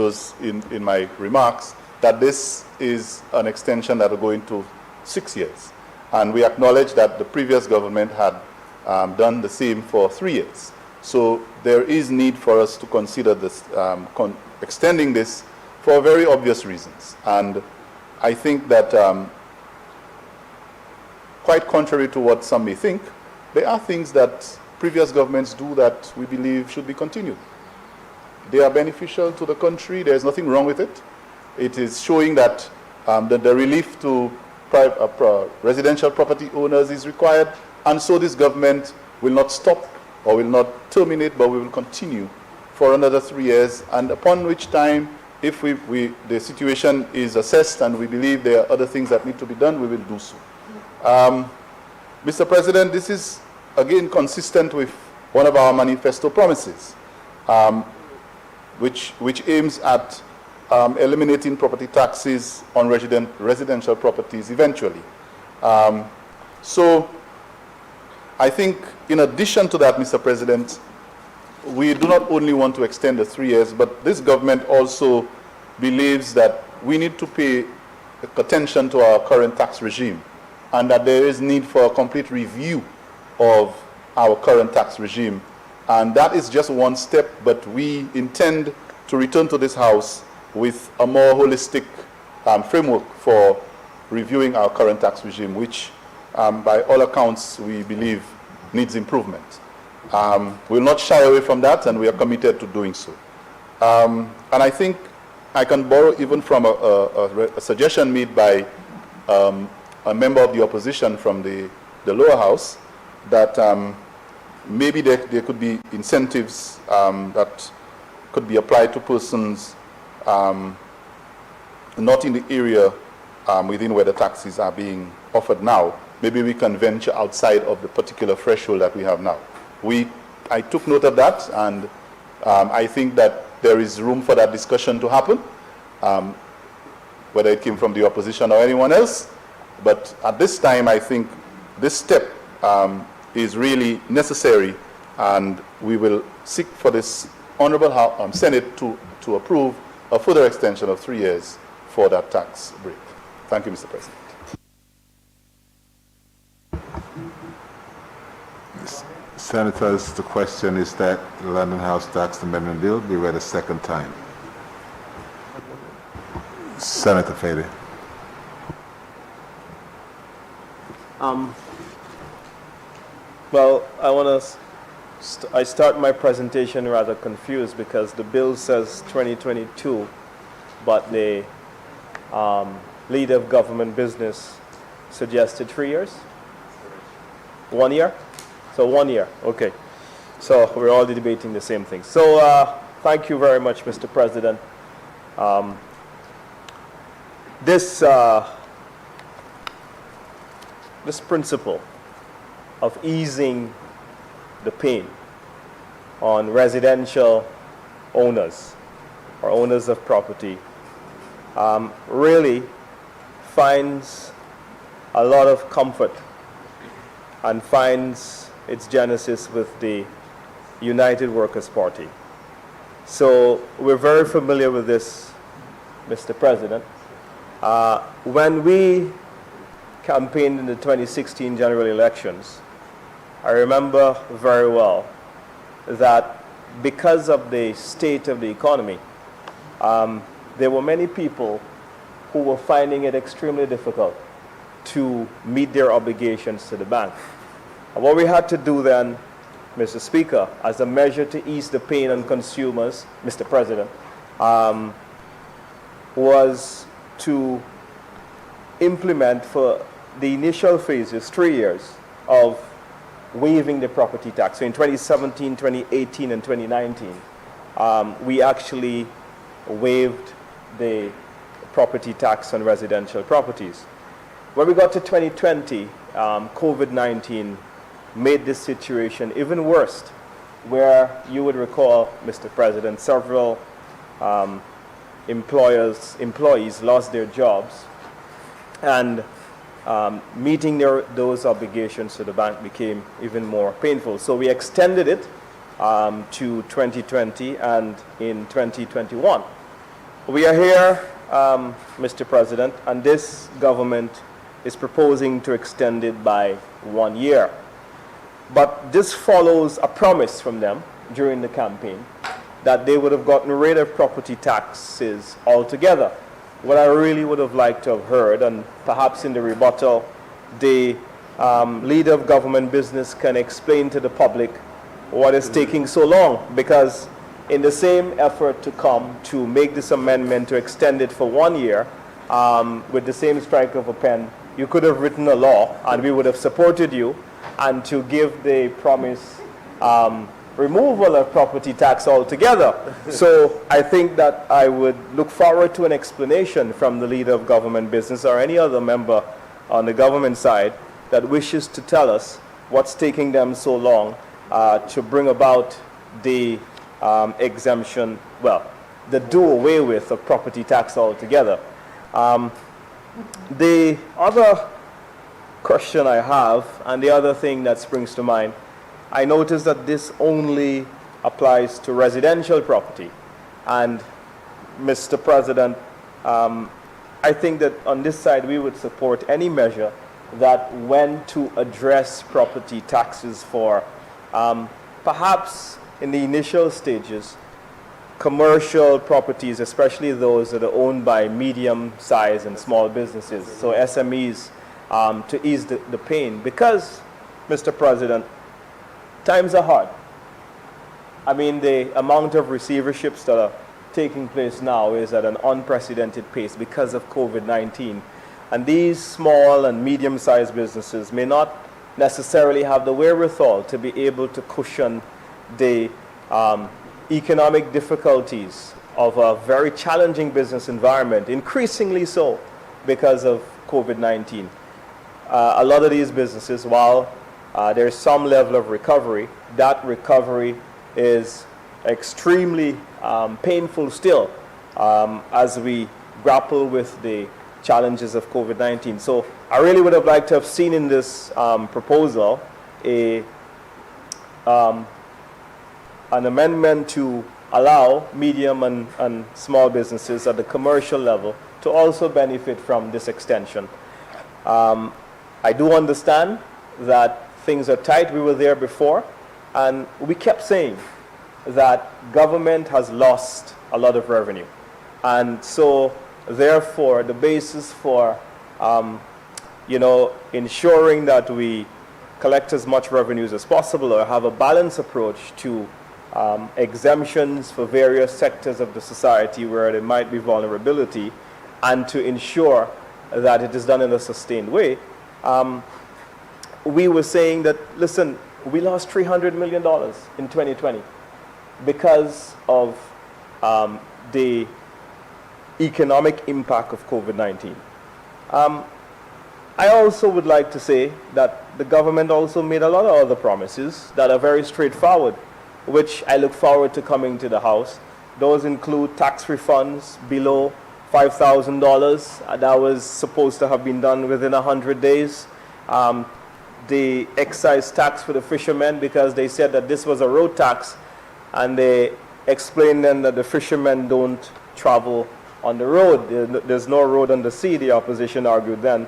my remarks, that this is an extension that will go into 6 years. And we acknowledge that the previous government had done the same for 3 years. So there is need for us to consider this, extending this for very obvious reasons. And I think that, quite contrary to what some may think, there are things that previous governments do that we believe should be continued. They are beneficial to the country. There's nothing wrong with it. It is showing that the relief to residential property owners is required, and so this government will not stop or will not terminate, but we will continue for another 3 years, and upon which time, if the situation is assessed and we believe there are other things that need to be done, we will do so. Mr. President, this is again consistent with one of our manifesto promises, which aims at eliminating property taxes on residential properties eventually. So I think in addition to that, Mr. President, we do not only want to extend the 3 years, but this government also believes that we need to pay attention to our current tax regime, and that there is need for a complete review of our current tax regime. And that is just one step, but we intend to return to this House with a more holistic framework for reviewing our current tax regime, which by all accounts we believe needs improvement. We will not shy away from that, and we are committed to doing so. And I think I can borrow even from a suggestion made by a member of the opposition from the lower house, that maybe there could be incentives that could be applied to persons not in the area within where the taxes are being offered now. Maybe we can venture outside of the particular threshold that we have now. I took note of that, and I think that there is room for that discussion to happen, whether it came from the opposition or anyone else. But at this time, I think this step is really necessary, and we will seek for this Honorable Senate to approve a further extension of 3 years for that tax break. Thank you, Mr. President. Senators, the question is that the London House Tax Amendment Bill be read a second time. Senator Fady. Well, I start my presentation rather confused because the bill says 2022, but the leader of government business suggested 3 years? 1 year? So 1 year, okay. So we're all debating the same thing. So thank you very much, Mr. President. This principle of easing the pain on residential owners or owners of property really finds a lot of comfort and finds its genesis with the United Workers' Party. So we're very familiar with this, Mr. President. When we campaigned in the 2016 general elections, I remember very well that because of the state of the economy, there were many people who were finding it extremely difficult to meet their obligations to the bank. And what we had to do then, Mr. Speaker, as a measure to ease the pain on consumers, Mr. President, was to implement for the initial phases, 3 years, of waiving the property tax. So in 2017, 2018, and 2019, we actually waived the property tax on residential properties. When we got to 2020, COVID-19 made this situation even worse, where you would recall, Mr. President, several employees lost their jobs, and meeting those obligations to the bank became even more painful. So we extended it to 2020 and in 2021. We are here, Mr. President, and this government is proposing to extend it by 1 year. But this follows a promise from them during the campaign that they would have gotten rid of property taxes altogether. What I really would have liked to have heard, and perhaps in the rebuttal, the leader of government business can explain to the public what is taking so long, because in the same effort to come to make this amendment to extend it for 1 year, with the same strike of a pen, you could have written a law and we would have supported you, and to give the promise removal of property tax altogether. So I think that I would look forward to an explanation from the leader of government business or any other member on the government side that wishes to tell us what's taking them so long to bring about the exemption, well, the do away with of property tax altogether. The other question I have, and the other thing that springs to mind, I noticed that this only applies to residential property. And Mr. President, I think that on this side we would support any measure that went to address property taxes for perhaps in the initial stages, commercial properties, especially those that are owned by medium-sized and small businesses, so SMEs, to ease the pain. Because, Mr. President, times are hard. I mean, the amount of receiverships that are taking place now is at an unprecedented pace because of COVID-19. And these small and medium-sized businesses may not necessarily have the wherewithal to be able to cushion the economic difficulties of a very challenging business environment, increasingly so because of COVID-19. A lot of these businesses, while there's some level of recovery, that recovery is extremely painful still as we grapple with the challenges of COVID-19. So I really would have liked to have seen in this proposal an amendment to allow medium and small businesses at the commercial level to also benefit from this extension. I do understand that things are tight. We were there before, and we kept saying that government has lost a lot of revenue. And so, therefore, the basis for, ensuring that we collect as much revenues as possible or have a balanced approach to exemptions for various sectors of the society where there might be vulnerability, and to ensure that it is done in a sustained way, we were saying that, listen, we lost $300 million in 2020 because of the economic impact of COVID-19. I also would like to say that the government also made a lot of other promises that are very straightforward, which I look forward to coming to the House. Those include tax refunds below $5,000. That was supposed to have been done within 100 days. The excise tax for the fishermen, because they said that this was a road tax, and they explained then that the fishermen don't travel on the road. There's no road on the sea, the opposition argued then.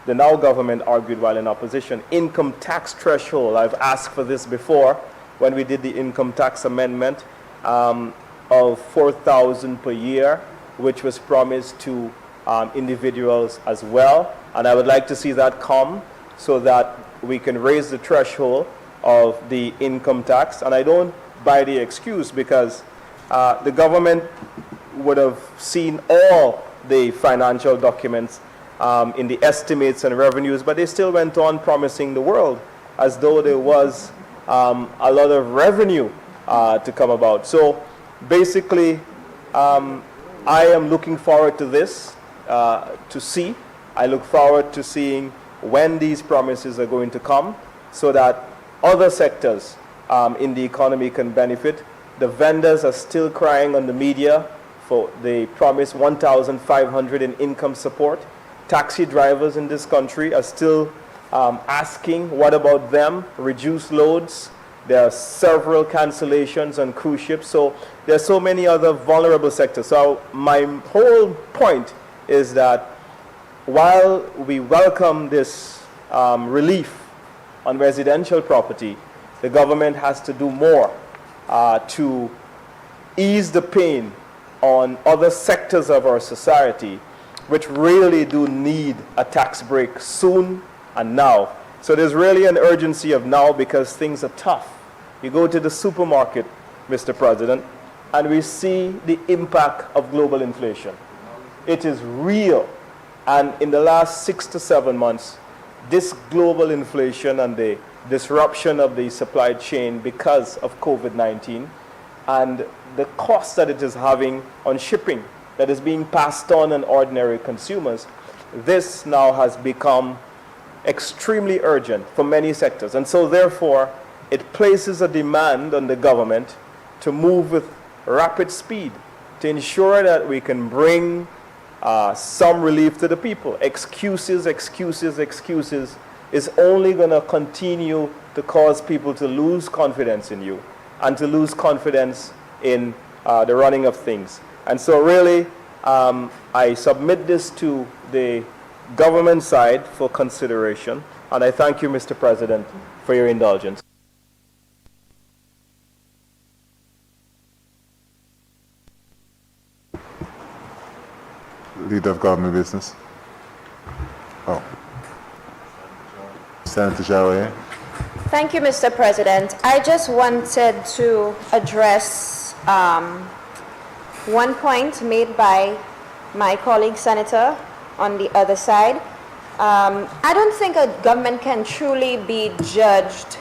The now government argued while in opposition. Income tax threshold, I've asked for this before when we did the income tax amendment of $4,000 per year, which was promised to individuals as well. And I would like to see that come so that we can raise the threshold of the income tax. And I don't buy the excuse, because the government would have seen all the financial documents in the estimates and revenues, but they still went on promising the world as though there was a lot of revenue to come about. So basically, I am looking forward to this, to see. I look forward to seeing when these promises are going to come so that other sectors in the economy can benefit. The vendors are still crying on the media for the promised $1,500 in income support. Taxi drivers in this country are still asking, what about them? Reduced loads. There are several cancellations on cruise ships. So there are so many other vulnerable sectors. So my whole point is that while we welcome this relief on residential property, the government has to do more to ease the pain on other sectors of our society, which really do need a tax break soon and now. So there's really an urgency of now, because things are tough. You go to the supermarket, Mr. President, and we see the impact of global inflation. It is real. And in the last 6 to 7 months, this global inflation and the disruption of the supply chain because of COVID-19 and the cost that it is having on shipping that is being passed on ordinary consumers, this now has become extremely urgent for many sectors. And so therefore, it places a demand on the government to move with rapid speed to ensure that we can bring some relief to the people. Excuses is only going to continue to cause people to lose confidence in you and to lose confidence in the running of things. And so really, I submit this to the government side for consideration, and I thank you, Mr. President, for your indulgence. Leader of Government Business. Oh. Senator Jawe. Thank you, Mr. President. I just wanted to address one point made by my colleague senator on the other side. I don't think a government can truly be judged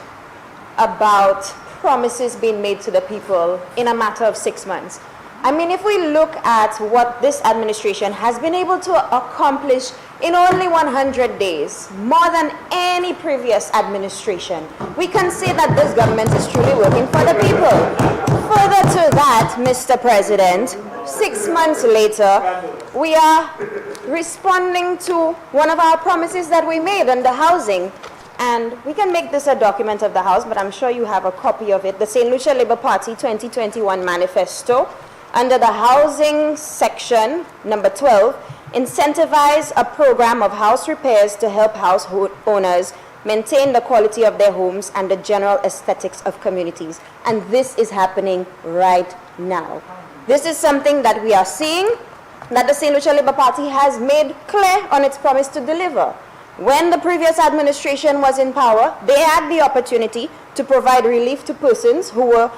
about promises being made to the people in a matter of 6 months. I mean, if we look at what this administration has been able to accomplish in only 100 days, more than any previous administration, we can say that this government is truly working for the people. Further to that, Mr. President, 6 months later, we are responding to one of our promises that we made on the housing. And we can make this a document of the House, but I'm sure you have a copy of it. The St. Lucia Labour Party 2021 Manifesto. Under the housing section, number 12, incentivize a program of house repairs to help household owners maintain the quality of their homes and the general aesthetics of communities. And this is happening right now. This is something that we are seeing, that the St. Lucia Labour Party has made clear on its promise to deliver. When the previous administration was in power, they had the opportunity to provide relief to persons who were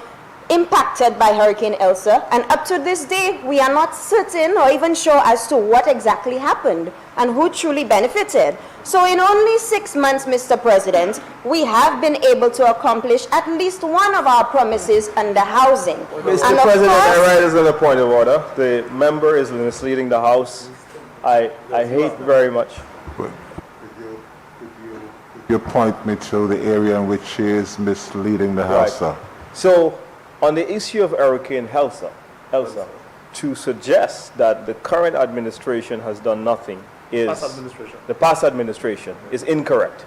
impacted by Hurricane Elsa, and up to this day we are not certain or even sure as to what exactly happened and who truly benefited. So in only 6 months, Mr. President, we have been able to accomplish at least one of our promises under housing. Mr. President, I rise on a point of order. The member is misleading the House. I hate very much. Could you point me to the area in which she is misleading the House, sir? So, on the issue of Hurricane Elsa, to suggest that the current administration has done nothing is the past administration is incorrect.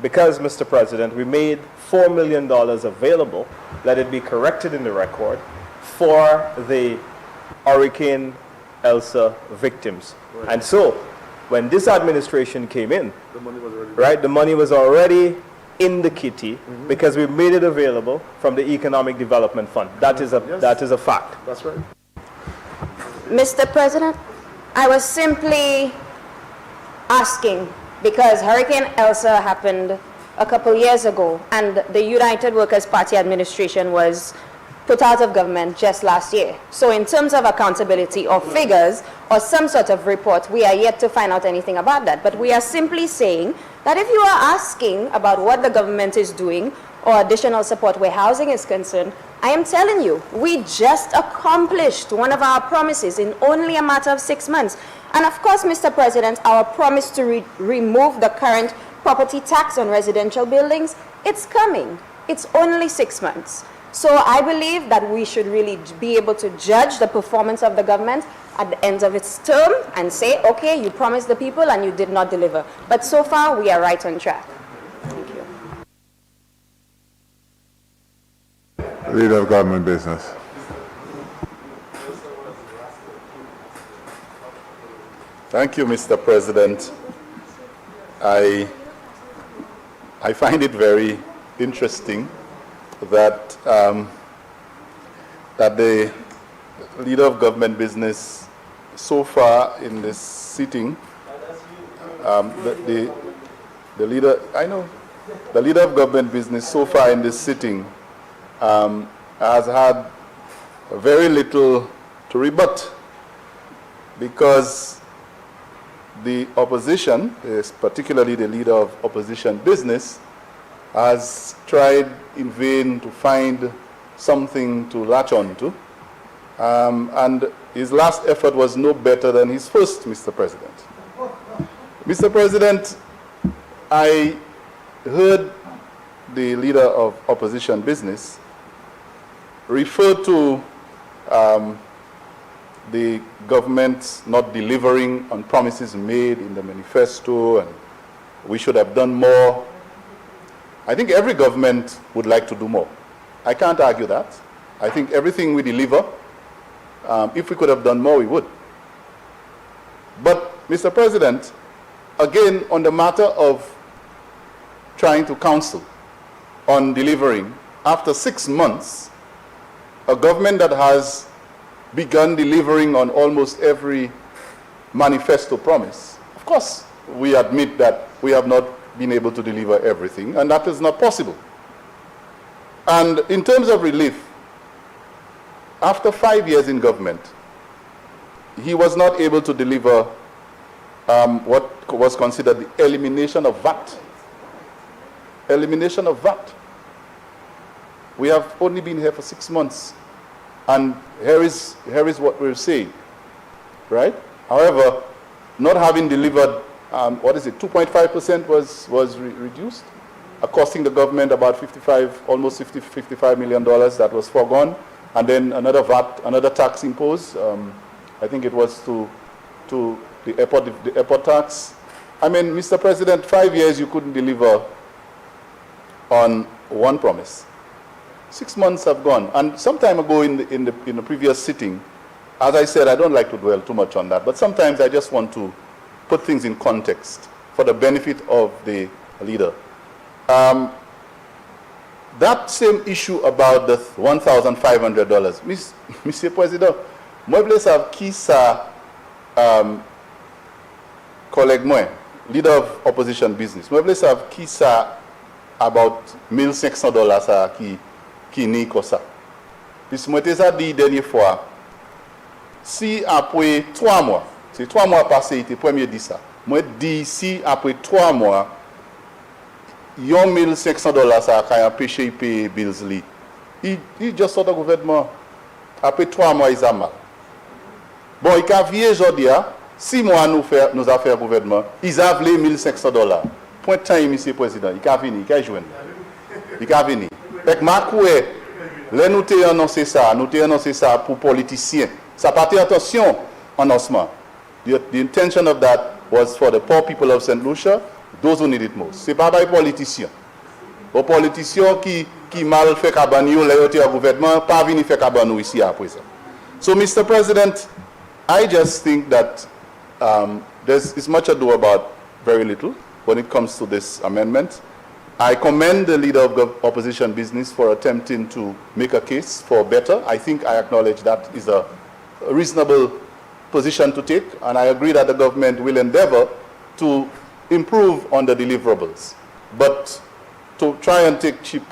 Because, Mr. President, we made $4 million available, let it be corrected in the record, for the Hurricane Elsa victims. Right. And so, when this administration came in, the money was already in the kitty because we made it available from the Economic Development Fund. That is a fact. That's right. Mr. President, I was simply asking because Hurricane Elsa happened a couple years ago and the United Workers' Party administration was put out of government just last year. So in terms of accountability or figures or some sort of report, we are yet to find out anything about that. But we are simply saying that if you are asking about what the government is doing or additional support where housing is concerned, I am telling you, we just accomplished one of our promises in only a matter of 6 months. And of course, Mr. President, our promise to remove the current property tax on residential buildings, it's coming. It's only 6 months. So I believe that we should really be able to judge the performance of the government at the end of its term and say, okay, you promised the people and you did not deliver. But so far, we are right on track. Thank you. Leader of Government Business. Thank you, Mr. President. I find it very interesting that that the Leader of Government Business so far in this sitting, the Leader of Government Business so far in this sitting has had very little to rebut because the opposition, particularly the leader of opposition business, has tried in vain to find something to latch on to. And his last effort was no better than his first, Mr. President. Mr. President, I heard the leader of opposition business refer to the government not delivering on promises made in the manifesto, and we should have done more. I think every government would like to do more. I can't argue that. I think everything we deliver, if we could have done more, we would. But, Mr. President, again, on the matter of trying to counsel on delivering, after 6 months, a government that has begun delivering on almost every manifesto promise, of course, we admit that we have not been able to deliver everything, and that is not possible. And in terms of relief, after 5 years in government, he was not able to deliver what was considered the elimination of VAT. Elimination of VAT. We have only been here for 6 months, and here is what we're saying, right? However, not having delivered, 2.5% was reduced, costing the government about almost $55 million that was foregone, and then another VAT, another tax imposed. I think it was to the airport tax. I mean, Mr. President, 5 years you couldn't deliver on one promise. 6 months have gone, and some time ago in the previous sitting, as I said, I don't like to dwell too much on that, but sometimes I just want to put things in context for the benefit of the leader. That same issue about the $1,500, Mr. President, moi voulais savoir qui ça collègue moi, leader of opposition business, moi voulais savoir qui ça about $1,500 ça qui ni comme ça. Puis moi t'ai dit dernière fois, si après 3 mois, c'est 3 mois passés, il était premier dit ça. Moi dis si après 3 mois $1,500 ça a empêché de payer bills li. Il juste sort du gouvernement. Après 3 mois, il a mal. Bon, il a vu aujourd'hui, 6 mois nous affaires gouvernement, ils ont volé $1,500. Point de temps, monsieur le président, il a venu, il a joué. Il a venu. Fait que ma coué, là nous t'ai annoncé ça pour politiciens. Ça pas attention annoncement. The intention of that was for the poor people of St. Lucia, those who need it most. C'est pas des politiciens. Les politiciens qui mal fait cabanou, les autres gouvernement, pas venir faire cabanou ici après ça. So, Mr. President, I just think that it's much ado about very little when it comes to this amendment. I commend the leader of opposition business for attempting to make a case for better. I think I acknowledge that is a reasonable position to take, and I agree that the government will endeavor to improve on the deliverables. But to try and take cheap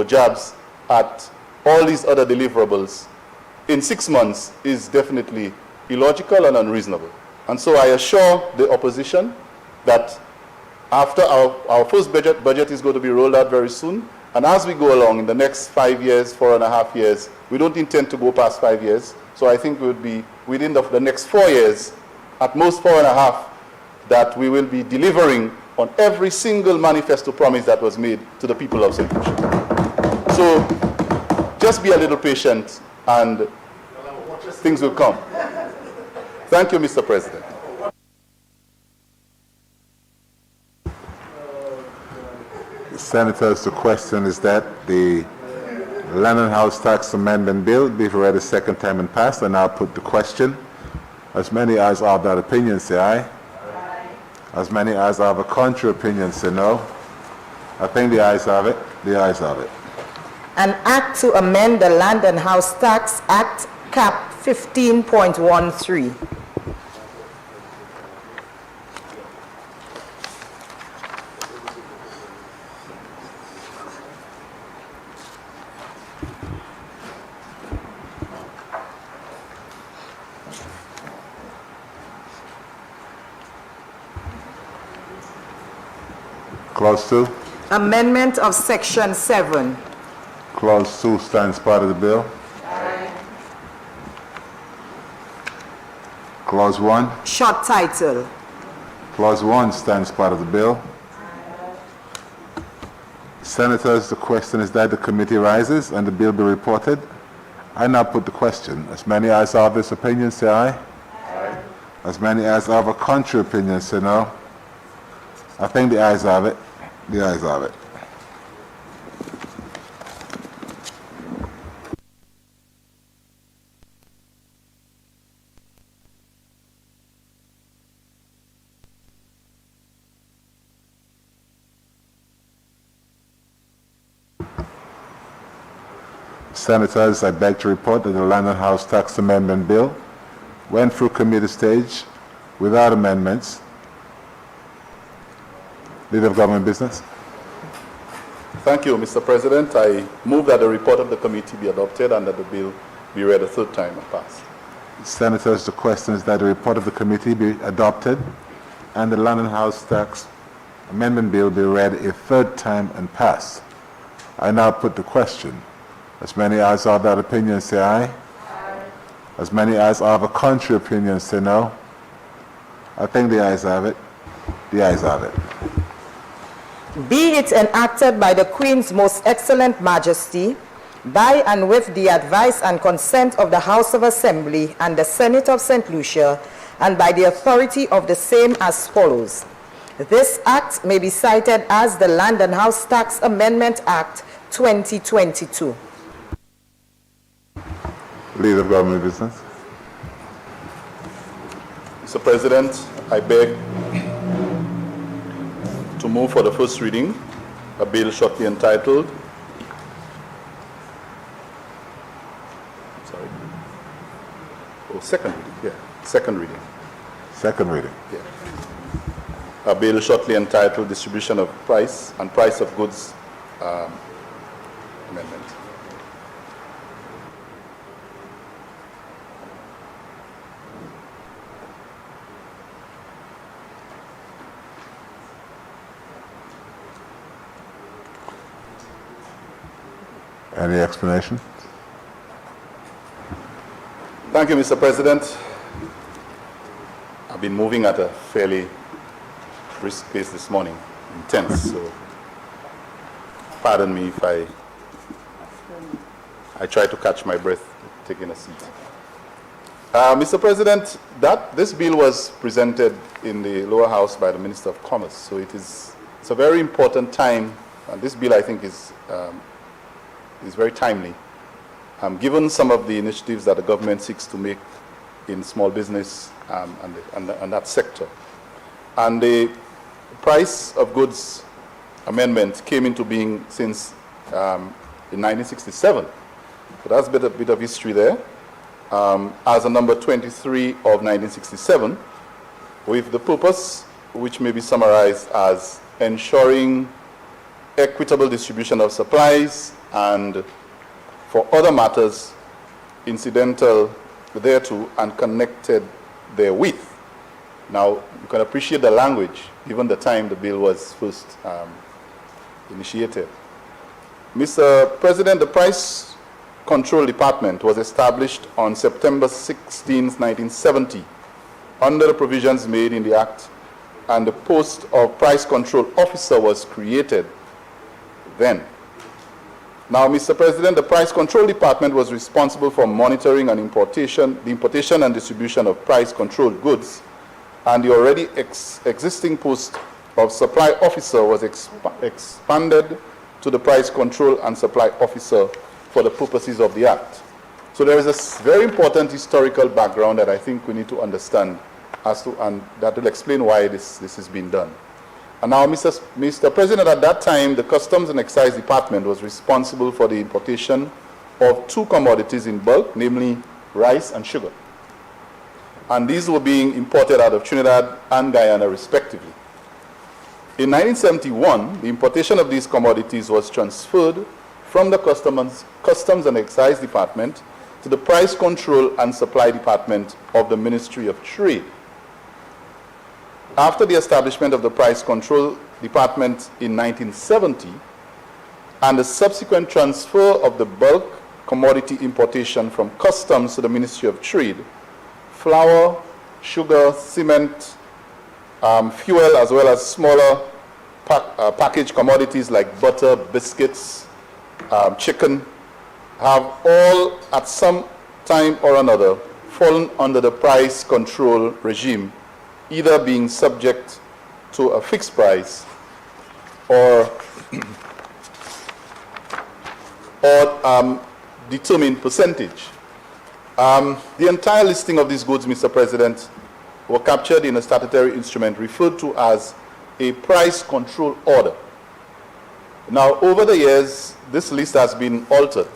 jabs at all these other deliverables in 6 months is definitely illogical and unreasonable. And so I assure the opposition that after our first budget is going to be rolled out very soon, and as we go along in the next 5 years, 4.5 years, we don't intend to go past 5 years, so I think we would be within the next 4 years, at most 4.5, that we will be delivering on every single manifesto promise that was made to the people of St. Lucia. So just be a little patient and things will come. Thank you, Mr. President. Senators, the question is that the Land House Tax Amendment Bill be read a second time and passed, and I'll put the question. As many as are of that opinion, say aye. Aye. As many as are of a contrary opinion, say no. I think the ayes have it. The ayes have it. An act to amend the Land and House Tax Act, Cap 15.13. Clause 2. Amendment of Section 7. Clause 2 stands part of the bill. Clause 1. Short title. Clause 1 stands part of the bill. Senators, the question is that the committee rises and the bill be reported. I now put the question. As many as are of this opinion, say aye. Aye. As many as are of a contrary opinion, say no. I think the ayes have it. The ayes have it. Senators, I beg to report that the Land and House Tax Amendment Bill went through committee stage without amendments. Leader of Government Business. Thank you, Mr. President. I move that the report of the committee be adopted and that the bill be read a third time and passed. Senators, the question is that the report of the committee be adopted and the Land and House Tax Amendment Bill be read a third time and passed. I now put the question. As many as are of that opinion, say aye. Aye. As many as are of a contrary opinion, say no. I think the ayes have it. The ayes have it. Be it enacted by the Queen's Most Excellent Majesty, by and with the advice and consent of the House of Assembly and the Senate of St. Lucia, and by the authority of the same as follows. This act may be cited as the Land and House Tax Amendment Act 2022. Leader of Government Business. Mr. President, I beg to move for the first reading a bill shortly entitled second reading. Second reading. A bill shortly entitled Distribution of Price and Price of Goods Amendment. Any explanation? Thank you, Mr. President. I've been moving at a fairly brisk pace this morning, intense, so pardon me if I try to catch my breath taking a seat. Mr. President, this bill was presented in the lower house by the Minister of Commerce, so it's a very important time, and this bill I think is very timely, given some of the initiatives that the government seeks to make in small business and that sector. And the price of goods amendment came into being since in 1967. So that's a bit of history there. As a number 23 of 1967, with the purpose, which may be summarized as ensuring equitable distribution of supplies and for other matters incidental thereto and connected therewith. Now, you can appreciate the language, given the time the bill was first initiated. Mr. President, the Price Control Department was established on September 16, 1970, under the provisions made in the Act, and the post of Price Control Officer was created then. Now, Mr. President, the Price Control Department was responsible for monitoring and the importation and distribution of price-controlled goods, and the already existing post of Supply Officer was expanded to the Price Control and Supply Officer for the purposes of the Act. So there is a very important historical background that I think we need to understand and that will explain why this has been done. And now, Mr. President, at that time, the Customs and Excise Department was responsible for the importation of two commodities in bulk, namely rice and sugar. And these were being imported out of Trinidad and Guyana, respectively. In 1971, the importation of these commodities was transferred from the Customs and Excise Department to the Price Control and Supply Department of the Ministry of Trade. After the establishment of the Price Control Department in 1970 and the subsequent transfer of the bulk commodity importation from customs to the Ministry of Trade, flour, sugar, cement, fuel, as well as smaller packaged commodities like butter, biscuits, chicken, have all at some time or another fallen under the price control regime, either being subject to a fixed price or determined percentage. The entire listing of these goods, Mr. President, were captured in a statutory instrument referred to as a price control order. Now, over the years, this list has been altered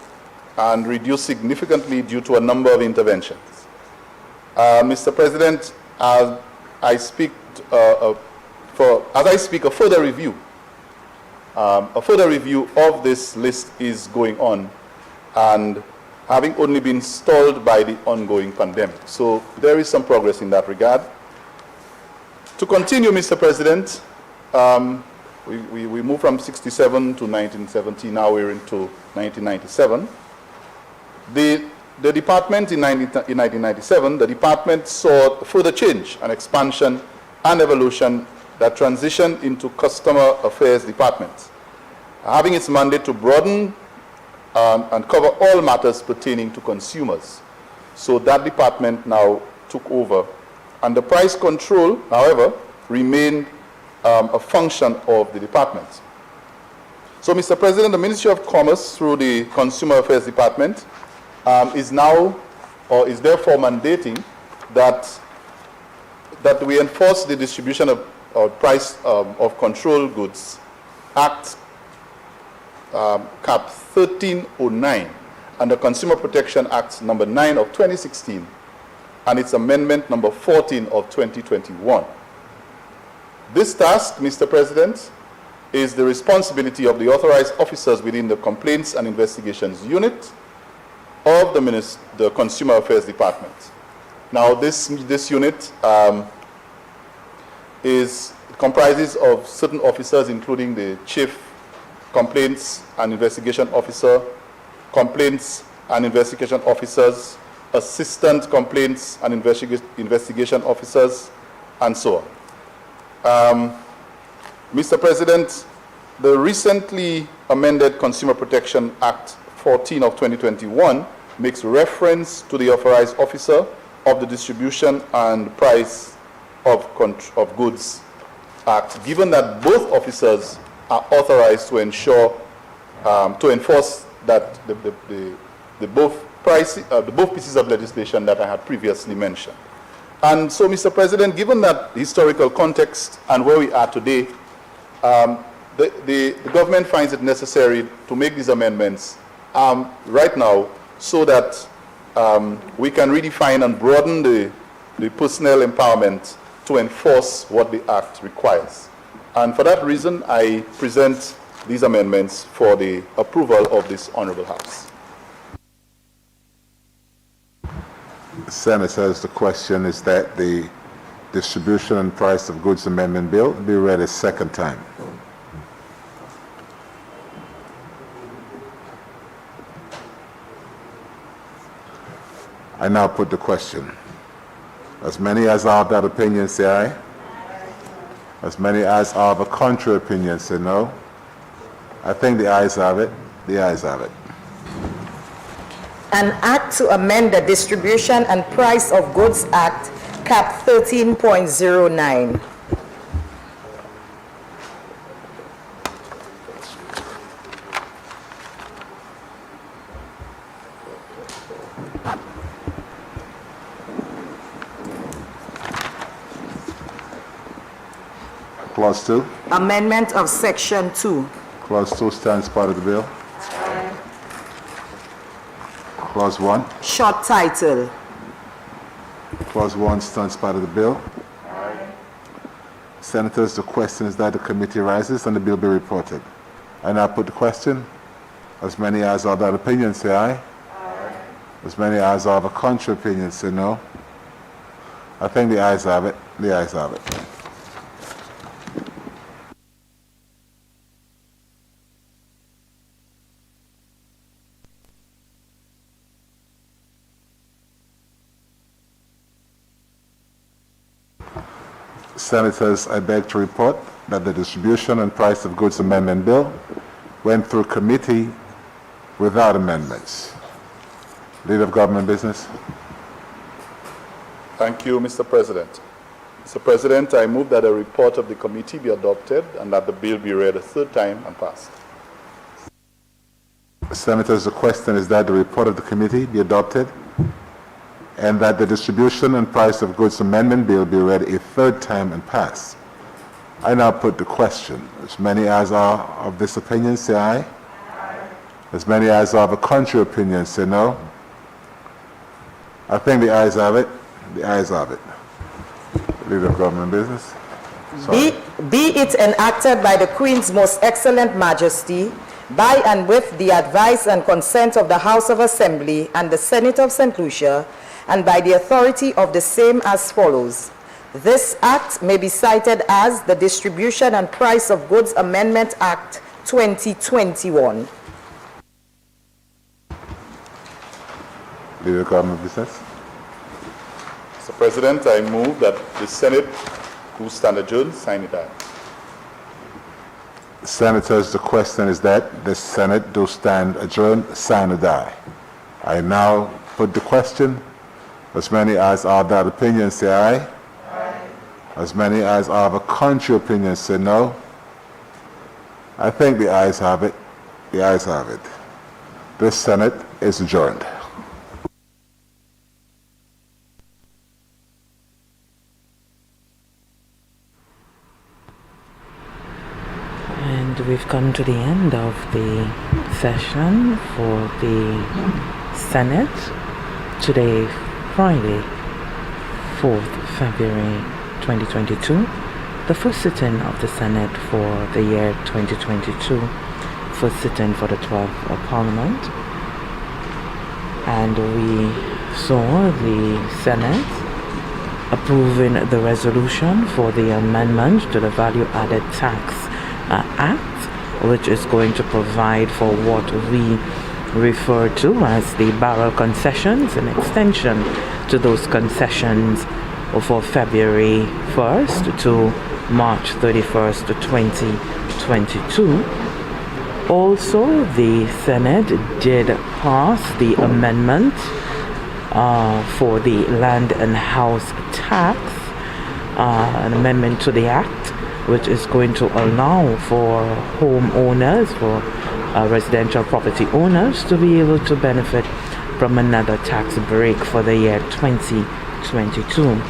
and reduced significantly due to a number of interventions. Mr. President, as I speak a further review of this list is going on, and having only been stalled by the ongoing pandemic. So there is some progress in that regard. To continue, Mr. President, we moved from 67 to 1970, now we're into 1997. The department in 1997, the department saw further change and expansion and evolution that transitioned into Customer Affairs Department, having its mandate to broaden and cover all matters pertaining to consumers. So that department now took over. And the price control, however, remained a function of the department. So, Mr. President, the Ministry of Commerce, through the Consumer Affairs Department, is now, or is therefore mandating that we enforce the Distribution of Price of Control Goods Act, Cap 1309, and the Consumer Protection Act number 9 of 2016, and its amendment number 14 of 2021. This task, Mr. President, is the responsibility of the authorized officers within the Complaints and Investigations Unit of the Consumer Affairs Department. Now, this unit comprises of certain officers, including the Chief Complaints and Investigation Officer, Complaints and Investigation Officers, Assistant Complaints and Investigation Officers, and so on. Mr. President, the recently amended Consumer Protection Act 14 of 2021 makes reference to the authorized officer of the Distribution and Price of Goods Act, given that both officers are authorized to ensure, to enforce that the both pieces of legislation that I had previously mentioned. And so, Mr. President, given that historical context and where we are today, the government finds it necessary to make these amendments right now so that we can redefine and broaden the personnel empowerment to enforce what the Act requires. And for that reason, I present these amendments for the approval of this Honorable House. Senators, the question is that the Distribution and Price of Goods Amendment Bill be read a second time. I now put the question. As many as are of that opinion say aye. As many as are of a contrary opinion say no. I think the ayes have it. The ayes have it. An act to amend the Distribution and Price of Goods Act, Cap 13.09. Clause 2. Amendment of Section 2. Clause 2 stands part of the bill. Clause 1. Short title. Clause 1 stands part of the bill. Senators, the question is that the committee rises and the bill be reported. I now put the question. As many as are that opinion say aye. As many as are of a contrary opinion, say no. I think the ayes have it. The ayes have it. Senators, I beg to report that the Distribution and Price of Goods Amendment Bill went through committee without amendments. Leader of Government Business. Thank you, Mr. President. Mr. President, I move that a report of the committee be adopted and that the bill be read a third time and passed. Senators, the question is that the report of the committee be adopted and that the Distribution and Price of Goods Amendment Bill be read a third time and passed. I now put the question. As many as are of this opinion, say aye. Aye. As many as are of a contrary opinion, say no. I think the ayes have it. The ayes have it. Leader of Government Business. Be it enacted by the Queen's Most Excellent Majesty, by and with the advice and consent of the House of Assembly and the Senate of St. Lucia, and by the authority of the same as follows. This Act may be cited as the Distribution and Price of Goods Amendment Act 2021. Leader of Government Business. Mr. President, I move that the Senate, who stand adjourned, sign it out. Senators, the question is that the Senate do stand adjourned, sign or die. I now put the question. As many as are of that opinion, say aye. Aye. As many as are of a contrary opinion, say no. I think the ayes have it. The ayes have it. This Senate is adjourned. And we've come to the end of the session for the Senate today, Friday, 4th February 2022, the first sitting of the Senate for the year 2022, first sitting for the 12th of Parliament. And we saw the Senate approving the resolution for the amendment to the Value Added Tax Act, which is going to provide for what we refer to as the barrel concessions, an extension to those concessions for February 1st to March 31st, 2022. Also, the Senate did pass the amendment for the land and house tax, an amendment to the Act, which is going to allow for homeowners, for residential property owners to be able to benefit from another tax break for the year 2022.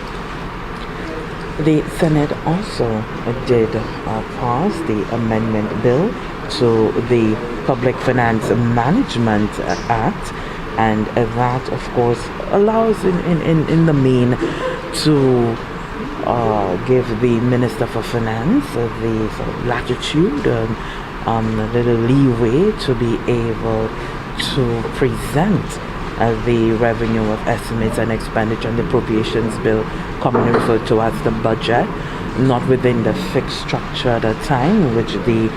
The Senate also did pass the amendment bill to the Public Finance Management Act, and that of course allows in the main to give the Minister for Finance the sort of latitude and a little leeway to be able to present the revenue of estimates and expenditure and the appropriations bill, commonly referred to as the budget, not within the fixed structure at a time which the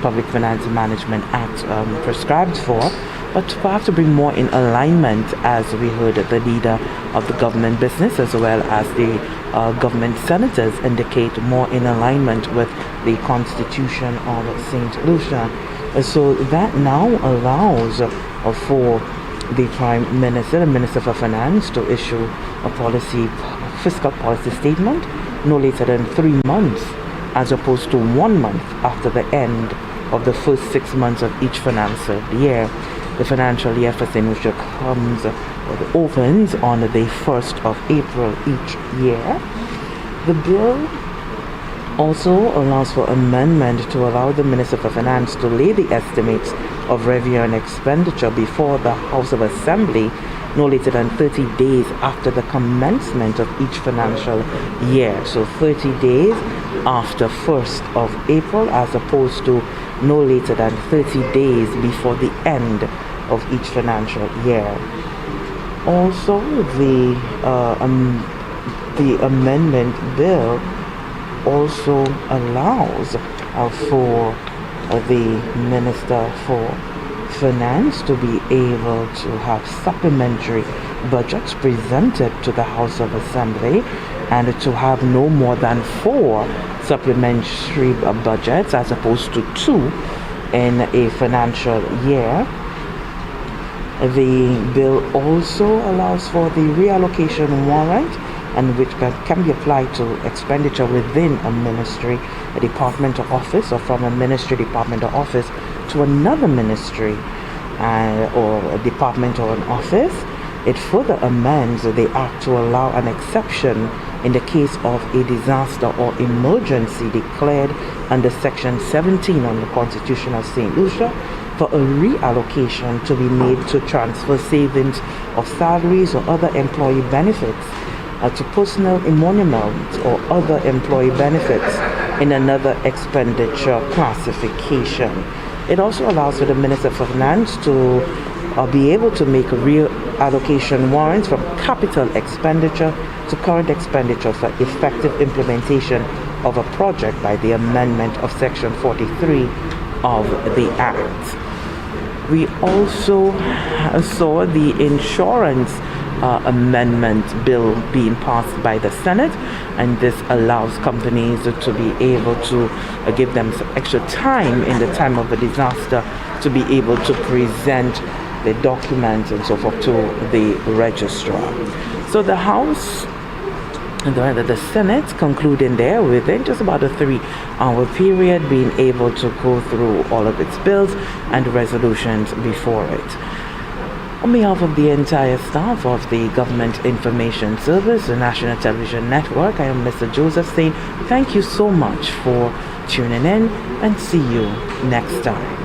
Public Finance Management Act prescribes for, but perhaps to bring more in alignment, as we heard the leader of the government business as well as the government senators indicate, more in alignment with the Constitution of St. Lucia. So that now allows for the Prime Minister, the Minister for Finance, to issue a fiscal policy statement no later than 3 months, as opposed to 1 month after the end of the first 6 months of each financial year. The financial year for St. Lucia opens on the 1st of April each year. The bill also allows for amendment to allow the Minister for Finance to lay the estimates of revenue and expenditure before the House of Assembly no later than 30 days after the commencement of each financial year. So 30 days after 1st of April, as opposed to no later than 30 days before the end of each financial year. Also, the amendment bill also allows for the Minister for Finance to be able to have supplementary budgets presented to the House of Assembly and to have no more than 4 supplementary budgets as opposed to 2 in a financial year. The bill also allows for the reallocation warrant, and which can be applied to expenditure within a ministry, a department or office, or from a ministry, department or office to another ministry or a department or an office. It further amends the act to allow an exception in the case of a disaster or emergency declared under Section 17 of the Constitution of St. Lucia for a reallocation to be made to transfer savings of salaries or other employee benefits to personal emolument or other employee benefits in another expenditure classification. It also allows for the Minister for Finance to be able to make reallocation warrants from capital expenditure to current expenditure for effective implementation of a project by the amendment of Section 43 of the Act. We also saw the insurance amendment bill being passed by the Senate, and this allows companies to be able to give them some extra time in the time of a disaster to be able to present the documents and so forth to the registrar. So the House and the Senate concluding there within just about a 3-hour period, being able to go through all of its bills and resolutions before it. On behalf of the entire staff of the Government Information Service, the National Television Network, I am Mr. Joseph saying thank you so much for tuning in, and see you next time.